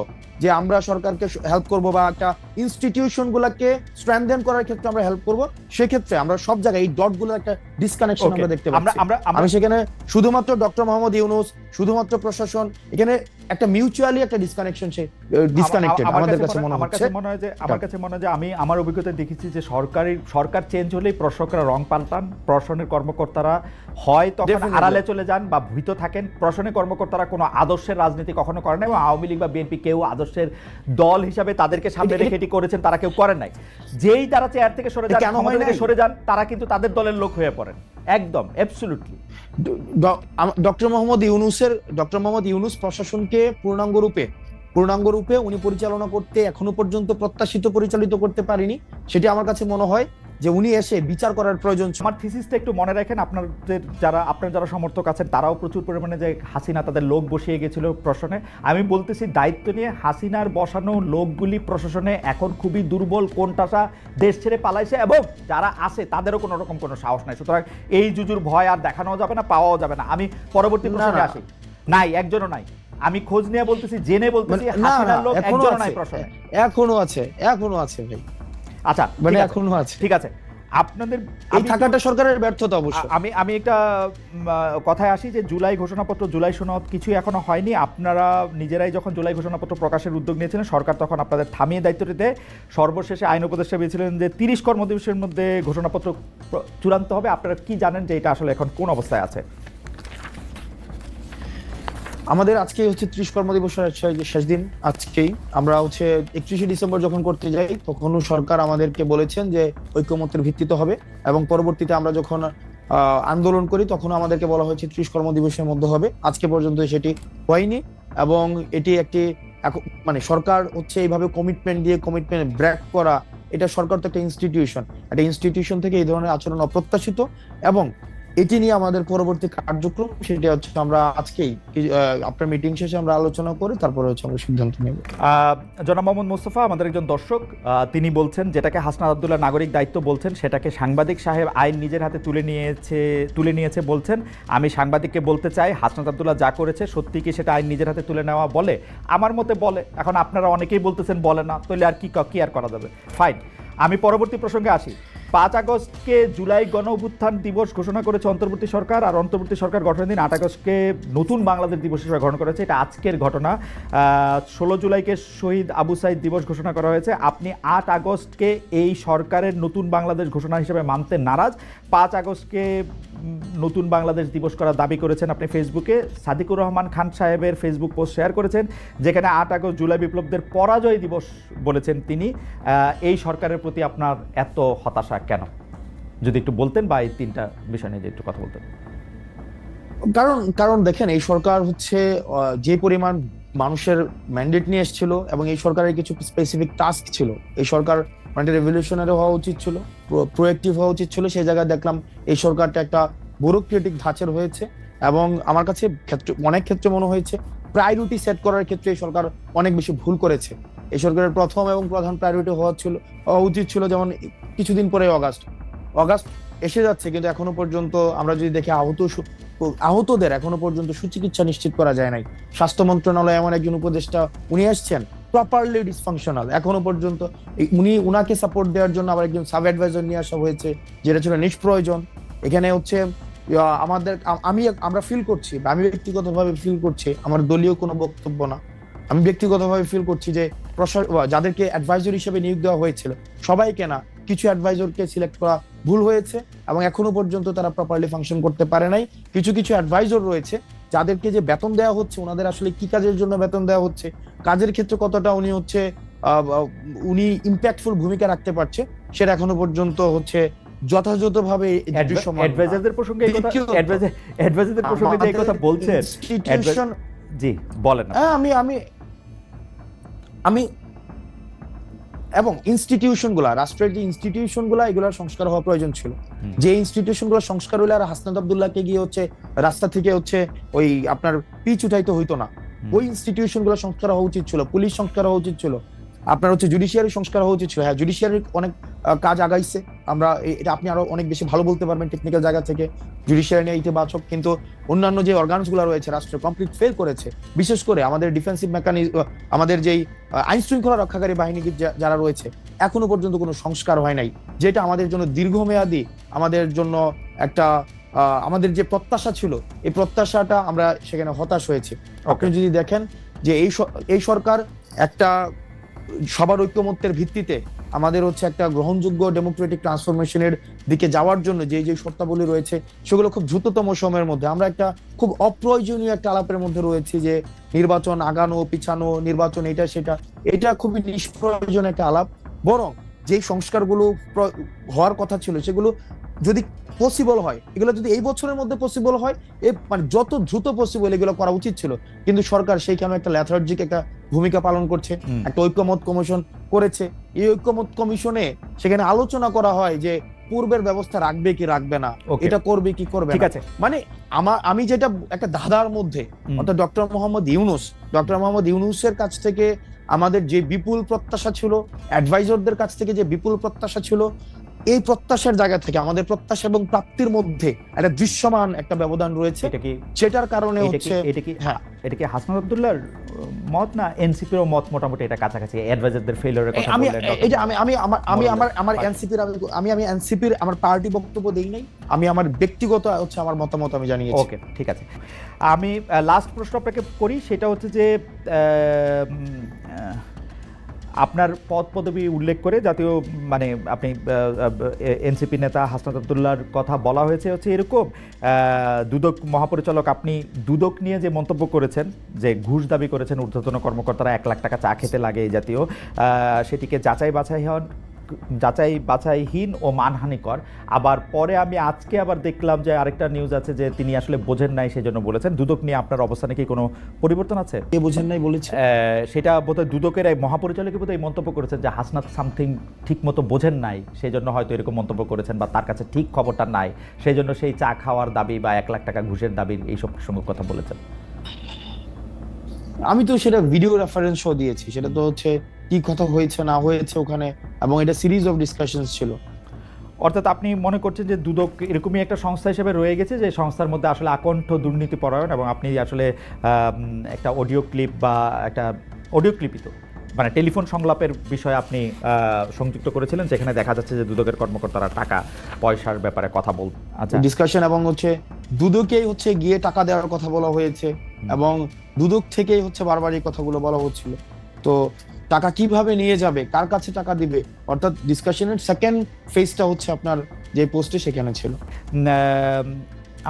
যে আমরা সরকারকে হেল্প করব বা একটা ইনস্টিটিউশন গুলাকে স্ট্রেংথেন করার ক্ষেত্রে আমরা হেল্প করব, সেক্ষেত্রে আমরা সব জায়গায় এই ডট গুলোর একটা ডিসকানেকশন আমরা দেখতে পাচ্ছি। আমি সেখানে শুধুমাত্র ডক্টর মোহাম্মদ ইউনূস, শুধুমাত্র প্রশাসন, এখানে একটা মিউচুয়ালি একটা ডিসকানেক্টেড আমাদের কাছে মনে হচ্ছে। আমার কাছে মনে হয় যে আমি আমার অভিজ্ঞতায় দেখেছি যে সরকার চেঞ্জ হলেই প্রশাসকরা রং পাল্টান, প্রশাসনের কর্মকর্তারা হয় তখন আড়ালে চলে যান বা ভীত থাকেন। প্রশাসনের কর্মকর্তারা কোনো আদর্শের রাজনীতি কখনো করেন না, এবং আওয়ামী লীগ বা বিএনপি কেউ আদর্শের দল হিসাবে তাদেরকে সামনে রেখে এটি করেছেন তারা কেউ করেন নাই। যেই তারা চেয়ার থেকে সরে যান তারা কিন্তু তাদের দলের লোক হয়ে পড়েন, একদম অ্যাবসলিউটলি। ডক্টর মোহাম্মদ ইউনূস প্রশাসনকে পূর্ণাঙ্গ রূপে উনি পরিচালনা করতে এখনো পর্যন্ত পরিচালিত করতে পারেনি। সেটি আমার কাছে মনে হয় যে উনি এসে বিচার করার প্রয়োজন ছিল। আমার থিসিসটা একটু মনে রাখেন, আপনার যারা সমর্থক আছেন তারাও প্রচুর পরিমাণে যে হাসিনা তাদের লোক বসিয়ে গেছিল প্রশাসনে। আমি বলতেছি দায়িত্ব নিয়ে হাসিনার বসানো লোকগুলি প্রশাসনে এখন খুবই দুর্বল, কোনটাসা দেশ ছেড়ে পালাইছে, এবং যারা আছে তাদেরও কোনো রকম কোনো সাহস নাই। সুতরাং এই জুজুর ভয় আর দেখানো যাবে না, পাওয়াও যাবে না। আমি পরবর্তী প্রসঙ্গে আসি। নাই, একজনও নাই। আমি খোঁজ নিয়ে বলতেছি, জেনে বলতেছি, হাসিনার লোক একজনও নাই প্রশাসনে। এখনো আছে ভাই। আচ্ছা, মানে এখনো আছে। ঠিক আছে, আপনাদের এই থাকাটা সরকারের ব্যর্থতা অবশ্য। আমি একটা কথায় আসি যে জুলাই ঘোষণাপত্র, জুলাই সনদ কিছুই এখনো হয়নি। আপনারা নিজেরাই যখন জুলাই ঘোষণাপত্র প্রকাশের উদ্যোগ নিয়েছিলেন, সরকার তখন আপনাদের থামিয়ে দায়িত্ব দিতে সর্বশেষে আইন উপদেষ্টা পেয়েছিলেন যে 30 কর্মদিবসের মধ্যে ঘোষণাপত্র চূড়ান্ত হবে। আপনারা কি জানেন যে এটা আসলে এখন কোন অবস্থায় আছে? আমাদের আজকে হচ্ছে 30 কর্মদিবসের শেষ দিন। আজকেই আমরা হচ্ছে 31শে ডিসেম্বর যখন করতে যাই, তখনও সরকার আমাদেরকে বলেছেন যে ঐকমত্যের ভিত্তিতে হবে, এবং পরবর্তীতে আমরা যখন আন্দোলন করি তখন আমাদেরকে বলা হয়েছে 30 কর্মদিবসের মধ্যে হবে। আজকে পর্যন্ত সেটি হয়নি, এবং এটি একটি মানে সরকার হচ্ছে এইভাবে কমিটমেন্ট ব্রেক করা, এটা সরকার তো একটা ইনস্টিটিউশন থেকে এই ধরনের আচরণ অপ্রত্যাশিত, এবং এটি নিয়ে আমাদের পরবর্তী কার্যক্রম সেটা হচ্ছে আমরা আজকেই আপনার মিটিং শেষে আমরা আলোচনা করে তারপরে হচ্ছে আমরা সিদ্ধান্ত নেব। জনাব মোহাম্মদ মোস্তফা আমাদের একজন দর্শক, তিনি বলছেন যেটাকে হাসনাত আব্দুল্লাহ নাগরিক দায়িত্ব বলছেন, সেটাকে সাংবাদিক সাহেব আইন নিজের হাতে তুলে নিয়েছে বলছেন। আমি সাংবাদিককে বলতে চাই, হাসনাত আব্দুল্লাহ যা করেছে সত্যি কি সেটা আইন নিজের হাতে তুলে নেওয়া বলে? আমার মতে বলে। এখন আপনারা অনেকেই বলতেছেন বলে না, তাহলে আর কি আর করা যাবে? ফাইন, আমি পরবর্তী প্রসঙ্গে আসি। 5 আগস্টকে জুলাই গণ অভ্যুত্থান দিবস ঘোষণা করেছে অন্তর্বর্তী সরকার, আর অন্তর্বর্তী সরকার গঠনের দিন 8 আগস্টকে নতুন বাংলাদেশ দিবস হিসেবে গ্রহণ করেছে। এটা আজকের ঘটনা। 16 জুলাইকে শহীদ আবু সাইদ দিবস ঘোষণা করা হয়েছে। আপনি 8 আগস্টকে এই সরকারের নতুন বাংলাদেশ ঘোষণা হিসেবে মানতে নারাজ। 5 আগস্টকে নতুন বাংলাদেশ দিবস করার দাবি করেছেন আপনি ফেসবুকে। সাদিকুর রহমান খান সাহেবের ফেসবুক পোস্ট শেয়ার করেছেন, যেখানে 8 আগস্ট জুলাই বিপ্লবদের পরাজয় দিবস বলেছেন তিনি। এই সরকারের প্রতি আপনার এত হতাশা কেন? যদি একটু বলতেন, বা এই 3টা বিষয় নিয়ে একটু কথা বলতেন। কারণ দেখেন, এই সরকার হচ্ছে যে পরিমাণ মানুষের ম্যান্ডেট নিয়ে এসেছিল, এবং এই সরকারের কিছু স্পেসিফিক টাস্ক ছিল। এই সরকার মানে রেভলিউশনারি হওয়া উচিত ছিল, প্রোঅ্যাক্টিভ হওয়া উচিত ছিল। সেই জায়গায় দেখলাম এই সরকারটা একটা ব্যুরোক্রেটিক ধাঁচের হয়েছে, এবং আমার কাছে অনেক ক্ষেত্রে মনে হয়েছে প্রায়োরিটি সেট করার ক্ষেত্রে এই সরকার অনেক বেশি ভুল করেছে। এই সরকারের প্রথম এবং প্রধান প্রায়োরিটি হওয়া উচিত ছিল, যেমন কিছুদিন পরে অগাস্ট এসে যাচ্ছে, কিন্তু এখনো পর্যন্ত আমরা যদি দেখি আহতদের এখনো পর্যন্ত সুচিকিৎসা নিশ্চিত করা যায় নাই। স্বাস্থ্য মন্ত্রণালয় এমন একজন উপদেষ্টা উনি আসছেন প্রপারলি ডিসফাংশনাল, এখনো পর্যন্ত উনাকে সাপোর্ট দেওয়ার জন্য আবার একজন সাব অ্যাডভাইজার নিয়ে আসা হয়েছে, যেটা ছিল নিষ্প্রয়োজন। এখানে হচ্ছে আমরা ফিল করছি, আমি ব্যক্তিগতভাবে ফিল করছি, আমার দলীয় কোনো বক্তব্য না, আমি ব্যক্তিগতভাবে ফিল করছি যে যাদেরকে অ্যাডভাইজার হিসেবে নিয়োগ দেওয়া হয়েছিল সবাইকে না, কিছু অ্যাডভাইজারকে সিলেক্ট করা ভুল হয়েছে, এবং এখনো পর্যন্ত তারা প্রপারলি ফাংশন করতে পারে নাই। কিছু অ্যাডভাইজার রয়েছে যাদেরকে যে বেতন দেওয়া হচ্ছে, ওনাদের আসলে কি কাজের জন্য বেতন দেওয়া হচ্ছে, কাজের ক্ষেত্রে কতটা উনি ইম্প্যাক্টফুল ভূমিকা রাখতে পারছে, সেটা এখনো পর্যন্ত হচ্ছে যথাযথভাবে অ্যাডভাইজারদের প্রসঙ্গে এই কথা বলছেন। জি বলেন। আমি এবং ইনস্টিটিউশনগুলা, রাষ্ট্রের যে ইনস্টিটিউশনগুলা, এগুলোর সংস্কার হওয়া প্রয়োজন ছিল। যে ইনস্টিটিউশনগুলো সংস্কার হইলে আর হাসনাত আব্দুল্লাহকে গিয়ে হচ্ছে রাস্তা থেকে হচ্ছে ওই আপনার পিচ উঠাইতে হইতো না। ওই ইনস্টিটিউশনগুলো সংস্কার হওয়া উচিত ছিল, পুলিশ সংস্কার হওয়া উচিত ছিল, আপনার হচ্ছে জুডিশিয়ারি সংস্কার হওয়া উচিত ছিল। হ্যাঁ, জুডিশিয়ারির অনেক কাজ আগাইছে, আমরা এটা আপনি আরো অনেক বেশি ভালো বলতে পারবেন টেকনিক্যাল জায়গা থেকে, জুডিশিয়ারি নিয়ে ইতিবাচক, কিন্তু অন্যান্য যে অর্গানসগুলো রয়েছে রাষ্ট্র কমপ্লিট ফেল করেছে। বিশেষ করে আমাদের ডিফেন্সিভ মেকানিজম, আমাদের যেই আইন শৃঙ্খলা রক্ষাকারী বাহিনী যারা রয়েছে, এখনো পর্যন্ত কোনো সংস্কার হয় নাই, যেটা আমাদের জন্য দীর্ঘমেয়াদী, আমাদের জন্য একটা আমাদের যে প্রত্যাশা ছিল, এই প্রত্যাশাটা আমরা সেখানে হতাশ হয়েছে। আপনি যদি দেখেন যে এই সরকার একটা সবার ঐক্যমত্যের ভিত্তিতে আমাদের হচ্ছে একটা গ্রহণযোগ্য ডেমোক্রেটিক ট্রান্সফরমেশনের দিকে যাওয়ার জন্য যে শর্তাবলী রয়েছে, সেগুলো খুব দ্রুততম সময়ের মধ্যে, আমরা একটা খুব অপ্রয়োজনীয় একটা আলাপের মধ্যে রয়েছি যে নির্বাচন আগানো পিছানো, নির্বাচন এটা খুবই নিষ্প্রয়োজন একটা আলাপ। বরং যে সংস্কারগুলো হওয়ার কথা ছিল সেগুলো যদি পসিবল হয়, এগুলো যদি এই বছরের মধ্যে পসিবল হয়, মানে যত দ্রুত পসিবল এগুলো করা উচিত ছিল, কিন্তু সরকার সেইখানে একটা ল্যাথার্জিক একটা ভূমিকা পালন করছে, একটা ঐক্যমত কমিশন করেছে। এই ঐক্যমত কমিশনে সেখানে আলোচনা করা হয় যে পূর্বের ব্যবস্থা রাখবে কি রাখবে না, এটা করবে কি করবে ঠিক না। আছে, মানে আমি যেটা একটা ধাঁধার মধ্যে, অর্থাৎ ডক্টর মোহাম্মদ ইউনূসের কাছ থেকে আমাদের যে বিপুল প্রত্যাশা ছিল, অ্যাডভাইজরদের কাছ থেকে যে বিপুল প্রত্যাশা ছিল, এই প্রত্যাশার জায়গা থেকে আমাদের প্রত্যাশা এবং প্রাপ্তির মধ্যে একটা দৃশ্যমান একটা ব্যবধান রয়েছে, যেটার কারণে হচ্ছে এটা কি হাসনাত আব্দুল্লাহর মত না এনসিপির মত মোটামুটি এটা কাছাকাছি, অ্যাডভাইজারদের ফেলিওরের কথা বললেন? আমার এনসিপির আমার পার্টি বক্তব্য দেই নাই, আমি আমার ব্যক্তিগত হচ্ছে আমার মতামত আমি জানিয়েছি। ওকে, ঠিক আছে। আমি লাস্ট প্রশ্ন আপনাকে করি, সেটা হচ্ছে যে আপনার পদ পদবি উল্লেখ করে জাতীয় মানে আপনি এনসিপি নেতা হাসনাত আব্দুল্লাহর কথা বলা হয়েছে হচ্ছে এরকম, দুদক মহাপরিচালক আপনি দুদক নিয়ে যে মন্তব্য করেছেন যে ঘুষ দাবি করেছেন ঊর্ধ্বতন কর্মকর্তারা 1 লাখ টাকা চা খেতে লাগে এই জাতীয়, সেটিকে যাচাই বাছাইহীন ও মানহানিকর। আবার পরে আমি আজকে আবার দেখলাম যে আরেকটা নিউজ আছে যে তিনি আসলে বোঝেন নাই, সেই জন্য বলেছেন। দুদক নিয়ে আপনার অবস্থানে কি কোনো পরিবর্তন আছে? কে বোঝেন নাই বলেছে? সেটা বোধহয় দুদকের মহাপরিচালক বোধহয় মন্তব্য করেছেন যে হাসনাত সামথিং ঠিক মতো বোঝেন নাই, সেই জন্য হয়তো এরকম মন্তব্য করেছেন, বা তার কাছে ঠিক খবরটা নাই, সেই জন্য সেই চা খাওয়ার দাবি বা 1 লাখ টাকা ঘুষের দাবির এইসব প্রসঙ্গ কথা বলেছেন। আমি তো সেটা ভিডিও রেফারেন্স শো দিয়েছি, সেটা তো হচ্ছে কি কথা হয়েছে না হয়েছে ওখানে, এবং এটা সিরিজ অফ ডিসকাশনস ছিল। অর্থাৎ আপনি মনে করছেন যে দুদক এরকমই একটা সংস্থা হিসেবে রয়ে গেছে, যে সংস্থার মধ্যে আসলে আকণ্ঠ দুর্নীতি পরায়ণ, এবং আপনি আসলে একটা অডিও ক্লিপ বা একটা অডিও ক্লিপই তো মানে টেলিফোন সংলাপের বিষয়ে আপনি সংযুক্ত করেছিলেন, যেখানে দেখা যাচ্ছে যে দুদকের কর্মকর্তারা টাকা পয়সার ব্যাপারে কথা বল ডিসকাশন, এবং হচ্ছে দুদকেই হচ্ছে গিয়ে টাকা দেওয়ার কথা বলা হয়েছে, এবং দুদক থেকেই হচ্ছে বারবার এই কথাগুলো বলা হচ্ছিল। তো টাকা কিভাবে নিয়ে যাবে, কার কাছে টাকা দিবে, অর্থাৎ ডিসকাশনের সেকেন্ড ফেজটা হচ্ছে আপনার যে পোস্টে সেখানে ছিল।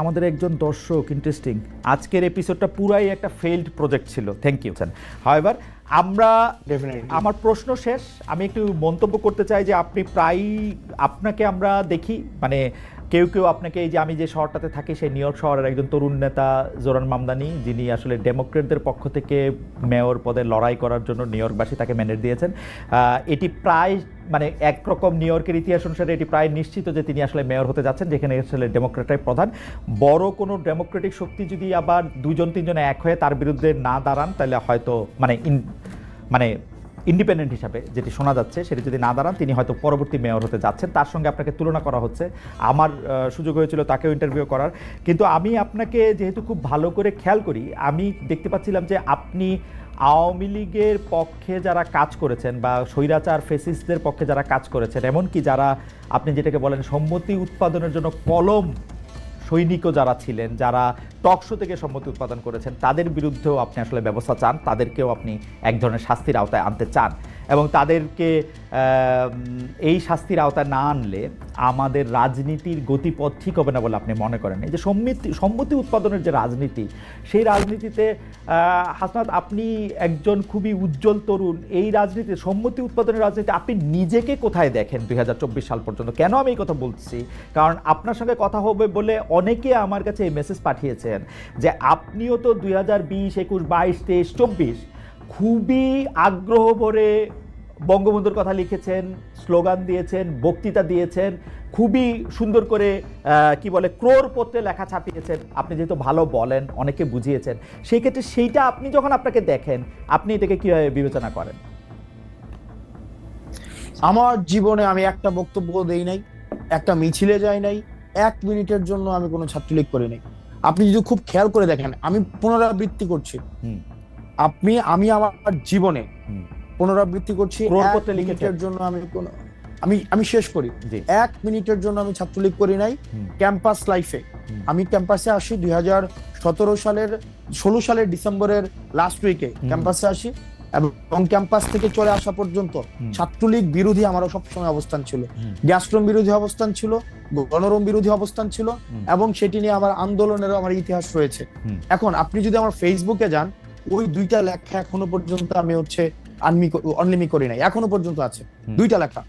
আমাদের একজন দর্শক ইন্টারেস্টিং, আজকের এপিসোডটা পুরাই একটা ফেইল্ড প্রজেক্ট ছিল, থ্যাংক ইউ। হাউএভার আমার প্রশ্ন শেষ, আমি একটু মন্তব্য করতে চাই যে আপনি আপনাকে আমরা দেখি মানে কেউ আপনাকে, এই যে আমি যে শহরটাতে থাকি সেই নিউ ইয়র্ক শহরের একজন তরুণ নেতা জোরান মামদানি, যিনি আসলে ডেমোক্রেটদের পক্ষ থেকে মেয়র পদে লড়াই করার জন্য নিউ ইয়র্কবাসী তাকে ম্যান্ডেট দিয়েছেন। এটি প্রায় মানে একরকম নিউ ইয়র্কের ইতিহাস অনুসারে এটি প্রায় নিশ্চিত যে তিনি আসলে মেয়র হতে যাচ্ছেন, যেখানে আসলে ডেমোক্রেটরাই প্রধান। বড় কোনো ডেমোক্রেটিক শক্তি যদি আবার 2-3 এক হয়ে তার বিরুদ্ধে না দাঁড়ান, তাহলে হয়তো মানে ইন্ডিপেন্ডেন্ট হিসাবে যেটি শোনা যাচ্ছে সেটি যদি না দাঁড়ান, তিনি হয়তো পরবর্তী মেয়র হতে যাচ্ছেন। তার সঙ্গে আপনাকে তুলনা করা হচ্ছে, আমার সুযোগ হয়েছিল তাকেও ইন্টারভিউ করার, কিন্তু আমি আপনাকে যেহেতু খুব ভালো করে খেয়াল করি, আমি দেখতে পাচ্ছিলাম যে আপনি আওয়ামী লীগের পক্ষে যারা কাজ করেছেন বা স্বৈরাচার ফেসিস্টদের পক্ষে যারা কাজ করেছেন, এমনকি যারা আপনি যেটাকে বলেন সম্মতি উৎপাদনের জন্য কলম সৈনিকও যারা ছিলেন, যারা টকশো থেকে সম্মতি উৎপাদন করেছেন, তাদের বিরুদ্ধেও আপনি আসলে ব্যবস্থা চান, তাদেরকেও আপনি এক ধরনের শাস্তির আওতায় আনতে চান, এবং তাদেরকে এই শাস্তির আওতায় না আনলে আমাদের রাজনীতির গতিপথ ঠিক হবে না বলে আপনি মনে করেন? এই যে সম্মতি উৎপাদনের যে রাজনীতি, সেই রাজনীতিতে হাসনাত আপনি একজন খুবই উজ্জ্বল তরুণ, এই রাজনীতি সম্মতি উৎপাদনের রাজনীতি আপনি নিজেকে কোথায় দেখেন 2024 সাল পর্যন্ত? কেন আমি এই কথা বলছি, কারণ আপনার সঙ্গে কথা হবে বলে অনেকে আমার কাছে এই মেসেজ পাঠিয়েছেন যে আপনিও তো 2020, 21, 22, 23, 24 খুবই আগ্রহ ভরে বঙ্গবন্ধুর কথা লিখেছেন, স্লোগান দিয়েছেন, বক্তৃতা দিয়েছেন, খুবই সুন্দর করে কি বলে ক্রোড়পত্রে লেখা ছাপিয়েছেন। আপনি যেহেতু ভালো বলেন, অনেকে বুঝিয়েছেন, সেই ক্ষেত্রে সেইটা আপনি যখন আপনাকে দেখেন, আপনি এটাকে কিভাবে বিবেচনা করেন? আমার জীবনে আমি একটা বক্তব্য দেই নাই, একটা মিছিলে যাই নাই, 1 মিনিটের জন্য আমি কোনো ছাত্রলীগ করি নাই। আপনি যদি খুব খেয়াল করে দেখেন, আমি পুনরাবৃত্তি করছি, আমি আমার জীবনে পুনরাবৃত্তি করছি, 1 মিনিটের জন্য আমি শেষ করি, 1 মিনিটের জন্য আমি ছাত্রলীগ করি নাই। ক্যাম্পাস লাইফে আমি ক্যাম্পাসে আসি 2016 সালের ডিসেম্বরের লাস্ট উইকে ক্যাম্পাসে আসি, এবং ক্যাম্পাস থেকে চলে আসা পর্যন্ত ছাত্রলীগ বিরোধী আমারও সবসময় অবস্থান ছিল, গ্যাস্ট্রম বিরোধী অবস্থান ছিল, গণরম বিরোধী অবস্থান ছিল, এবং সেটি নিয়ে আমার আন্দোলনেরও আমার ইতিহাস রয়েছে। এখন আপনি যদি আমার ফেসবুকে যান, ওই 2টা লেখা এখনো পর্যন্ত আমি হচ্ছে অনলিমি করি নাই, এখনো পর্যন্ত আছে 2টা লেখা।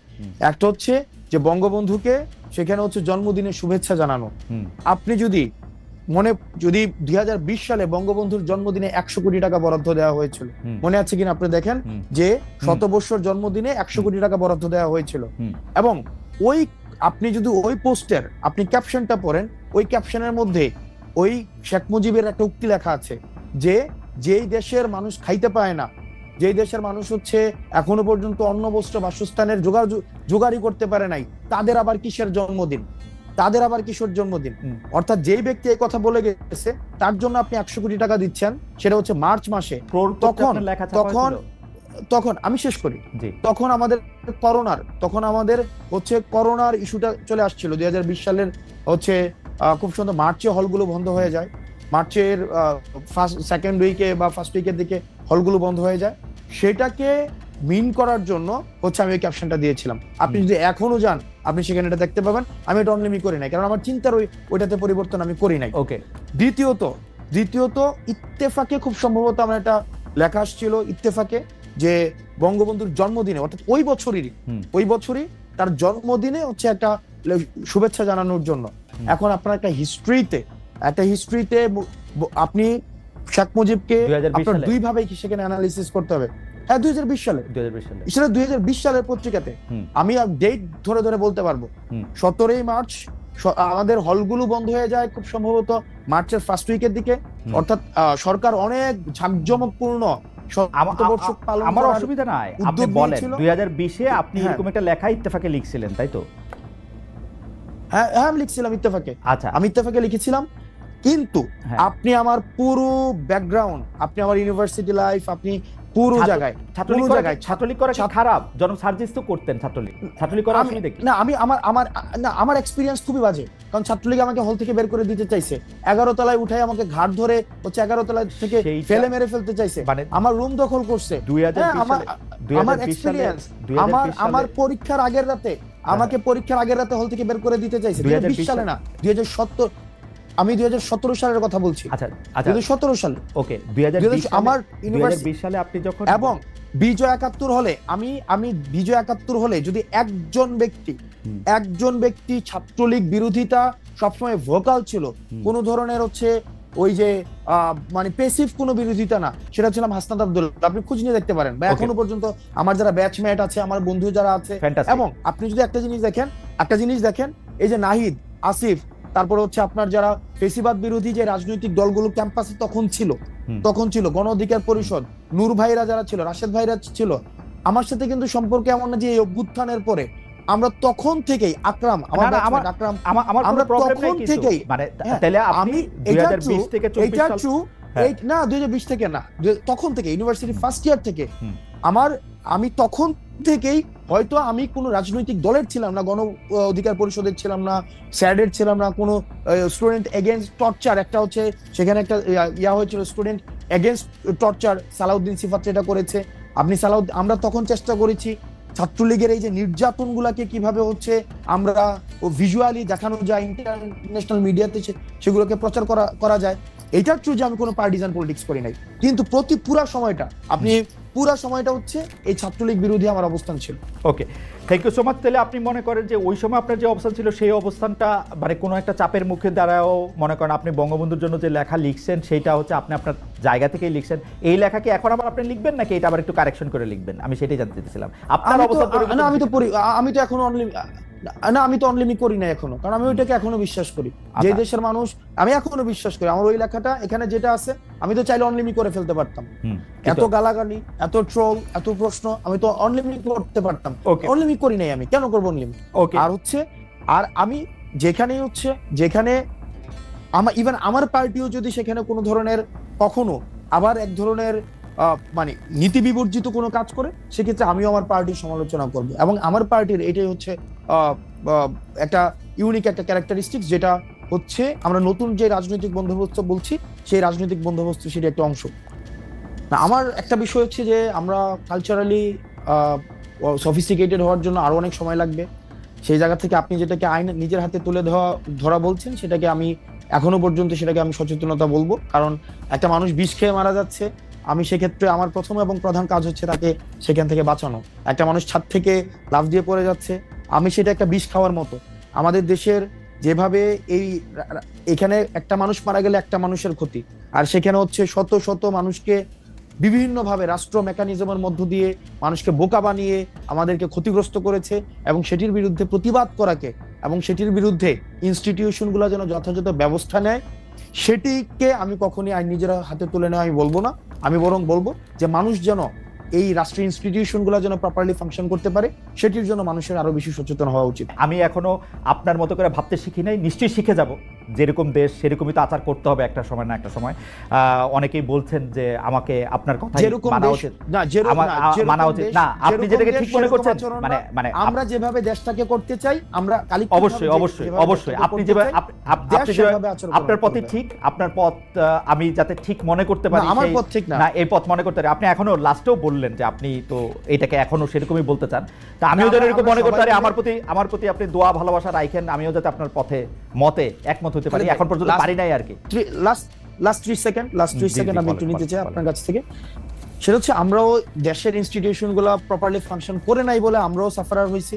একটা হচ্ছে যে বঙ্গবন্ধুকে সেখানে হচ্ছে জন্মদিনের শুভেচ্ছা জানানো। হুম, আপনি যদি 2020 সালে বঙ্গবন্ধুর জন্মদিনে 100 কোটি টাকা বরাদ্দ দেওয়া হয়েছিল, হুম, মনে আছে কিনা আপনি দেখেন হুম, যে শতবর্ষর জন্মদিনে 100 কোটি টাকা বরাদ্দ দেওয়া হয়েছিল। হুম, এবং ওই আপনি যদি ওই পোস্টের আপনি ক্যাপশনটা পড়েন, ওই ক্যাপশনের মধ্যে ওই শেখ মুজিবের একটা উক্তি লেখা আছে যে যেই দেশের মানুষ খাইতে পায় না, যেই দেশের মানুষ হচ্ছে এখনো পর্যন্ত অন্ন বস্ত্র বাসস্থানের জোগাড়ই করতে পারে নাই, তাদের আবার কিসের জন্মদিন, তাদের আবার কিশোর জন্মদিন। হুম। অর্থাৎ যেই ব্যক্তি এই কথা বলে গেছে তার জন্য আপনি 100 কোটি টাকা দিচ্ছেন, সেটা হচ্ছে মার্চ মাসে। তখন আমি শেষ করি, তখন আমাদের করোনার ইস্যুটা চলে আসছিল 2020 সালের হচ্ছে খুব সুন্দর মার্চে হলগুলো বন্ধ হয়ে যায়, মার্চের সেকেন্ড উইকে বা ফার্স্ট উইকের দিকে হলগুলো বন্ধ হয়ে যায়। সেটাকে মিন করার জন্য হচ্ছে আমি ওই ক্যাপশনটা দিয়েছিলাম। আপনি যদি এখনো যান আপনি সেখানে এটা দেখতে পাবেন। আমি এটা অনলিমি করি নাই, কারণ আমার চিন্তার ওইটাতে পরিবর্তন আমি করি নাই। ওকে। দ্বিতীয়ত ইত্তেফাকে খুব সম্ভবত আমার একটা লেখা আসছিল ইত্তেফাকে যে বঙ্গবন্ধুর জন্মদিনে, অর্থাৎ ওই বছরই তার জন্মদিনে হচ্ছে একটা শুভেচ্ছা জানানোর জন্য। এখন আপনার একটা হিস্ট্রিতে আপনি শেখ মুজিবকে আপনার দুই ভাবে সেখানে অ্যানালিসিস করতে হবে। হ্যাঁ, 2020 সালে 2020 সালের পত্রিকাতে আমি ডেট ধরে বলতে পারবো। 17 মার্চ আমাদের হলগুলো বন্ধ হয়ে যায় খুব সম্ভবত মার্চের ফার্স্ট উইকের দিকে। অর্থাৎ সরকার অনেক ঝাঁকজমকপূর্ণ আমার অসুবিধা নাই, আপনি বলেন 2020-এ আপনি এরকম একটা লেখা ইত্তেফাকে লিখছিলেন, তাই তো? হ্যাঁ, আমি লিখছিলাম ইত্তেফাকে। আচ্ছা, আমি ইত্তেফাকে লিখেছিলাম, কিন্তু আপনি আমার পুরো ব্যাকগ্রাউন্ড, আপনি আমার ইউনিভার্সিটি লাইফ, আপনি পুরো জায়গায় ছাত্রলীগ করা কি খারাপ? জনাব সার্জিস তো করতেন ছাত্রলীগ করা অসুবিধা কি? না, আমার এক্সপেরিয়েন্স খুবই বাজে, কারণ ছাত্রলীগ আমাকে হল থেকে বের করে দিতে চাইছে, 11 তলায় উঠাই আমাকে ঘাট ধরে হচ্ছে 11 তলায় থেকে ফেলে মেরে ফেলতে চাইছে, আমার রুম দখল করছে। আমার এক্সপেরিয়েন্স, আমার পরীক্ষার আগের রাতে আমাকে হল থেকে বের করে দিতে চাইছে। 2020 সালে না, 2017, আমি 2017 সালের কথা বলছি। আচ্ছা, 2017 সালে। ওকে, 2020 আমার 2020 সালে আপনি যখন এবং বিজয় 71 হলে আমি বিজয় 71 হলে যদি একজন ব্যক্তি ছাত্রলীগ বিরোধিতা সবসময় ভোকাল ছিল, কোন ধরনের হচ্ছে ওই যে মানে পেসিভ কোনো বিরোধিতা না, সেটা ছিলাম হাসনাত আব্দুল্লাহ। আপনি খোঁজ নিয়ে দেখতে পারেন, বা এখনো পর্যন্ত আমার যারা ব্যাচমেট আছে, আমার বন্ধু যারা আছে। এবং আপনি যদি একটা জিনিস দেখেন, এই যে নাহিদ, আসিফ, তারপরে হচ্ছে আপনার যারা ফেসিবাদ বিরোধী যে রাজনৈতিক দলগুলো ক্যাম্পাসে তখন ছিল গণ অধিকার পরিষদ, নূর ভাইরা যারা ছিল, রাশেদ ভাইরা ছিল, আমার সাথে কিন্তু সম্পর্কে এমন না যে এই অভ্যুত্থানের পরে আমরা তখন থেকেই আকরাম, আমার তখন থেকেই মানে তাহলে আপনি 2020 থেকে 24 সাল না 2020 থেকে না, তখন থেকে ইউনিভার্সিটি ফার্স্ট ইয়ার থেকে আমি তখন থেকেই, হয়তো আমি কোনো রাজনৈতিক দলের ছিলাম না, গণ অধিকার পরিষদের ছিলাম না, স্যাডের ছিলাম না, কোনো স্টুডেন্ট এগেইনস্ট টর্চার, একটা হচ্ছে সেখানে একটা হয়েছিল স্টুডেন্ট এগেইনস্ট টর্চার, সালাউদ্দিন সিফাত এটা করেছে। আমরা তখন চেষ্টা করেছি ছাত্রলীগের এই যে নির্যাতন গুলাকে কিভাবে হচ্ছে আমরা ভিজুয়ালি দেখানো যায়, ইন্টারন্যাশনাল মিডিয়াতে সেগুলোকে প্রচার করা যায়। এটার থ্রু যে আমি কোনো পার্টিজান পলিটিক্স করি নাই, কিন্তু পুরা সময়টা হচ্ছে এই ছাত্রলীগ বিরোধী আমার অবস্থান ছিল। ওকে, থ্যাংক ইউ সো মাচ। তাহলে আপনি মনে করেন যে ওই সময় আপনার যে অবস্থান ছিল, সেই অবস্থানটা মানে কোনো একটা চাপের মুখে দ্বারাও মনে করেন আপনি বঙ্গবন্ধুর জন্য যে লেখা লিখছেন সেটা হচ্ছে আপনি আপনার জায়গা থেকেই লিখছেন। এই লেখা কি এখন আবার আপনি লিখবেন নাকি এটা আবার একটু কারেকশন করে লিখবেন? আমি সেটাই জানতে চাইছিলাম আপনার অবস্থান। আমি তো অনলিমি করি না এখনো, কারণ আমি ওইটাকে এখনো বিশ্বাস করি, যে দেশের মানুষ, আমি এখনো বিশ্বাস করি। আমার ওই লেখাটা এখানে যেটা আছে, আমি তো চাইলে অনলিমি করে ফেলতে পারতাম। এত গালাগালি, এত ট্রোল, এত প্রশ্ন, আমি তো অনলিমি করতে পারতাম। অনলিমি করি নাই, আমি কেন করবো অনলিমি? আর আমি যেখানে ইভেন আমার পার্টিও যদি সেখানে কোনো ধরনের কখনো আবার এক ধরনের মানে নীতি বিবর্জিত কোনো কাজ করে, সেক্ষেত্রে আমিও আমার পার্টির সমালোচনা করব। এবং আমার পার্টির এটাই হচ্ছে একটা ইউনিক একটা ক্যারেক্টারিস্টিক্স, যেটা হচ্ছে আমরা নতুন যে রাজনৈতিক বন্দোবস্ত বলছি, সেই রাজনৈতিক বন্দোবস্ত সেটা একটা অংশ না। আমার একটা বিষয় হচ্ছে যে আমরা কালচারালি সফিস্টিকেটেড হওয়ার জন্য আরো অনেক সময় লাগবে। সেই জায়গা থেকে আপনি যেটাকে আইন নিজের হাতে তুলে ধরা বলছেন, সেটাকে আমি এখনো পর্যন্ত আমি সচেতনতা বলবো। কারণ একটা মানুষ বিষ খেয়ে মারা যাচ্ছে, আমি সেক্ষেত্রে আমার প্রথম এবং প্রধান কাজ হচ্ছে তাকে সেখান থেকে বাঁচানো। একটা মানুষ ছাদ থেকে লাফ দিয়ে পড়ে যাচ্ছে, আমি সেটা একটা বিষ খাওয়ার মতো, আমাদের দেশের যেভাবে এখানে একটা মানুষ মারা গেলে একটা মানুষের ক্ষতি, আর সেখানে হচ্ছে শত শত মানুষকে বিভিন্নভাবে রাষ্ট্র মেকানিজমের মধ্য দিয়ে মানুষকে বোকা বানিয়ে আমাদেরকে ক্ষতিগ্রস্ত করেছে, এবং সেটির বিরুদ্ধে প্রতিবাদ করাকে এবং সেটির বিরুদ্ধে ইনস্টিটিউশনগুলো যেন যথাযথ ব্যবস্থা নেয়, সেটিকে আমি কখনই আইন নিজের হাতে তুলে নেওয়া আমি বলবো না। আমি বরং বলবো যে মানুষ যেন এই রাষ্ট্রীয় ইনস্টিটিউশনগুলো যেন প্রপারলি ফাংশন করতে পারে, সেটির জন্য মানুষের আরো বেশি সচেতন হওয়া উচিত। আমি এখনো আপনার মতো করে ভাবতে শিখি নাই, নিশ্চয়ই শিখে যাব। যেরকম দেশ সেরকমই তো আচার করতে হবে একটা সময় না একটা সময়। অনেকেই বলছেন যে আমাকে আপনার কথা মানা উচিত মানা উচিত না, আপনি যেটাকে ঠিক মনে করছেন, মানে আমরা যেভাবে দেশটাকে করতে চাই আমরা অবশ্যই অবশ্যই অবশ্যই আপনি যেভাবে আপনার পথই ঠিক, আপনার পথ আমি যাতে ঠিক মনে করতে পারি, আমার পথ ঠিক না, এই পথ মনে করতে পারি। আপনি এখনো লাস্টেও বললেন যে আপনি তো এটাকে এখনো সেরকমই বলতে চান, তা আমিও যেন এরকম মনে করতে পারি, আমার প্রতি আপনি দোয়া ভালোবাসা রাখেন, আমিও যাতে আপনার মতে একমত হতে পারি। এখন পর্যন্ত পারি নাই আর কি। লাস্ট 3 সেকেন্ড আমি একটু নিতে চাই আপনার কাছ থেকে। সেটা হচ্ছে আমরাও দেশের ইনস্টিটিউশনগুলো প্রপারলি ফাংশন করে নাই বলে আমরাও সাফারার হয়েছি।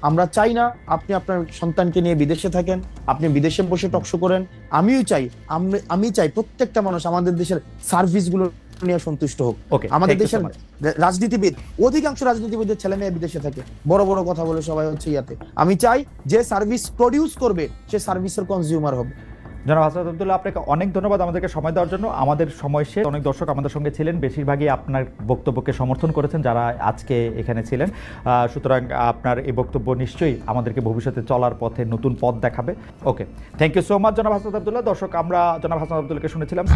আমরা চাই না আপনি আপনার সন্তানকে নিয়ে বিদেশে থাকেন, আপনি বিদেশে বসে টকশো করেন। আমি চাই প্রত্যেকটা মানুষ আমাদের দেশের সার্ভিসগুলো নিয়ে সন্তুষ্ট হোক। আমাদের দেশের রাজনীতিবিদ, অধিকাংশ রাজনীতিবিদের ছেলে মেয়ে বিদেশে থাকে, বড় বড় কথা বলে সবাই হচ্ছে ইয়াতে। আমি চাই যে সার্ভিস প্রডিউস করবে সে সার্ভিসের কনজিউমার হবে। জনাব হাসনাত আব্দুল্লাহ, আপনাকে অনেক ধন্যবাদ আমাদেরকে সময় দেওয়ার জন্য। আমাদের সময় শেষ। অনেক দর্শক আমাদের সঙ্গে ছিলেন, বেশিরভাগই আপনার বক্তব্যকে সমর্থন করেছেন যারা আজকে এখানে ছিলেন। সুতরাং আপনার এই বক্তব্য নিশ্চয়ই আমাদেরকে ভবিষ্যতে চলার পথে নতুন পথ দেখাবে। ওকে, থ্যাংক ইউ সো মাচ জনাব হাসনাত আব্দুল্লাহ। দর্শক, আমরা জনাব হাসনাত আব্দুল্লাহকে শুনেছিলাম।